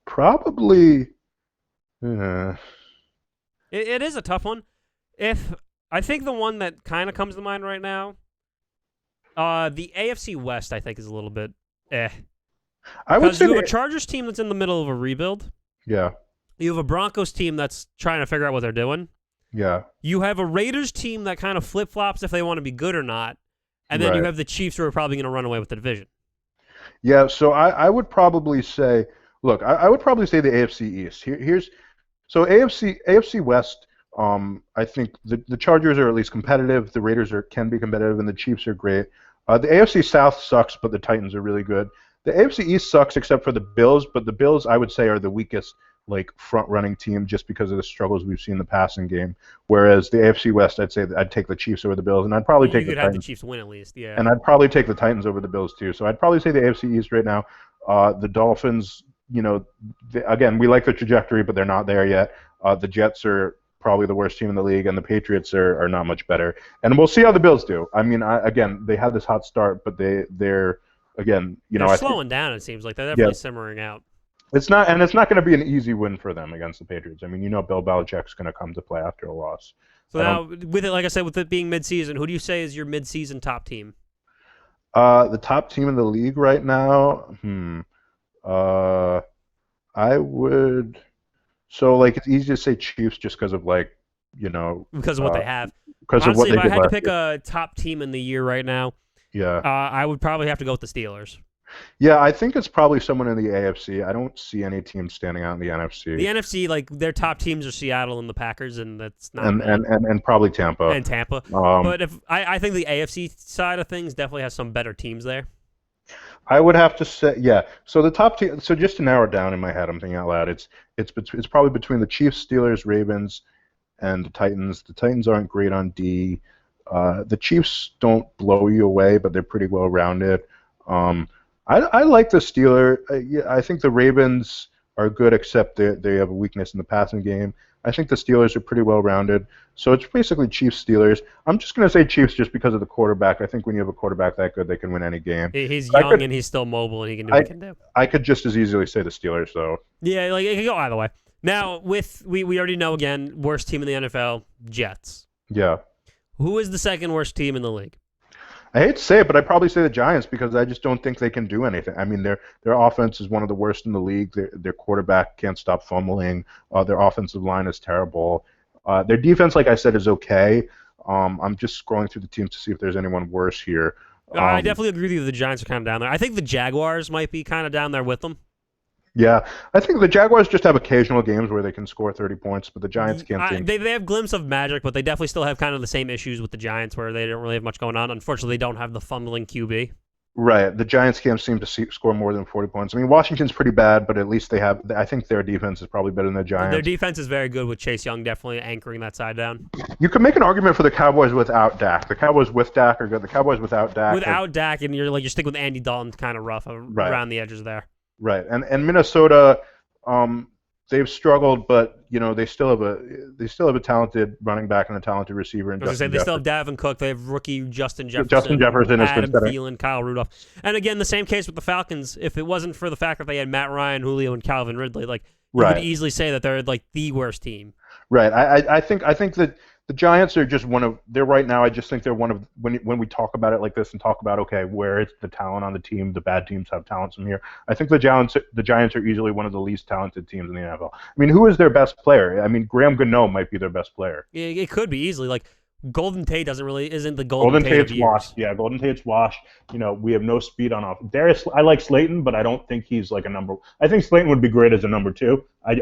Speaker 2: probably. Uh,
Speaker 1: It is a tough one. If I think the one that kind of comes to mind right now, the AFC West I think is a little bit
Speaker 2: I would
Speaker 1: because
Speaker 2: say
Speaker 1: you have a Chargers team that's in the middle of a rebuild.
Speaker 2: yeah,
Speaker 1: You have a Broncos team that's trying to figure out what they're doing.
Speaker 2: yeah,
Speaker 1: You have a Raiders team that kind of flip flops if they want to be good or not, and then you
Speaker 2: Right.
Speaker 1: have the Chiefs who are probably going to run away with the division.
Speaker 2: yeah. So I would probably say, look, I would probably say the AFC East. Here's so AFC West. I think the Chargers are at least competitive. The Raiders can be competitive, and the Chiefs are great. The AFC South sucks, but the Titans are really good. The AFC East sucks except for the Bills, but the Bills I would say are the weakest like front running team just because of the struggles we've seen in the passing game. Whereas the AFC West, I'd say that I'd take the Chiefs over the Bills, and I'd probably
Speaker 1: You
Speaker 2: take
Speaker 1: could
Speaker 2: the
Speaker 1: have the
Speaker 2: Titans,
Speaker 1: Chiefs win at least, yeah.
Speaker 2: and I'd probably take the Titans over the Bills too. So I'd probably say the AFC East right now. The Dolphins, again, we like the trajectory, but they're not there yet. The Jets are probably the worst team in the league, and the Patriots are not much better. And we'll see how the Bills do. I mean, again, they had this hot start, but they're again,
Speaker 1: They're
Speaker 2: I think
Speaker 1: slowing down. It seems like they're definitely simmering out.
Speaker 2: it's not going to be an easy win for them against the Patriots. I mean, Bill Belichick's going to come to play after a loss.
Speaker 1: So now, with it, like I said, with it being midseason, who do you say is your midseason top team?
Speaker 2: The top team in the league right now, I would. So like, it's easy to say Chiefs just because of
Speaker 1: Because of what they have.
Speaker 2: because of
Speaker 1: Honestly,
Speaker 2: what they
Speaker 1: if I
Speaker 2: did
Speaker 1: had to
Speaker 2: last
Speaker 1: pick
Speaker 2: year.
Speaker 1: a top team in the year right now,
Speaker 2: Yeah.
Speaker 1: I would probably have to go with the Steelers.
Speaker 2: Yeah, I think it's probably someone in the AFC. I don't see any team standing out in the NFC.
Speaker 1: The NFC, like their top teams are Seattle and the Packers, and that's not
Speaker 2: and,
Speaker 1: bad.
Speaker 2: and probably Tampa.
Speaker 1: And Tampa. But if I think the AFC side of things definitely has some better teams there.
Speaker 2: I would have to say, yeah. So the top team. So just to narrow it down in my head, I'm thinking out loud. It's probably between the Chiefs, Steelers, Ravens, and the Titans. The Titans aren't great on D. The Chiefs don't blow you away, but they're pretty well rounded. I like the Steelers. Yeah, I think the Ravens are good, except they have a weakness in the passing game. I think the Steelers are pretty well rounded. So it's basically Chiefs Steelers. I'm just going to say Chiefs just because of the quarterback. I think when you have a quarterback that good, they can win any game.
Speaker 1: He's
Speaker 2: I
Speaker 1: young
Speaker 2: could-
Speaker 1: and he's still mobile and he can do what he can do.
Speaker 2: I could just as easily say the Steelers, though.
Speaker 1: Yeah, like it can go either way. Now, we already know again, worst team in the NFL, Jets.
Speaker 2: Yeah.
Speaker 1: Who is the second worst team in the league?
Speaker 2: I hate to say it, but I'd probably say the Giants because I just don't think they can do anything. I mean, their offense is one of the worst in the league. Their quarterback can't stop fumbling. Their offensive line is terrible. Their defense, like I said, is okay. I'm just scrolling through the teams to see if there's anyone worse here.
Speaker 1: I definitely agree with you. The Giants are kind of down there. I think the Jaguars might be kind of down there with them.
Speaker 2: Yeah, I think the Jaguars just have occasional games where they can score 30 points, but the Giants can't seem.
Speaker 1: They have glimpses of magic, but they definitely still have kind of the same issues with the Giants where they don't really have much going on. Unfortunately, they don't have the fumbling QB.
Speaker 2: Right, the Giants can't seem to score more than 40 points. I mean, Washington's pretty bad, but at least they have. I think their defense is probably better than the Giants.
Speaker 1: Their defense is very good with Chase Young definitely anchoring that side down.
Speaker 2: You could make an argument for the Cowboys without Dak. The Cowboys with Dak are good. The Cowboys without Dak.
Speaker 1: Without Dak, and you're sticking with Andy Dalton, kind of rough around the edges there.
Speaker 2: Right, and Minnesota, they've struggled, but they still have a talented running back and a talented receiver.
Speaker 1: I was gonna say they still have Dalvin Cook. They have rookie Justin Jefferson.
Speaker 2: Justin Jefferson has
Speaker 1: Adam
Speaker 2: been better.
Speaker 1: Thielen, Kyle Rudolph, and again the same case with the Falcons. If it wasn't for the fact that they had Matt Ryan, Julio, and Calvin Ridley, you could easily say that they're the worst team.
Speaker 2: Right. I think that the Giants are just one of. They're right now. I just think they're one of when we talk about it like this and talk about where it's the talent on the team. The bad teams have talents from here. I think the Giants are easily one of the least talented teams in the NFL. I mean, who is their best player? I mean, Graham Gano might be their best player.
Speaker 1: It could be easily Golden Tate isn't the
Speaker 2: Golden
Speaker 1: Tate of
Speaker 2: Tate's
Speaker 1: years.
Speaker 2: washed. Yeah, Golden Tate's washed. We have no speed on off. I like Slayton, but I don't think he's like a number. I think Slayton would be great as a number 2. I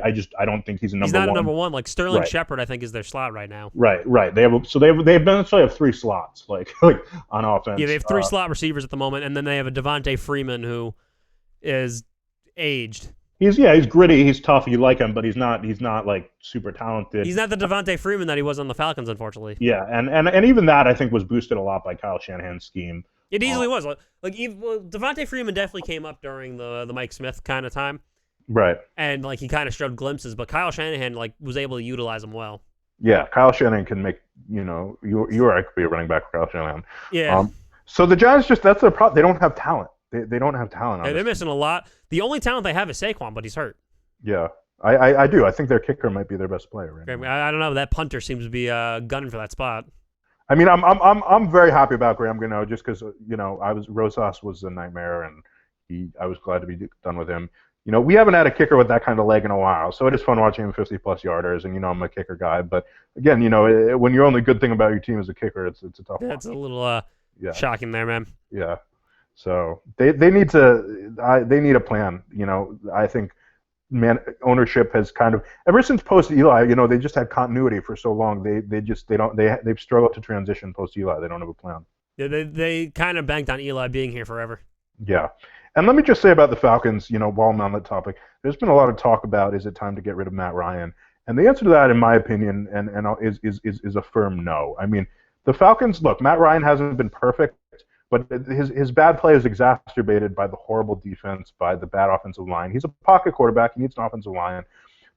Speaker 2: don't think he's a number 1.
Speaker 1: He's not a number 1. Like Sterling
Speaker 2: Right.
Speaker 1: Shepard, I think is their slot right now.
Speaker 2: Right. They eventually have 3 slots like on offense.
Speaker 1: Yeah, they have 3 slot receivers at the moment, and then they have a Devontae Freeman who is aged.
Speaker 2: He's gritty, he's tough, you like him, but he's not like super talented.
Speaker 1: He's not the Devontae Freeman that he was on the Falcons, unfortunately.
Speaker 2: Yeah, and even that I think was boosted a lot by Kyle Shanahan's scheme.
Speaker 1: It easily was. Devontae Freeman definitely came up during the Mike Smith kind of time.
Speaker 2: Right.
Speaker 1: And he kind of showed glimpses, but Kyle Shanahan was able to utilize him well.
Speaker 2: Yeah, Kyle Shanahan can make, you or I could be a running back for Kyle Shanahan.
Speaker 1: Yeah.
Speaker 2: So the Giants that's their problem. They don't have talent. They don't have talent.
Speaker 1: They're missing a lot. The only talent they have is Saquon, but he's hurt.
Speaker 2: Yeah, I do. I think their kicker might be their best player right now.
Speaker 1: I don't know. That punter seems to be gunning for that spot.
Speaker 2: I mean, I'm very happy about Graham Gano just because Rosas was a nightmare and I was glad to be done with him. We haven't had a kicker with that kind of leg in a while, so it is fun watching him 50-plus yarders. And I'm a kicker guy, but again, when your only good thing about your team is a kicker, it's a tough one.
Speaker 1: That's a little shocking there, man.
Speaker 2: Yeah. So they need a plan. I think ownership has kind of ever since post Eli. They just had continuity for so long. They've struggled to transition post Eli. They don't have a plan.
Speaker 1: Yeah, they kind of banked on Eli being here forever.
Speaker 2: Yeah, and let me just say about the Falcons. While I'm on that topic, there's been a lot of talk about is it time to get rid of Matt Ryan, and the answer to that, in my opinion, is a firm no. I mean, the Falcons. Look, Matt Ryan hasn't been perfect. But his bad play is exacerbated by the horrible defense, by the bad offensive line. He's a pocket quarterback. He needs an offensive line.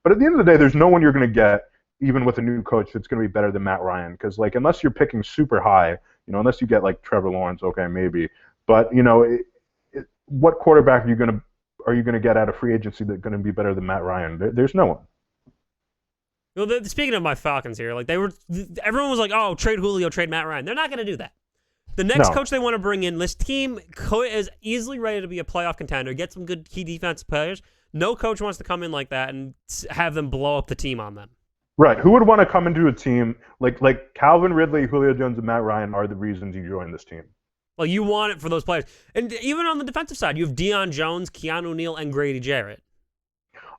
Speaker 2: But at the end of the day, there's no one you're going to get, even with a new coach, that's going to be better than Matt Ryan. Because, unless you're picking super high, unless you get, Trevor Lawrence, okay, maybe. But, what quarterback are you going to get out of free agency that's going to be better than Matt Ryan? There's no one.
Speaker 1: Well, speaking of my Falcons here, everyone was like, oh, trade Julio, trade Matt Ryan. They're not going to do that. The next coach they want to bring in, this team is easily ready to be a playoff contender, get some good key defensive players. No coach wants to come in like that and have them blow up the team on them.
Speaker 2: Right. Who would want to come into a team like Calvin Ridley, Julio Jones, and Matt Ryan are the reasons you join this team?
Speaker 1: You want it for those players. And even on the defensive side, you have Deion Jones, Keanu Neal, and Grady Jarrett.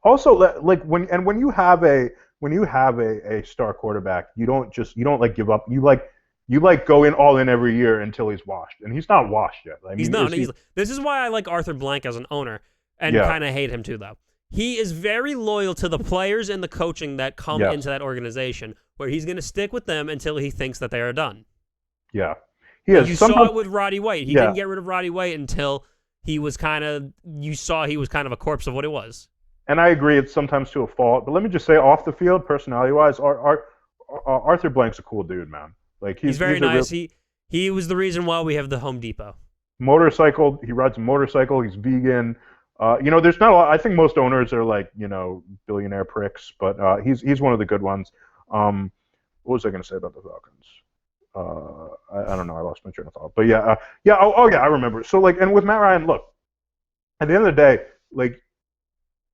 Speaker 2: Also, when you have a star quarterback, you don't give up. You go in all in every year until he's washed, and he's not washed yet.
Speaker 1: He's not. This is why I like Arthur Blank as an owner, and kind of hate him too, though. He is very loyal to the players and the coaching that come into that organization, where he's going to stick with them until he thinks that they are done.
Speaker 2: Yeah, he is.
Speaker 1: You saw it with Roddy White. He didn't get rid of Roddy White until he was you saw he was kind of a corpse of what it was.
Speaker 2: And I agree, it's sometimes to a fault. But let me just say, off the field, personality-wise, Arthur Blank's a cool dude, man.
Speaker 1: He's very nice. He was the reason why we have the Home Depot.
Speaker 2: Motorcycle. He rides a motorcycle. He's vegan. There's not a lot. I think most owners are billionaire pricks, but he's one of the good ones. What was I going to say about the Falcons? I don't know. I lost my train of thought. But yeah. I remember. So and with Matt Ryan, look, at the end of the day,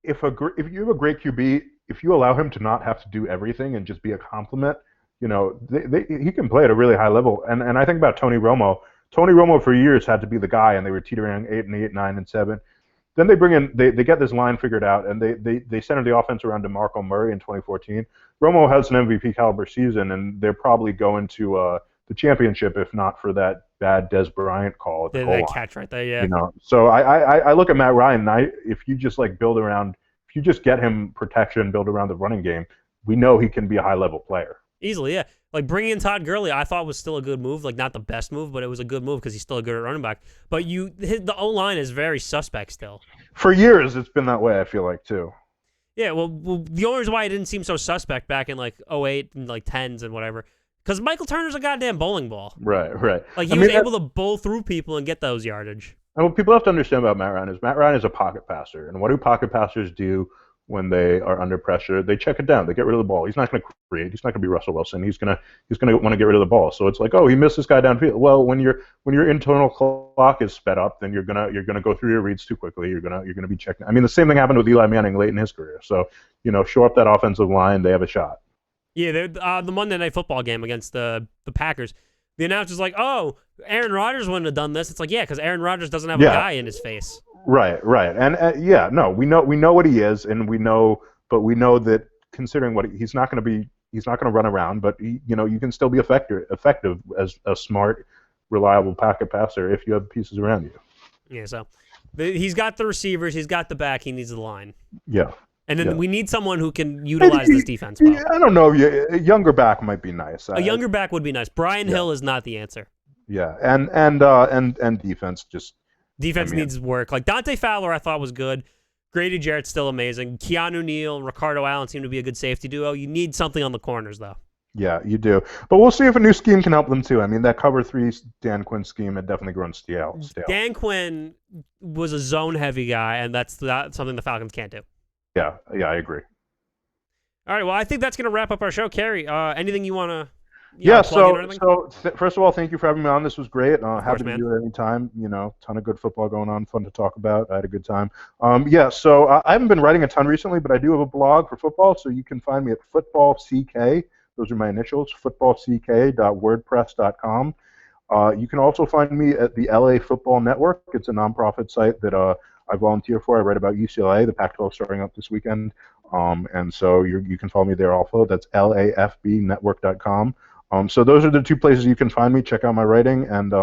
Speaker 2: if you have a great QB, if you allow him to not have to do everything and just be a compliment. He can play at a really high level. And I think about Tony Romo. Tony Romo for years had to be the guy, and they were teetering 8-8, 9-7. Then they get this line figured out, and they center the offense around DeMarco Murray in 2014. Romo has an MVP caliber season, and they're probably going to the championship if not for that bad Des Bryant call at the goal line.
Speaker 1: Catch right there, yeah.
Speaker 2: So I look at Matt Ryan, and if you just build around, if you just get him protection, build around the running game, we know he can be a high level player.
Speaker 1: Easily, yeah. Bringing in Todd Gurley, I thought was still a good move. Not the best move, but it was a good move because he's still a good running back. But the O-line is very suspect still.
Speaker 2: For years, it's been that way, I feel like, too.
Speaker 1: Yeah, well the only reason why it didn't seem so suspect back in 08 and 10s and whatever, because Michael Turner's a goddamn bowling ball.
Speaker 2: Right.
Speaker 1: He was able to bowl through people and get those yardage.
Speaker 2: And what people have to understand about Matt Ryan is a pocket passer. And what do pocket passers do when they are under pressure? They check it down. They get rid of the ball. He's not going to create. He's not going to be Russell Wilson. He's going to want to get rid of the ball. So it's he missed this guy downfield. Well, when your internal clock is sped up, then you're gonna go through your reads too quickly. You're gonna be checking. I mean, the same thing happened with Eli Manning late in his career. So shore up that offensive line. They have a shot.
Speaker 1: Yeah, the Monday Night Football game against the Packers. The announcer's like, "Oh, Aaron Rodgers wouldn't have done this." It's like, yeah, because Aaron Rodgers doesn't have a guy in his face.
Speaker 2: Right, and yeah, no, we know what he is, and we know that considering what he's not going to run around, but you can still be effective as a smart, reliable pocket passer if you have pieces around you.
Speaker 1: Yeah, so he's got the receivers, he's got the back, he needs the line.
Speaker 2: Yeah.
Speaker 1: And then we need someone who can utilize this defense well.
Speaker 2: I don't know. A younger back might be nice.
Speaker 1: A younger back would be nice. Brian Hill is not the answer.
Speaker 2: Yeah, and defense just.
Speaker 1: Defense needs work. Like Dante Fowler, I thought was good. Grady Jarrett's still amazing. Keanu Neal and Ricardo Allen seem to be a good safety duo. You need something on the corners, though.
Speaker 2: Yeah, you do. But we'll see if a new scheme can help them, too. I mean, that cover 3 Dan Quinn scheme had definitely grown stale.
Speaker 1: Dan Quinn was a zone-heavy guy, and that's something the Falcons can't do.
Speaker 2: Yeah, I agree.
Speaker 1: All right, well, I think that's going to wrap up our show. Carrie, anything you want to
Speaker 2: so first of all, thank you for having me on. This was great. Happy to do it anytime. Ton of good football going on, fun to talk about. I had a good time. So I haven't been writing a ton recently, but I do have a blog for football, so you can find me at footballck. Those are my initials, footballck.wordpress.com. You can also find me at the LA Football Network. It's a nonprofit site that I volunteer for. I write about UCLA, the Pac-12 starting up this weekend. And so you can follow me there also. That's lafbnetwork.com. So those are the 2 places you can find me. Check out my writing, and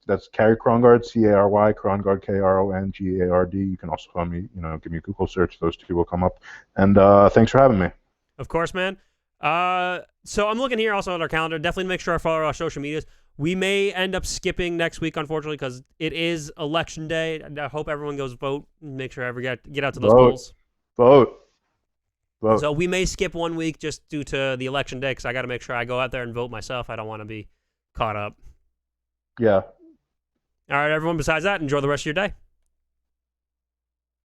Speaker 2: that's Carey Krongard, Cary Krongard, Krongard. You can also find me. Give me a Google search; those 2 will come up. And thanks for having me.
Speaker 1: Of course, man. So I'm looking here also at our calendar. Definitely make sure I follow our social medias. We may end up skipping next week, unfortunately, because it is election day. I hope everyone goes vote. Make sure I get out to those polls.
Speaker 2: Vote.
Speaker 1: So we may skip 1 week just due to the election day because I got to make sure I go out there and vote myself. I don't want to be caught up.
Speaker 2: Yeah.
Speaker 1: All right, everyone. Besides that, enjoy the rest of your day.